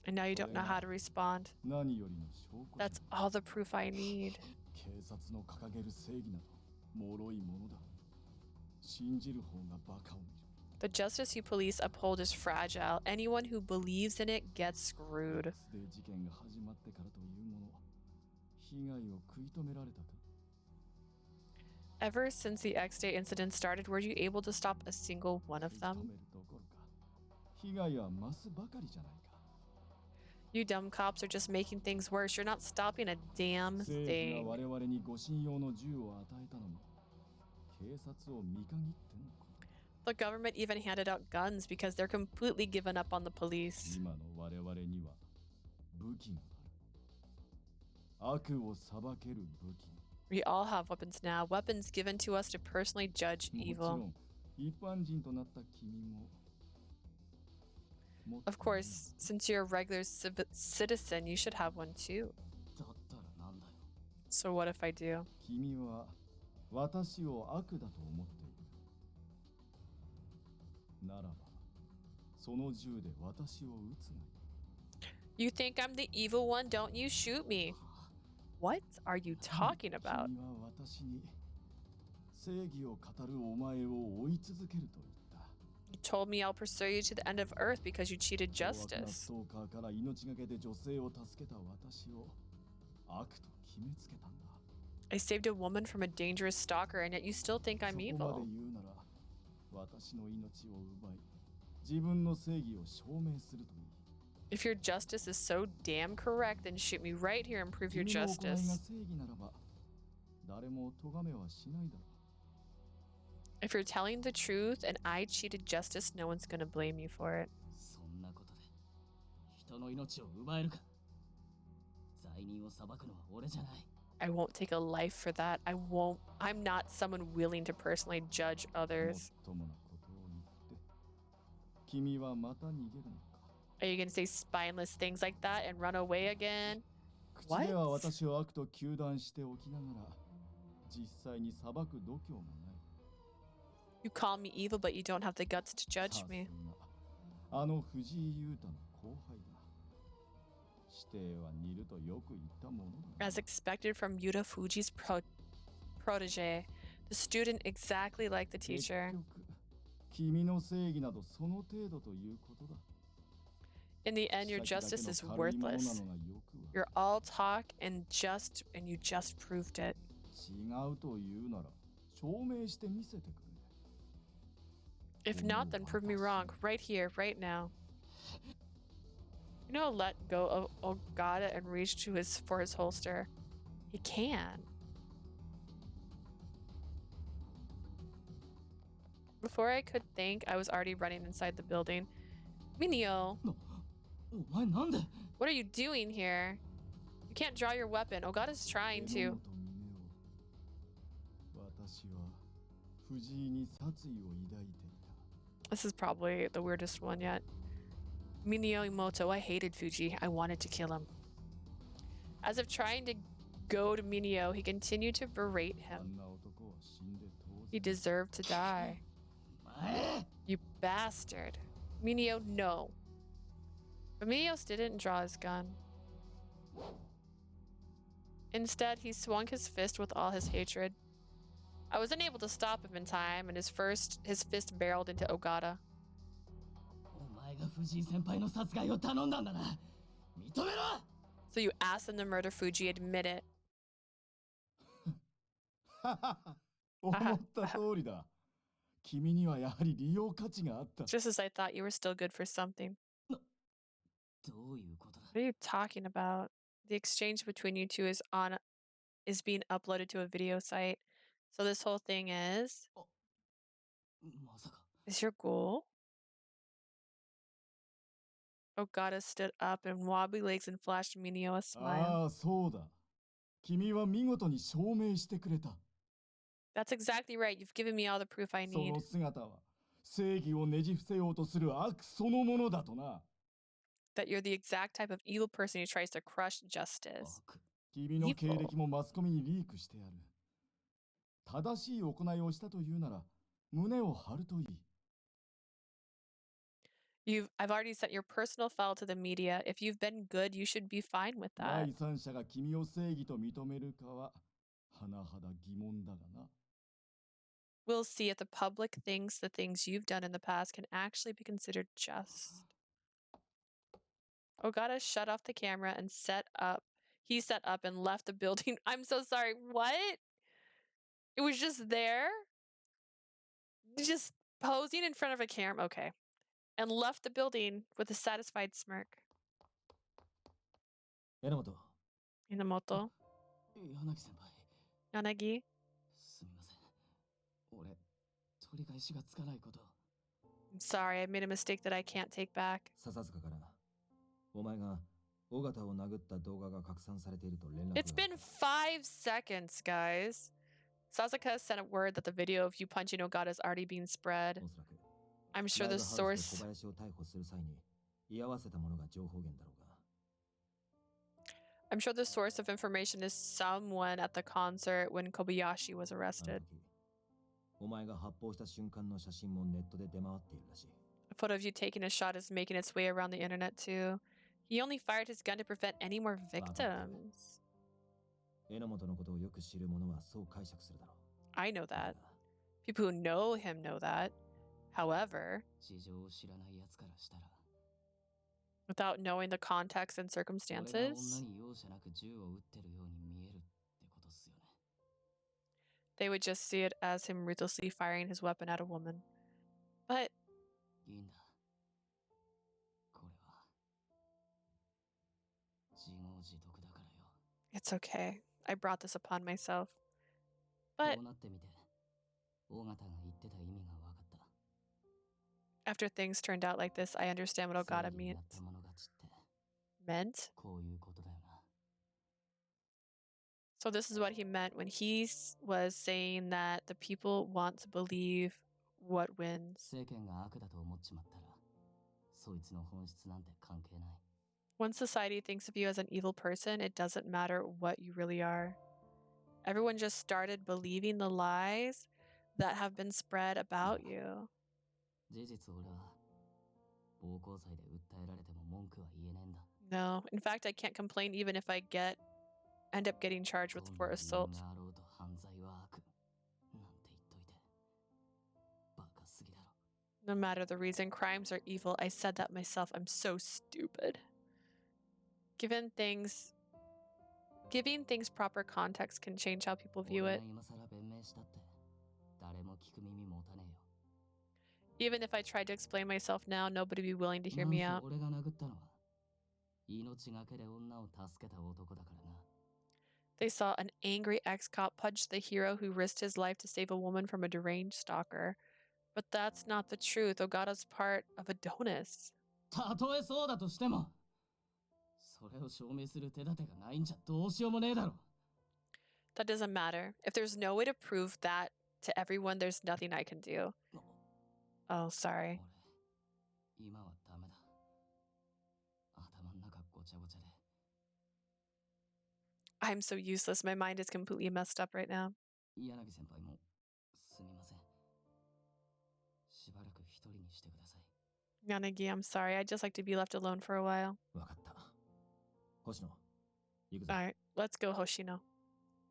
And now you don't know how to respond. 何よりの証拠だ。 That's all the proof I need. 警察の掲げる正義など脆いものだ。信じる方がバカを見る。 The justice you police uphold is fragile. Anyone who believes in it gets screwed. スデ事件が始まってからというもの被害を食い止められたか。 Ever since the X-Day incident started, were you able to stop a single one of 食い止 them? めるどころか被害は増すばかりじゃないか。You dumb cops are just making things worse. You're not stopping a damn 政府が thing. 我々に護身用の銃を与えたのも警察を見限ってのこと The government even handed out guns because they're completely given up on the police. 今の我々には武器がある悪を裁ける武器 We all have weapons now, weapons given to us to personally judge もちろ evil. ん一般人となった君も Of course, since you're a regular citizen, you should have one too. だったらなんだよ。 So what if I do? 君は私を悪だと思っているならばその銃で私を撃つがいい You think I'm the evil one? Don't you shoot me. What are you talking about? 君は私に正義を語るお前を追い続けると言った You told me I'll pursue you to the end of earth because you cheated 凶悪な justice. ストーカーから命がけで女性を助けた私を悪と決めつけたんだ I saved a woman from a dangerous stalker, and yet you still think そ I'm こまで evil. 言うなら私の命を奪い自分の正義を証明するといい If your justice is so damn correct, then shoot me right here and prove your 君の行いが justice. 正義ならば誰も咎めはしないだろう If you're telling the truth and I cheated justice, no one's gonna blame you for it. そんなことで人の命を奪えるか。罪人を裁くのは俺じゃない。 I won't take a life for that. I'm not someone willing to personally judge もっ others. ともなことを言って君はまた逃げるのか Are you gonna say spineless things like that and run away again? 口では私を悪と糾弾しておきながら実際に裁く度胸もない You call me evil, but you don't have the guts to さ judge す me. があの藤井優太の後輩だ指定は似るとよく言ったものだ As expected from Yuta Fuji's protege, the student exactly like the 結 teacher. 局君の正義などその程度ということだ In the end, your 口先だけ justice の is 軽いものな worthless. のがよくわ You're all talk and you just proved it. 違うというなら証明してみせてくれ If not, then prove me wrong, right here, right now. You know, let go of Ogata and reach for his holster. He can. Before I could think, I was already running inside the building. Mineo, お前なんで。 what are you doing here? You can't draw your weapon. Ogata's trying to. 私は藤井に殺意を抱いていた This is probably the weirdest one yet. Mineo Enomoto, I hated Fuji. I wanted to kill him. As if trying to goad Mineo, he continued to berate あ him. んな男は死んで当 He 然 deserved to die. お前。 You bastard. Mineo, no. But Mineo didn't draw his gun. Instead, he swung his fist with all his hatred. I was unable to stop him in time, and his fist barreled into Ogata. お前が藤井先輩の殺害を頼んだんだな。認めろ。 So you asked him to murder Fuji, admit it. 思った通りだ君にはやはり利用価値があった Just as I thought, you were still good for something. どういうことだ。 What are you talking about? The exchange between you two is being uploaded to a video site. So this whole thing is まさか。 is your goal? Ogata stood up and wobbly legs and flashed Mineo a smile. ああそうだ君は見事に証明してくれた That's exactly right. You've given me all the proof I そ need. の姿は正義をねじ伏せようとする悪そのものだとな That you're the exact type of evil person who tries to crush justice. 悪。君の経歴もマスコミにリークしてやる正しい行いをしたというなら胸を張るといい I've already sent your personal file to the media. If you've been good, you should be fine with that. 第三者が君を正義と認めるかは甚だ疑問だがな We'll see if the public thinks the things you've done in the past can actually be considered just. Ogata shut off the camera and set up. He set up and left the building. I'm so sorry. What? It was just there? Just posing in front of a camera. Okay. And left the building with a satisfied smirk. Enomoto. Enomoto. 柳先輩、 Yanagi. すみません。俺、取り返しがつかないこと。 I'm sorry, I made a mistake that I can't take back. 笹塚からお前が尾形を殴った動画が拡散されていると連絡が。 It's been 5 seconds, guys. Sasuke sent a word that the video of you punching Ogata is already being spread. おそらく I'm sure ライ the ブハウス source. で小林を逮捕する際に居合わせたものが情報源だろうが。 I'm sure the source of information is someone at the concert when Kobayashi was あの arrested. 時お前が発砲した瞬間の写真もネットで出回っているらしい。 A photo of you taking a shot is making its way around the internet too. He only fired his gun to prevent any more victims. 榎本のことをよく知る者はそう解釈するだろう。 I know だ that. が People who know him know that. However, 事情を知らない奴からしたら、 without knowing the context and 俺が女 circumstances, に容赦なく銃を撃ってるように見えるってことっすよね。 they would just see it as him ruthlessly firing his weapon at a woman. But いいんだ。これは自業自得だからよ。 it's okay. I brought this upon myself. こ But うなってみて、尾形が言ってた意味が分かった。 after things turned out like this, I understand what 正 Ogata 義にな meant. った者勝ちって Meant? こういうことだよな。 So this is what he meant when he was saying that the people want to believe what wins. 世間が悪だと思っちまったら、そいつの本質なんて関係ない。 When society thinks of you as an evil person, it doesn't matter what you really are. Everyone just started believing the lies that have been spread about you. 事実俺は暴行罪で訴えられても文句は言えねえんだ。 No, in fact, I can't complain even if I end up getting charged with どん for な理由 assault. があろうと犯罪は悪なんて言っといてバカすぎだろ。 No matter the reason, crimes are evil. I said that myself. I'm so stupid. Giving things proper context can change how people view 俺 it. が今更弁明したって誰も聞く耳持たねえよ。 Even if I tried to explain myself now, nobody would be willing to hear なん me せ out. 俺が殴ったのは命がけで女を助けた男だからな。 They saw an angry ex-cop punch the hero who risked his life to save a woman from a deranged stalker. But that's not the truth. Ogata's part of Adonis. たとえそうだとしてもそれを証明する手立てがないんじゃどうしようもねえだろ。 That doesn't matter. If there's no way to prove that to everyone, there's nothing I can do. Oh, sorry. 俺今はダメだ。頭の中ごちゃごちゃで。 I'm so useless. My mind is completely messed up right now. 柳先輩もすみません。しばらく一人にしてください。 Yanagi, I'm sorry. I'd just like to be left alone for a while. わかった。星野、行くぞ。 Alright, let's go, Hoshino.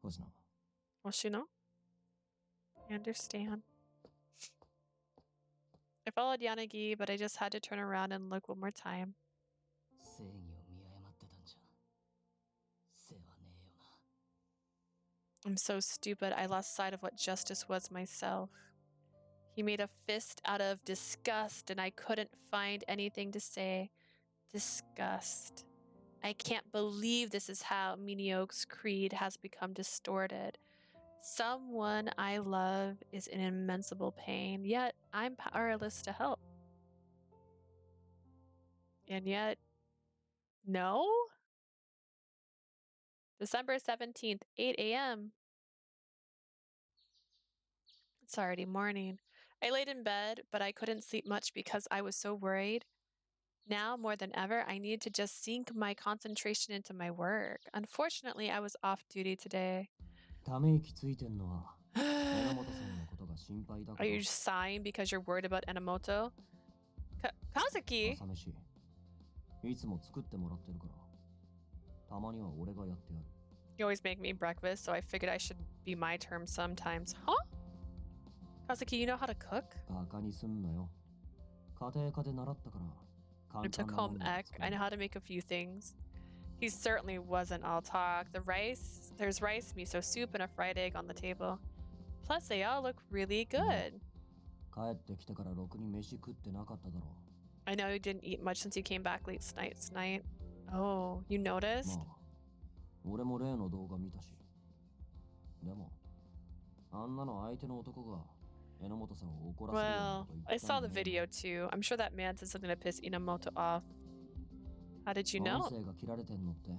星野。 Hoshino? I understand. I followed Yanagi, but I just had to turn around and look one more time. 正義を見誤ってたんじゃ世話ねえよな。 I'm so stupid. I lost sight of what justice was myself. He made a fist out of disgust, and I couldn't find anything to say. Disgust. I can't believe this is how Mineo's creed has become distorted. Someone I love is in immensible pain, yet I'm powerless to help. And yet, no? December 17th, 8 a.m. It's already morning. I laid in bed, but I couldn't sleep much because I was so worried. Now, more than ever, I needed to just sink my concentration into my work. Unfortunately, I was off duty today. ため息ついてんのは榎本さんのことが心配だか Are ら。 you sighing because you're worried about Enomoto? Kazuki! 朝飯いつも作ってもらってるからたまには俺がやってやる。 You always make me breakfast, so I figured I should be my term sometimes. Huh? Kazuki, you know how to cook? バカにすんなよ。家庭科で習ったから。 I took home ec. I know how to make a few things. He certainly wasn't all talk. There's rice, miso soup, and a fried egg on the table. Plus, they all look really good. 帰ってきてからろくに飯食ってなかっただろ I know you didn't eat much since you came back late night. Oh, you う。 noticed? まあ俺も例の動画見たし。でも、あんなの相手の男が榎本さんを怒らせるような Well, こと言 I った saw ん the じゃねえ video too. I'm sure that man said something to piss Enomoto off. How did you の。 know? 音声が切られてんのって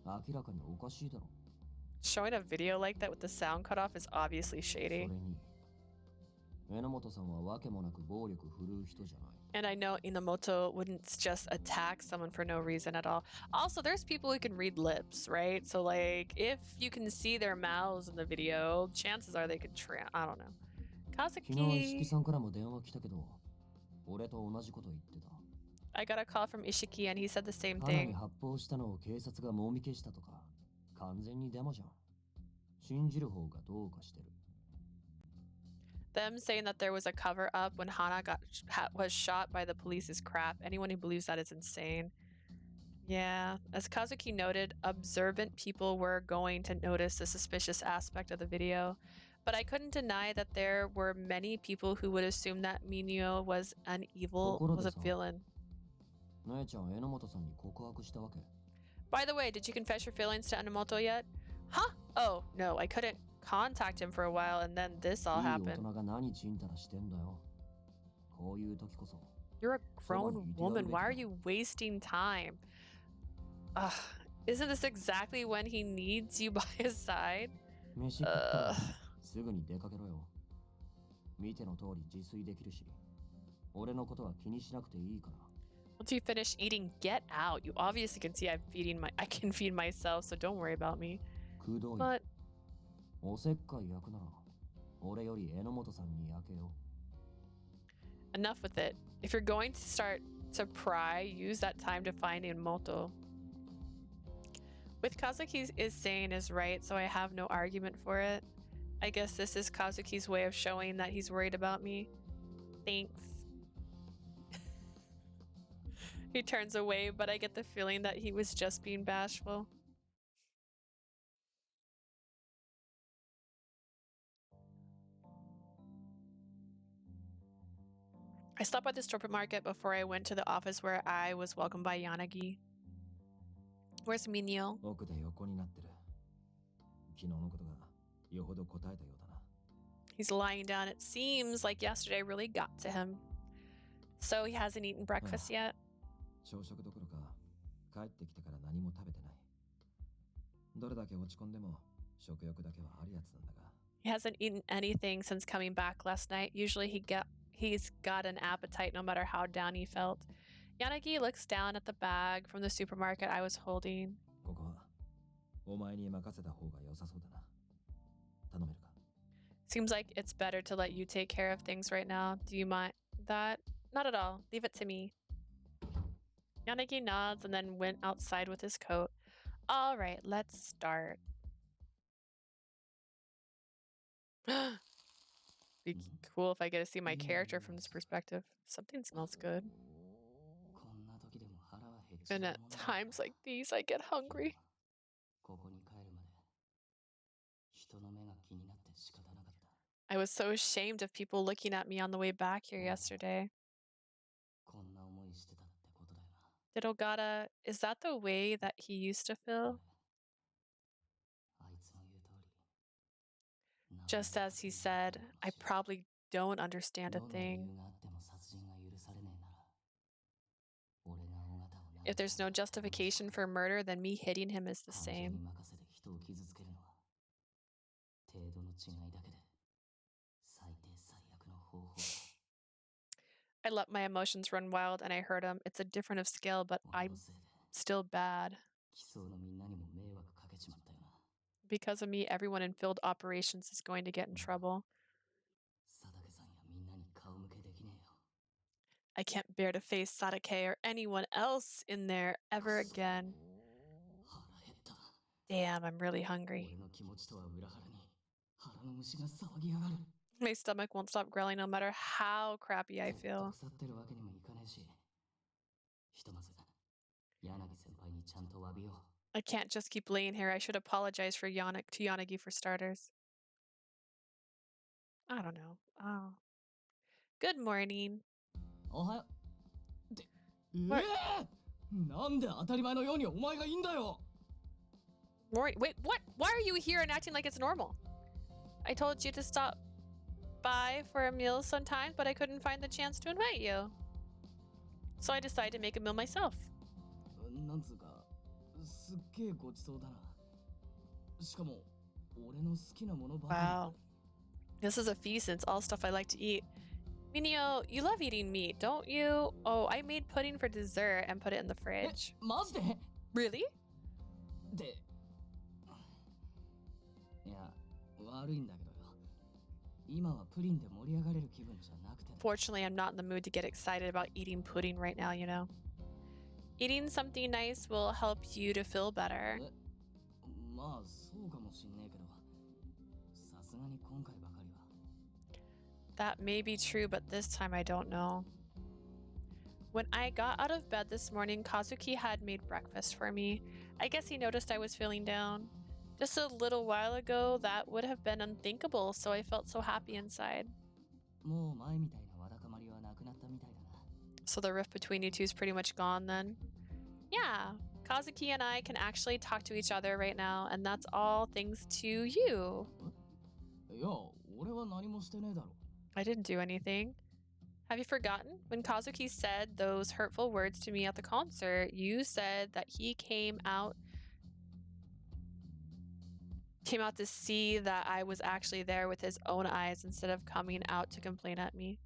明らかにおかしいだろ。 Showing a video like that with the sound cut off is obviously そ shady. れに、榎本さんはわけもなく暴力振るう人じゃない。 And I know Enomoto wouldn't just attack someone for no reason at all. Also, there's people who can read lips, right? So, like, if you can see their mouths in the video, chances are they could I don't know. 昨日石木 Kazuki. さんからも電話来たけど、俺と同じこと言ってた。 I got a call from Ishiki and he said the same 花に thing. 発砲したのを警察がもみ消したとか、完全にデマじゃん。信じる方がどうかしてる。 Them saying that there was a cover up when Hana was shot by the police is crap. Anyone who believes that is insane. Yeah, as Kazuki noted, observant people were going to notice the suspicious aspect of the video, but I couldn't deny that there were many people who would assume that Mineo was was a villain. 姉ちゃん、榎本さんに告白したわけ。 By the way, did you confess your feelings to Enomoto yet? Huh? Oh, no, I couldn't contact him for a while and then this all いい大 happened. 人が何ちんたらしてんだよ。こういう時こそ。 You're a grown woman. Why are you wasting time? Ugh, isn't this exactly when he needs you by his side? 飯食ったらすぐに出かけろよ。見ての通り自炊できるし、俺のことは気にしなくていいから。 Once you finish eating, get out. You obviously can see I can feed myself, so don't worry about me. くどい。 But おせっかい焼くなら、俺より榎本さんに焼けよ。 enough with it. If you're going to start to pry, use that time to find Enomoto. With Kazuki is saying is right, so I have no argument for it. I guess this is Kazuki's way of showing that he's worried about me. Thanks. He turns away, but I get the feeling that he was just being bashful. I stopped by the supermarket before I went to the office where I was welcomed by Yanagi. Where's Mineo? 奥で横になってる。昨日のことがよほど答えたようだな。 He's lying down. It seems like yesterday really got to him. So he hasn't eaten breakfast yet? 朝食どころか帰ってきてから何も食べてない。どれだけ落ち込んでも食欲だけはあるやつなんだが。 He hasn't eaten anything since coming back last night. Usually he's got an appetite no matter how down he felt. Yanagi looks down at the bag from the supermarket I was holding. ここはお前に任せた方が良さそうだな。頼めるか？ Seems like it's better to let you take care of things right now. Do you mind that? Not at all. Leave it to me. Yanagi nods and then went outside with his coat. All right, let's start. Be cool if I get to see my character from this perspective. Something smells good. こんな時でも腹は減る And at times like these, I get hungry. ここに帰るまで人の目が気になって仕方なかった。 I was so ashamed of people looking at me on the way back here yesterday. こんな思いしてたってことだよな。 Did Ogata, is that the way that he used to feel? あいつの言う通り。 Just as he said, I probably don't understand a どんな理 thing. 由があっても殺人が許されねえなら、俺が尾形を If there's no justification for murder, then me hitting him is the 感情に same. 任せて人を傷つけるのは程度の違いだけで最低最悪の方法だ。 I let my emotions run wild and I hurt him. It's a different of scale, but 俺 I'm のせいで still bad. 機捜のみんなにも迷惑かけちまったよな。 Because of me, everyone in field operations is going to get in trouble. 佐竹さんやみんなに顔向けできねえよ。 I can't bear to face Sadake or anyone else in there ever again. 腹減った。 Damn, I'm really hungry. 俺の気持ちとは裏腹に腹の虫が騒ぎやがる。 My stomach won't stop growling no matter how crappy I ずっと feel. 腐ってるわけにもいかねえし。ひとまず柳先輩にちゃんと詫びよう。 I can't just keep laying here. I should apologize to Yanagi for starters. I don't know. Oh. Good morning. おはよええなんで当たり前のようにお前がいいんだよ。Wait, what? Why are you here and acting like it's normal? I told you to stop by for a meal sometime, but I couldn't find the chance to invite you. So I decided to make a meal myself. なんつうか、すっげえごちそうだな。しかも、俺の好きなものばかり。 Wow. This is a feast and it's all stuff I like to eat. Mineo, you love eating meat, don't you? Oh, I made pudding for dessert and put it in the fridge. マジで? Really? で、いや、悪いんだけどよ。今はプリンで盛り上がれる気分じゃなくて。 Fortunately, I'm not in the mood to get excited about eating pudding right now, you know. Eating something nice will help you to feel better. まあ、そうかもしんねえけど、さすがに今回ばかりは。 That may be true, but this time I don't know. When I got out of bed this morning, Kazuki had made breakfast for me. I guess he noticed I was feeling down. Just a little while ago, that would have been unthinkable, so I felt so happy inside. もう前みたいなわだかまりはなくなったみたいだな。 So the rift between you two is pretty much gone then? Yeah, Kazuki and I can actually talk to each other right now, and that's all thanks to you. いや、俺は何もしてねえだろ。 I didn't do anything. Have you forgotten? When Kazuki said those hurtful words to me at the concert, you said that he came out to see that I was actually there with his own eyes instead of coming out to complain at me.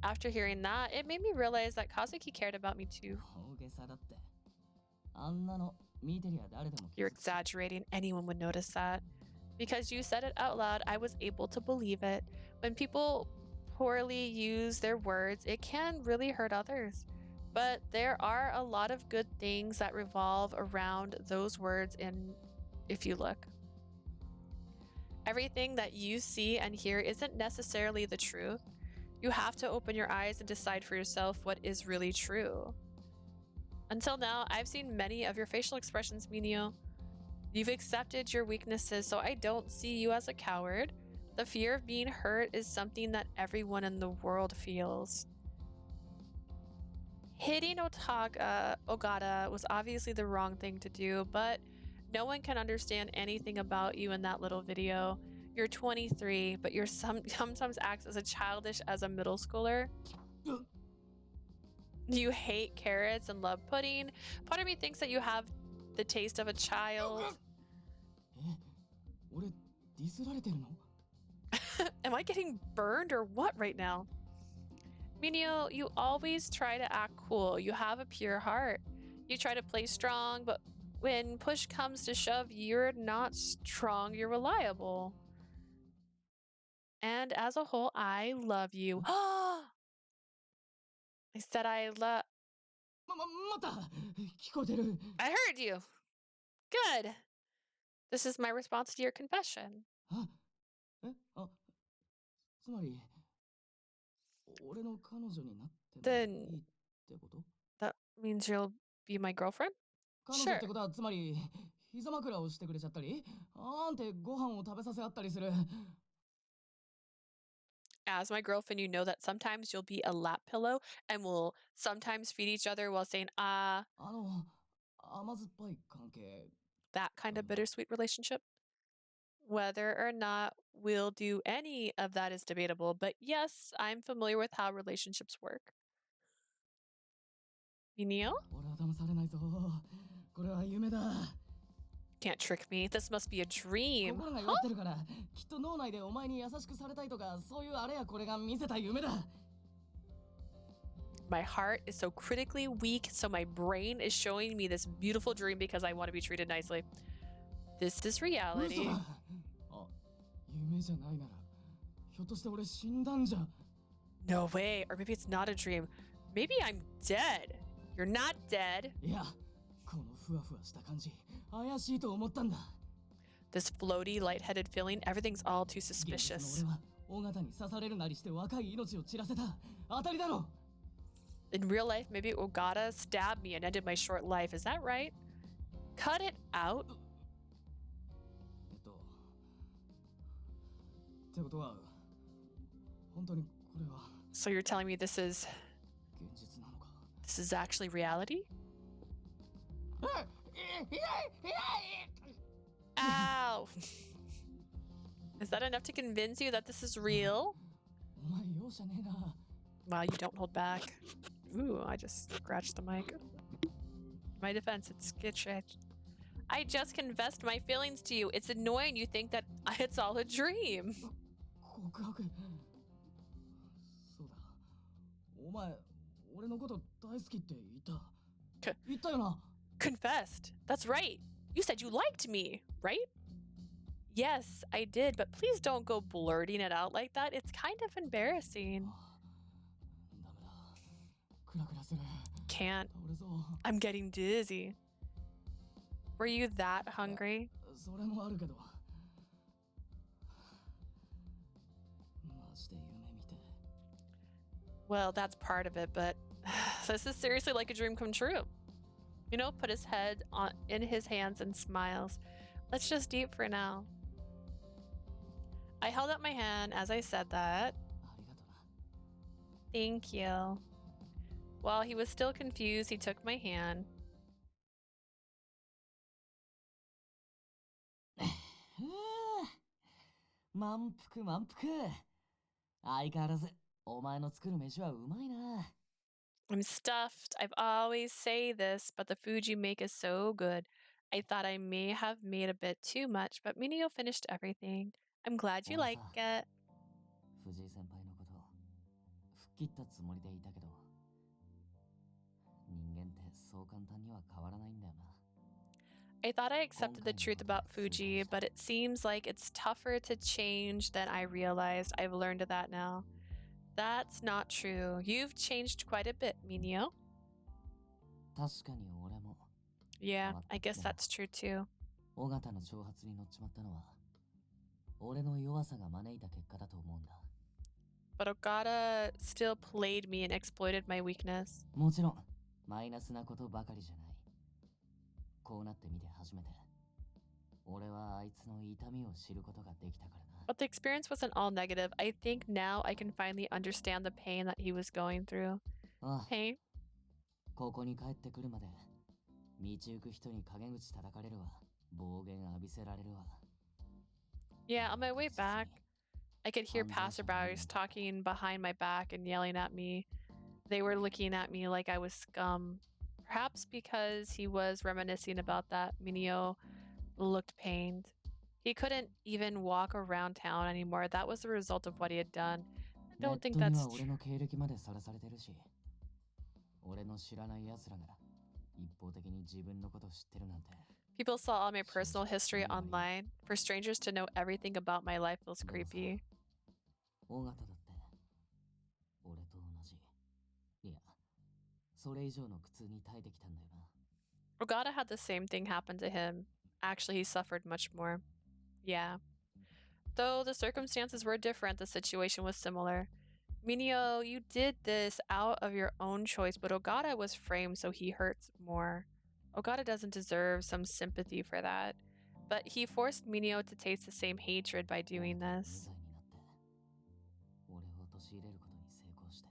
After hearing that, it made me realize that Kazuki cared about me too. 大げさだって。あんなの見てりゃ誰でも。 You're exaggerating. Anyone would notice that. Because you said it out loud, I was able to believe it. When people poorly use their words, it can really hurt others. But there are a lot of good things that revolve around those words if you look. Everything that you see and hear isn't necessarily the truth. You have to open your eyes and decide for yourself what is really true. Until now, I've seen many of your facial expressions, Mineo. You've accepted your weaknesses, so I don't see you as a coward. The fear of being hurt is something that everyone in the world feels. Hitting Ogata was obviously the wrong thing to do, but no one can understand anything about you in that little video. You're 23, but you're sometimes acts as childish as a middle schooler. You hate carrots and love pudding. Part of me thinks that you have the taste of a child. 俺ディスられてるの? Am I getting burned or what right now? Mineo, you always try to act cool. You have a pure heart. You try to play strong, but when push comes to shove, you're not strong, you're reliable. And as a whole, I love you. I said I love... また聞こえてる。 I heard you. Good. This is my response to your confession. あ、え、あ、つまり俺の彼女になってもいいってこと? That means you'll be my girlfriend? 彼女ってことはつまり膝枕をしてくれちゃったり、あんてご飯を食べさせ合ったりする。 As my girlfriend, you know that sometimes you'll be a lap pillow and we'll sometimes feed each other while saying, 甘酸っぱい関係。 that kind of bittersweet relationship. Whether or not we'll do any of that is debatable, but yes, I'm familiar with how relationships work. Mineo? 俺は騙されないぞ。これは夢だ。 Can't trick me. This must be a dream. 心が弱ってるから、きっと脳内でお前に優しくされたいとか、そういうあれやこれが見せた夢だ。 My heart is so critically weak, so my brain is showing me this beautiful dream because I want to be treated nicely. This is reality. あ、夢じゃないなら、ひょっとして俺死んだんじゃ。 No way. Or maybe it's not a dream. Maybe I'm dead. You're not dead. いや、このふわふわした感じ、怪しいと思ったんだ。 This floaty, lightheaded feeling, everything's all too suspicious. 俺は尾形に刺されるなりして若い命を散らせた。当たりだろ。 In real life, maybe Ogata stabbed me and ended my short life. Is that right? Cut it out. ってことは、本当にこれは。 So you're telling me this is... 現実なのか? This is actually reality? Ow! Is that enough to convince you that this is real? お前容赦ねえな。 Wow, you don't hold back. Ooh, I just scratched the mic. My defense, it's sketchy. I just confessed my feelings to you. It's annoying you think that it's all a dream. 告白。そうだ。お前、俺のこと大好きって言った。言ったよな。 Confessed. That's right. You said you liked me, right? Yes, I did, but please don't go blurting it out like that. It's kind of embarrassing. ダメだ。クラクラする。 Can't. 倒れそう。 I'm getting dizzy. Were you that hungry? それもあるけど。マジで夢見て。 Well, that's part of it, but this is seriously like a dream come true. You know, put his head in his hands and smiles. Let's just eat for now. I held up my hand as I said that. ありがとな。 Thank you. While he was still confused, he took my hand. 満腹満腹。相変わらずお前の作る飯はうまいな。 I'm stuffed. I've always say this, but the food you make is so good. I thought I may have made a bit too much, but Mineo finished everything. I'm glad you like it. 藤井先輩のこと吹っ切ったつもりでいたけど、人間ってそう簡単には変わらないんだよな。 I thought I accepted the truth about Fuji, but it seems like it's tougher to change than I realized. I've learned that now. That's not true. You've changed quite a bit, Mineo. 確かに俺も。 Yeah, I guess that's true too. 尾形の挑発に乗っちまったのは、俺の弱さが招いた結果だと思うんだ。 But Ogata still played me and exploited my weakness. もちろん、マイナスなことばかりじゃない。こうなってみて初めて、俺はあいつの痛みを知ることができたからな。 But the experience wasn't all negative. I think now I can finally understand the pain that he was going through. ああ、 Pain? ここに帰ってくるまで、道行く人に陰口叩かれるわ、暴言浴びせられるわ。 Yeah, on my way back, I could hear passerbys talking behind my back and yelling at me. They were looking at me like I was scum. Perhaps because he was reminiscing about that, Mineo looked pained. He couldn't even walk around town anymore. That was the result of what he had done. I don't think ネットに that's は俺の経歴までさらされてるし、俺の知らない奴らが一方的に自分のこと知ってるなんて。 People saw all my personal history online. For strangers to know everything about my life feels creepy. 尾形だって俺と同じ。いや、それ以上の苦痛に耐えてきたんだよな。 Ogata had the same thing happen to him. Actually, he suffered much more. Yeah. Though the circumstances were different, the situation was similar. Mineo, you did this out of your own choice, but Ogata was framed so he hurts more. Ogata doesn't deserve some sympathy for that. But he forced Mineo to taste the same hatred by doing this. 俺を陥れることに成功して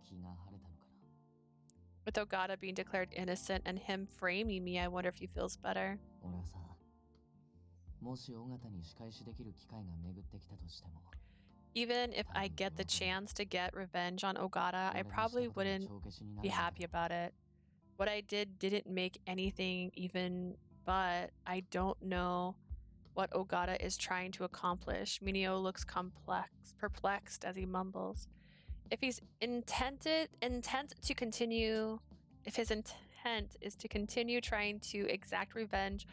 気が晴れたのかな。 With Ogata being declared innocent and him framing me, I wonder if he feels better. 俺はさ、もし尾形に仕返しできる機会が巡ってきたとしても、 Even if I get the chance to get revenge on Ogata, I probably wouldn't be happy about it. What I did didn't make anything even, but I don't know what Ogata is trying to accomplish. Mineo looks perplexed as he mumbles. If his intent is to continue trying to exact revenge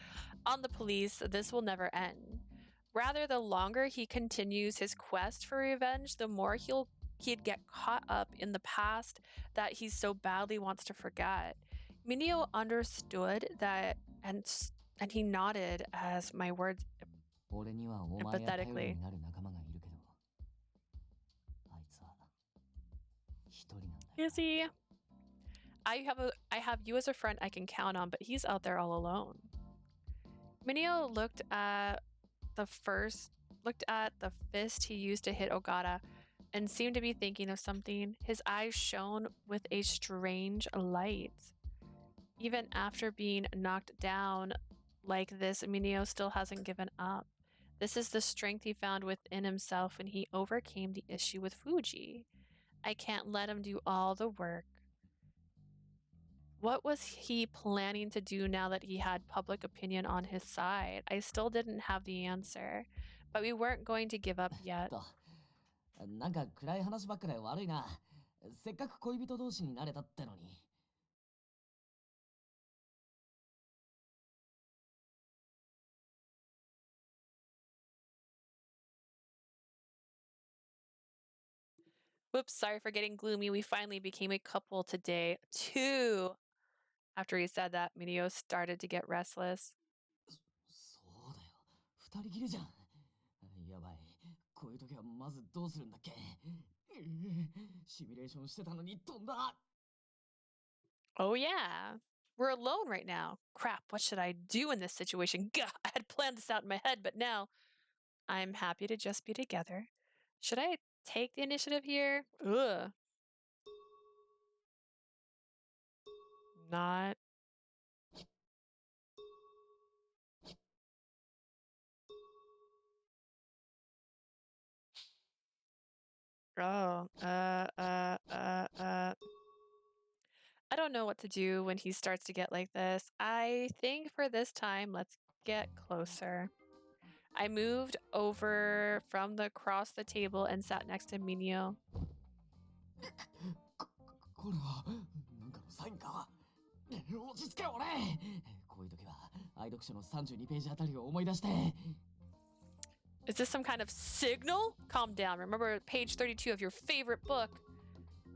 on the police, this will never end. Rather, the longer he continues his quest for revenge, the more he'd get caught up in the past that he so badly wants to forget. Mineo understood that and he nodded as my words 俺にはお前や頼り empathetically. になる仲間がいるけど、あいつは一人なんだよ。 Is he? I have you as a friend I can count on, but he's out there all alone. Mineo looked at the fist he used to hit Ogata and seemed to be thinking of something. His eyes shone with a strange light. Even after being knocked down, like this, Mineo still hasn't given up. This is the strength he found within himself when he overcame the issue with Fuji. I can't let him do all the work. What was he planning to do now that he had public opinion on his side? I still didn't have the answer, but we weren't going to give up yet. なんか暗い話ばっかで悪いな。せっかく恋人同士になれたってのに。Whoops, sorry for getting gloomy. We finally became a couple today, too. After he said that, Mineo started to get restless. そうだよ。二人きりじゃん。やばい。こういう時はまずどうするんだっけ。シミュレーションしてたのに飛んだ。Oh, yeah. We're alone right now. Crap, what should I do in this situation? Gah, I had planned this out in my head, but now I'm happy to just be together. Should I take the initiative here? Ugh. Not. Oh, I don't know what to do when he starts to get like this. I think for this time, let's get closer. I moved over from across the table and sat next to Mineo. これはなんかのサインか。落ち着け俺。こういう時は愛読書の32ページあたりを思い出して。Is this some kind of signal? Calm down. Remember page 32 of your favorite book.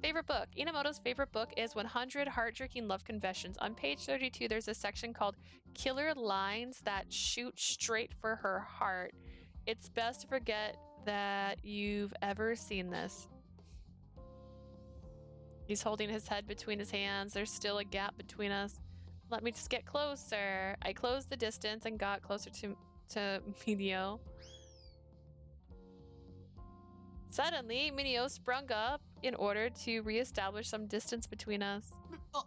Favorite book. Enomoto's favorite book is 100 Heart-Jerking Love Confessions. On page 32, there's a section called Killer Lines That Shoot Straight for Her Heart. It's best to forget that you've ever seen this. He's holding his head between his hands. There's still a gap between us. Let me just get closer. I closed the distance and got closer to Mineo. Suddenly, Mineo sprung up in order to reestablish some distance between us. ご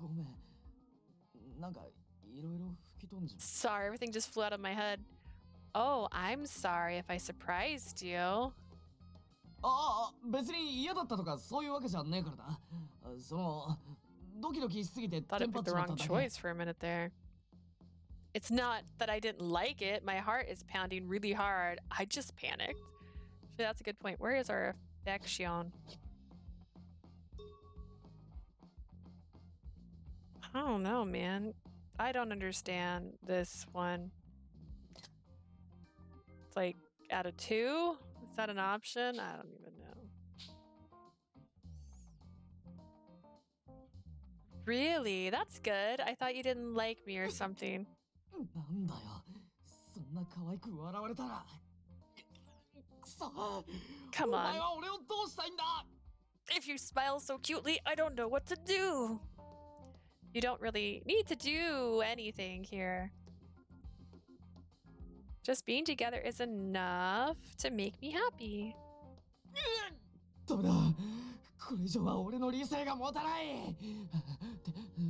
めん。なんかいろいろ吹き飛んじゃう。 Sorry, everything just flew out of my head. Oh, I'm sorry if I surprised you. ああ、別に嫌だったとかそういうわけじゃねえからだ。そのドキドキしすぎて Thought テ I ンパっ picked ち the まった wrong だけ。 choice for a minute there. It's not that I didn't like it. My heart is pounding really hard. I just panicked. Actually, that's a good point. Where is our affection? I don't know, man. I don't understand this one. It's like out of 2? Is that an option? I don't even know. Really? That's good. I thought you didn't like me or something. なんだよ。そんな可愛く笑われたら。くそ。 Come お on. 前は俺をどうしたいんだ。 If you smile so cutely, I don't know what to do. You don't really need to do anything here. Just being together is enough to make me happy. ダメだ。これ以上は俺の理性が持たない。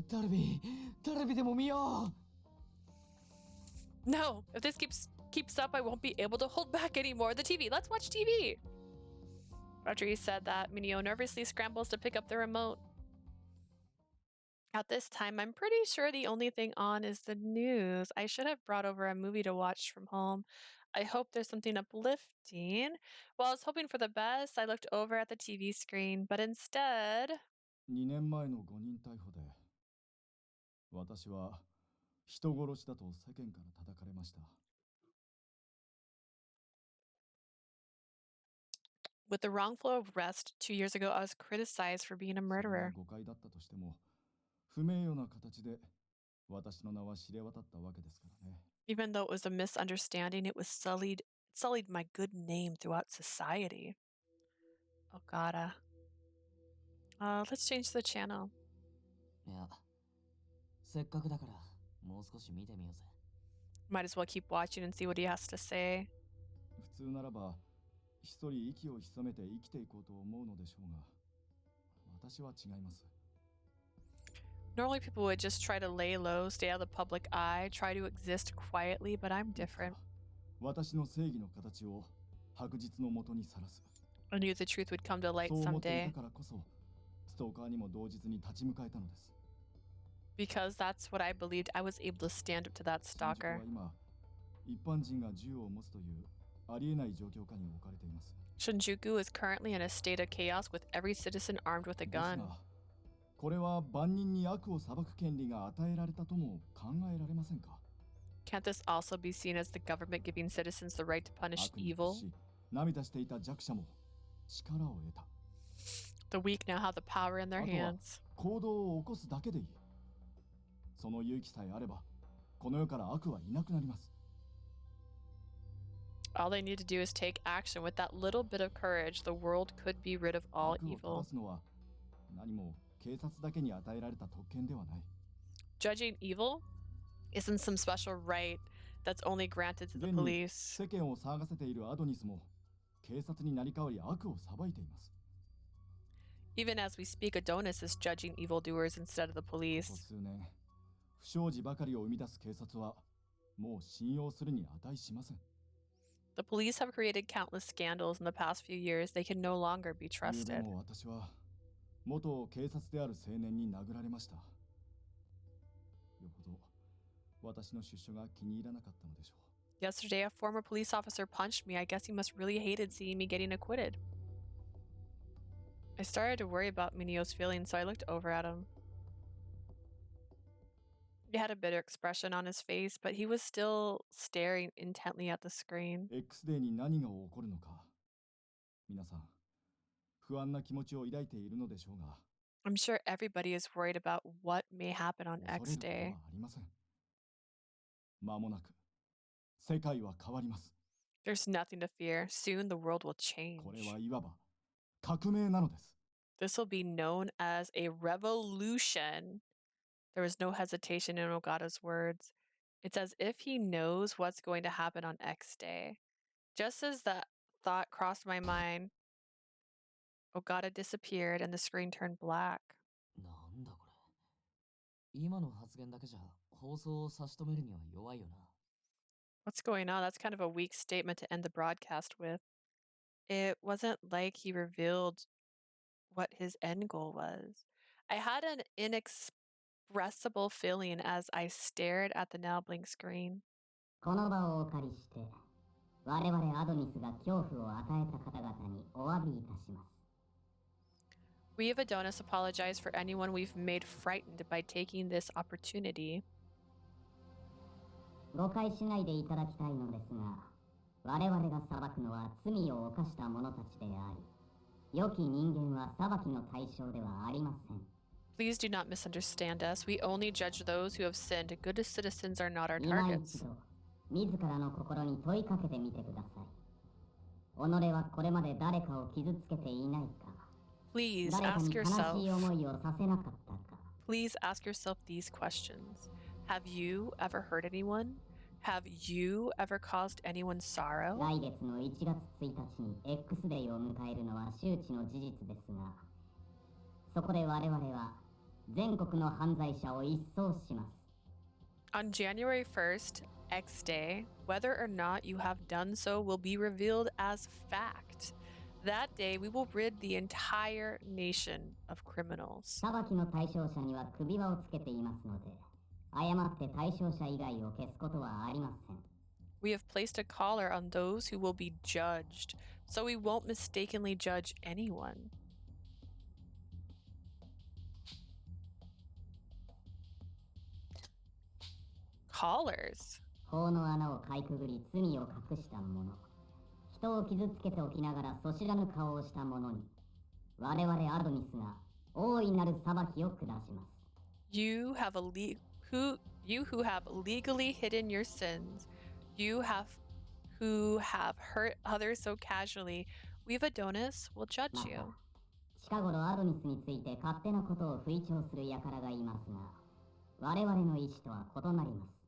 ダルビでも見よう。 No, if this keeps up, I won't be able to hold back anymore. The TV. Let's watch TV. After he said that, Mineo nervously scrambles to pick up the remote. At this time, I'm pretty sure the only thing on is the news. I should have brought over a movie to watch from home. I hope there's something uplifting. While I was hoping for the best, I looked over at the TV screen, but instead... 2年前の誤認逮捕で私は人殺しだと世間から叩かれました。 With the wrongful arrest 2 years ago, I was criticized for being a それが murderer. 誤解だったとしても不名誉な形で私の名は知れ渡ったわけですからね。 Even though it was a misunderstanding, it sullied my good name throughout society. Oh, gotta. Let's change the channel. いや、せっかくだからもう少し見てみようぜ。 Might as well keep watching and see what he has to say. 普通ならば一人息を潜めて生きていこうと思うのでしょうが私は違います。Normally people would just try to lay low, stay out of the public eye, try to exist quietly, but I'm いつか different. 私の正義の形を白日のもとにさらす。 I knew the truth would come to light そう思ってい someday. たからこそ、ストーカーにも同日に立ち向かえたのです。 Because that's what I believed, I was able to stand up to that 新宿は stalker. 今、一般人が銃を持つというありえない状況下に置かれています。 Shinjuku is currently in a state of chaos with every citizen armed with a です gun. が、これは万人に悪を裁く権利が与えられたとも考えられませんか？ Can't this also be seen as the government giving citizens the right to punish 悪に屈 evil? し、涙していた弱者も力を得た。 The weak now have the power in their あとは hands. 行動を起こすだけでいい。その勇気さえあれば、この世から悪はいなくなります。 All they need to do is take action. With that little bit of courage, the world could be rid of all 悪を evil. 正すのは何も警察だけに与えられた特権ではない。 Judging evil isn't some special right that's only granted to the 現に police. 世間を騒がせているアドニスも警察に成り代わり悪を裁いています。 Even as we speak, Adonis is judging evildoers instead of the こ police. こ数年、不祥事ばかりを生み出す警察はもう信用するに値しません。 The police have created countless scandals in the past few years. They can no longer be 昨夜 trusted. も私は元警察である青年に殴られました。よほど私の出所が気に入らなかったのでしょう。 Yesterday, a former police officer punched me. I guess he must really hated seeing me getting acquitted. I started to worry about Mineo's feelings, so I looked over at him. He had a bitter expression on his face, but he was still staring intently at the screen. X デーに何が起こるのか、皆さん不安な気持ちを抱いているのでしょうが、 I'm sure everybody is worried about what may happen on 恐 X れることは Day. ありません。間もなく世界は変わります。 There's nothing to fear. Soon the world will change. これはいわば革命なのです。 This will be known as a revolution. There was no hesitation in Ogata's words. It's as if he knows what's going to happen on X Day. Just as that thought crossed my mind, Ogata disappeared and the screen turned black. なんだこれ。今の発言だけじゃ放送を差し止めるには弱いよな。What's going on? That's kind of a weak statement to end the broadcast with. It wasn't like he revealed what his end goal was. I had an inexpressible feeling as I stared at the now blank screen. この場をお借りして、我々アドニスが恐怖を与えた方々にお詫びいたします。We of Adonis apologize for anyone we've made frightened by taking this opportunity. 誤解しないでいただきたいのですが、我々が裁くのは罪を犯した者たちであり、良き人間は裁きの対象ではありません。 Please do not misunderstand us. We only judge those who have sinned. Good citizens are not our 今 targets. 一度、自らの心に問いかけてみてください。己はこれまで誰かを傷つけていないか、 Please 誰か ask に悲しい yourself. 思いをさせなかったか。 Please ask yourself these questions. Have you ever hurt anyone? Have you ever caused anyone sorrow? 来月の1月1日に X デイを迎えるのは周知の事実ですが、そこで我々は全国の犯罪者を一掃します。 On January 1st, X Day, whether or not you have done so will be revealed as fact. That day, we will rid the entire nation of criminals. 裁きの対象者には首輪をつけていますので、誤って対象者以外を消すことはありません。 We have placed a collar on those who will be judged, so we won't mistakenly judge anyone. Collars? 法の穴をかいくぐり罪を隠した者、人を傷つけておきながらそ知らぬ顔をした者に、我々アドニスが大いなる裁きを下します。 You who have legally hidden your sins, who have hurt others so casually, we of Adonis will judge また you. 近頃アドニスについて勝手なことを吹聴する輩がいますが、我々の意思とは異なります。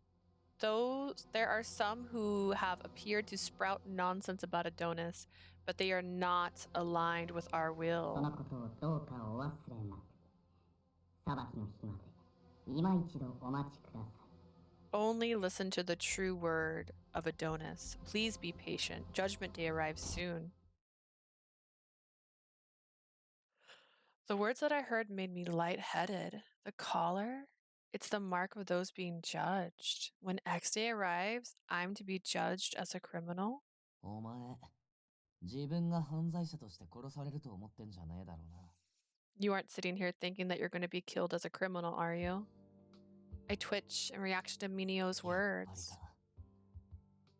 Though there are some who have appeared to sprout nonsense about Adonis, but they are not aligned with our その will. ことをどうかお忘れなく。裁きの日まで今一度お待ちください。 Only listen to the true word of Adonis. Please be patient. Judgment day arrives soon. The words that I heard made me lightheaded. The collar? It's the mark of those being judged. When X day arrives, I'm to be judged as a criminal? お前、自分が犯罪者として殺されると思ってんじゃねえだろうな。You aren't sitting here thinking that you're going to be killed as a criminal, are you? I twitch in reaction to Mineo's やっぱり words. か。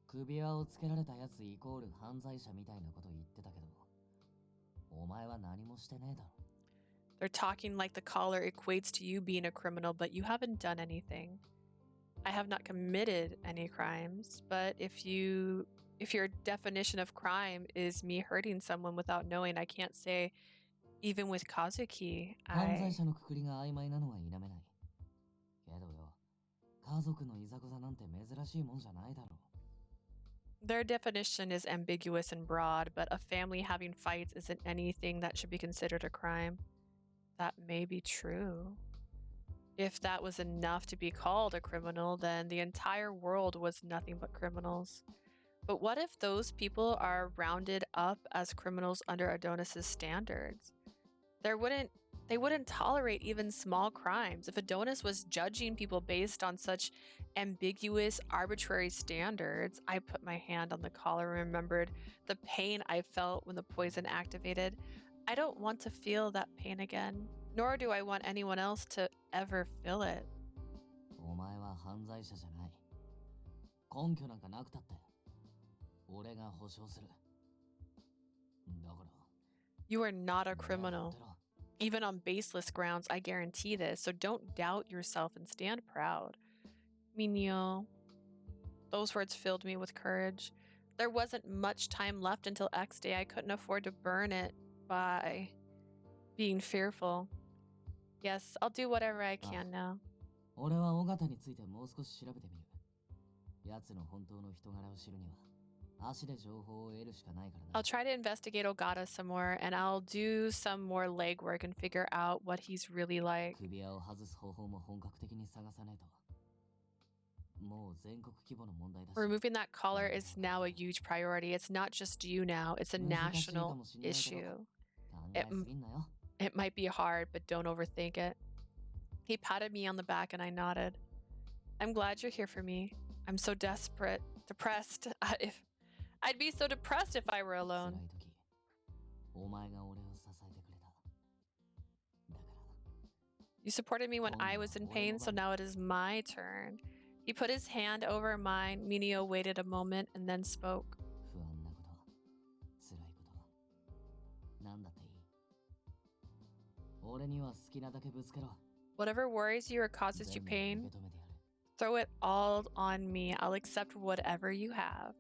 首輪をつけられたやつイコール犯罪者みたいなこと言ってたけど、お前は何もしてねえだろ。They're talking like the collar equates to you being a criminal, but you haven't done anything. I have not committed any crimes, but if your definition of crime is me hurting someone without knowing, I can't say, even with Kazuki, 犯罪者のくくりが曖昧なのは否めない。けどよ、家族のいざこざなんて珍しいもんじゃないだろう。Their definition is ambiguous and broad, but a family having fights isn't anything that should be considered a crime. That may be true. If that was enough to be called a criminal, then the entire world was nothing but criminals. But what if those people are rounded up as criminals under Adonis's standards? They wouldn't tolerate even small crimes. If Adonis was judging people based on such ambiguous, arbitrary standards, I put my hand on the collar and remembered the pain I felt when the poison activated. I don't want to feel that pain again, nor do I want anyone else to ever feel it. お前は犯罪者じゃない。根拠なんかなくたって、俺が保証する。だから。You are not a criminal. Even on baseless grounds, I guarantee this, so don't doubt yourself and stand proud. Mineo. Those words filled me with courage. There wasn't much time left until X Day. I couldn't afford to burn it by being fearful. Yes, I'll do whatever I can now. 俺は尾形についてもう少し調べてみる。奴の本当の人柄を知るには、足で情報を得るしかないからな。I'll try to investigate Ogata some more, and I'll do some more legwork and figure out what he's really like. 首輪を外す方法も本格的に探さねえと。もう全国規模の問題だし。Removing that collar is now a huge priority. It's not just you now, it's a national issue. It might be hard, but don't overthink it. He patted me on the back and I nodded. I'm glad you're here for me. I'm so depressed. I'd be so depressed if I were alone. You supported me when I was in pain, so now it is my turn. He put his hand over mine. Mineo waited a moment and then spoke. Whatever worries you or causes you pain, throw it all on me. I'll accept whatever you have.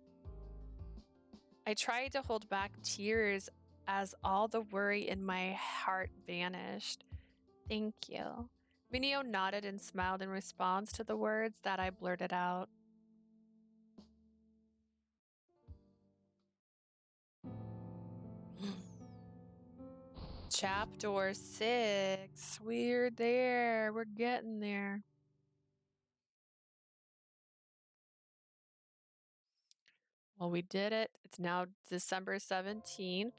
I tried to hold back tears as all the worry in my heart vanished. Thank you. Mineo nodded and smiled in response to the words that I blurted out. Chapter 6. We're there. We're getting there. Well, we did it. It's now December 17th.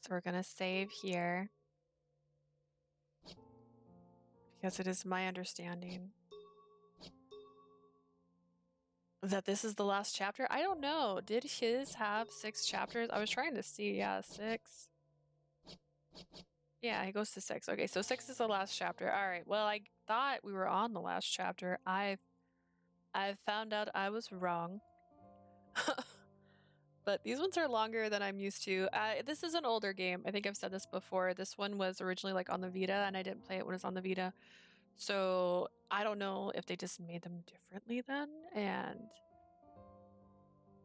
So we're going to save here. Because it is my understanding that this is the last chapter. I don't know. Did his have 6 chapters? I was trying to see. Yeah, 6. Yeah, he goes to 6. Okay, so 6 is the last chapter. All right. Well, I thought we were on the last chapter. I found out I was wrong. But these ones are longer than I'm used to. This is an older game. I think I've said this before. This one was originally like on the Vita, and I didn't play it when it was on the Vita. So I don't know if they just made them differently then, and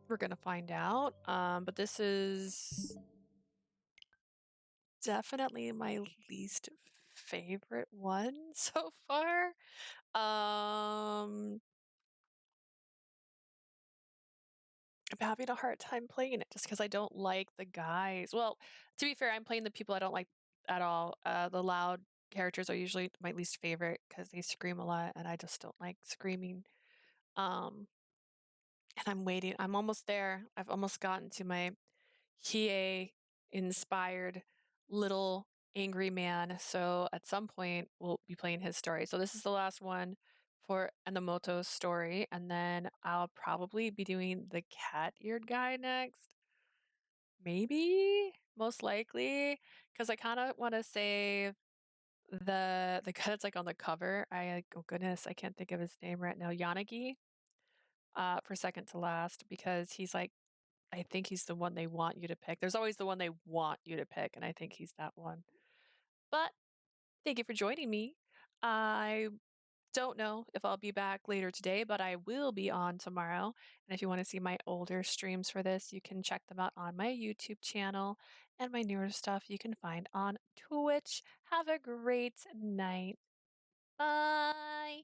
we're gonna find out. But this is definitely my least favorite one so far. I'm having a hard time playing it just because I don't like the guys. Well, to be fair, I'm playing the people I don't like at all. The loud characters are usually my least favorite because they scream a lot and I just don't like screaming. Um, and I'm waiting. I'm almost there. I've almost gotten to my Hiei inspired little angry man. So at some point we'll be playing his story. So this is the last one for Enomoto's story, and then I'll probably be doing the cat-eared guy next. Maybe, most likely, because I kind of want to save the guy that's like on the cover. Oh goodness, I can't think of his name right now. Yanagi, for second to last because he's like I think he's the one they want you to pick. There's always the one they want you to pick, and I think he's that one. But thank you for joining me. I don't know if I'll be back later today, but I will be on tomorrow. And if you want to see my older streams for this, you can check them out on my YouTube channel, and my newer stuff you can find on Twitch. Have a great night. Bye.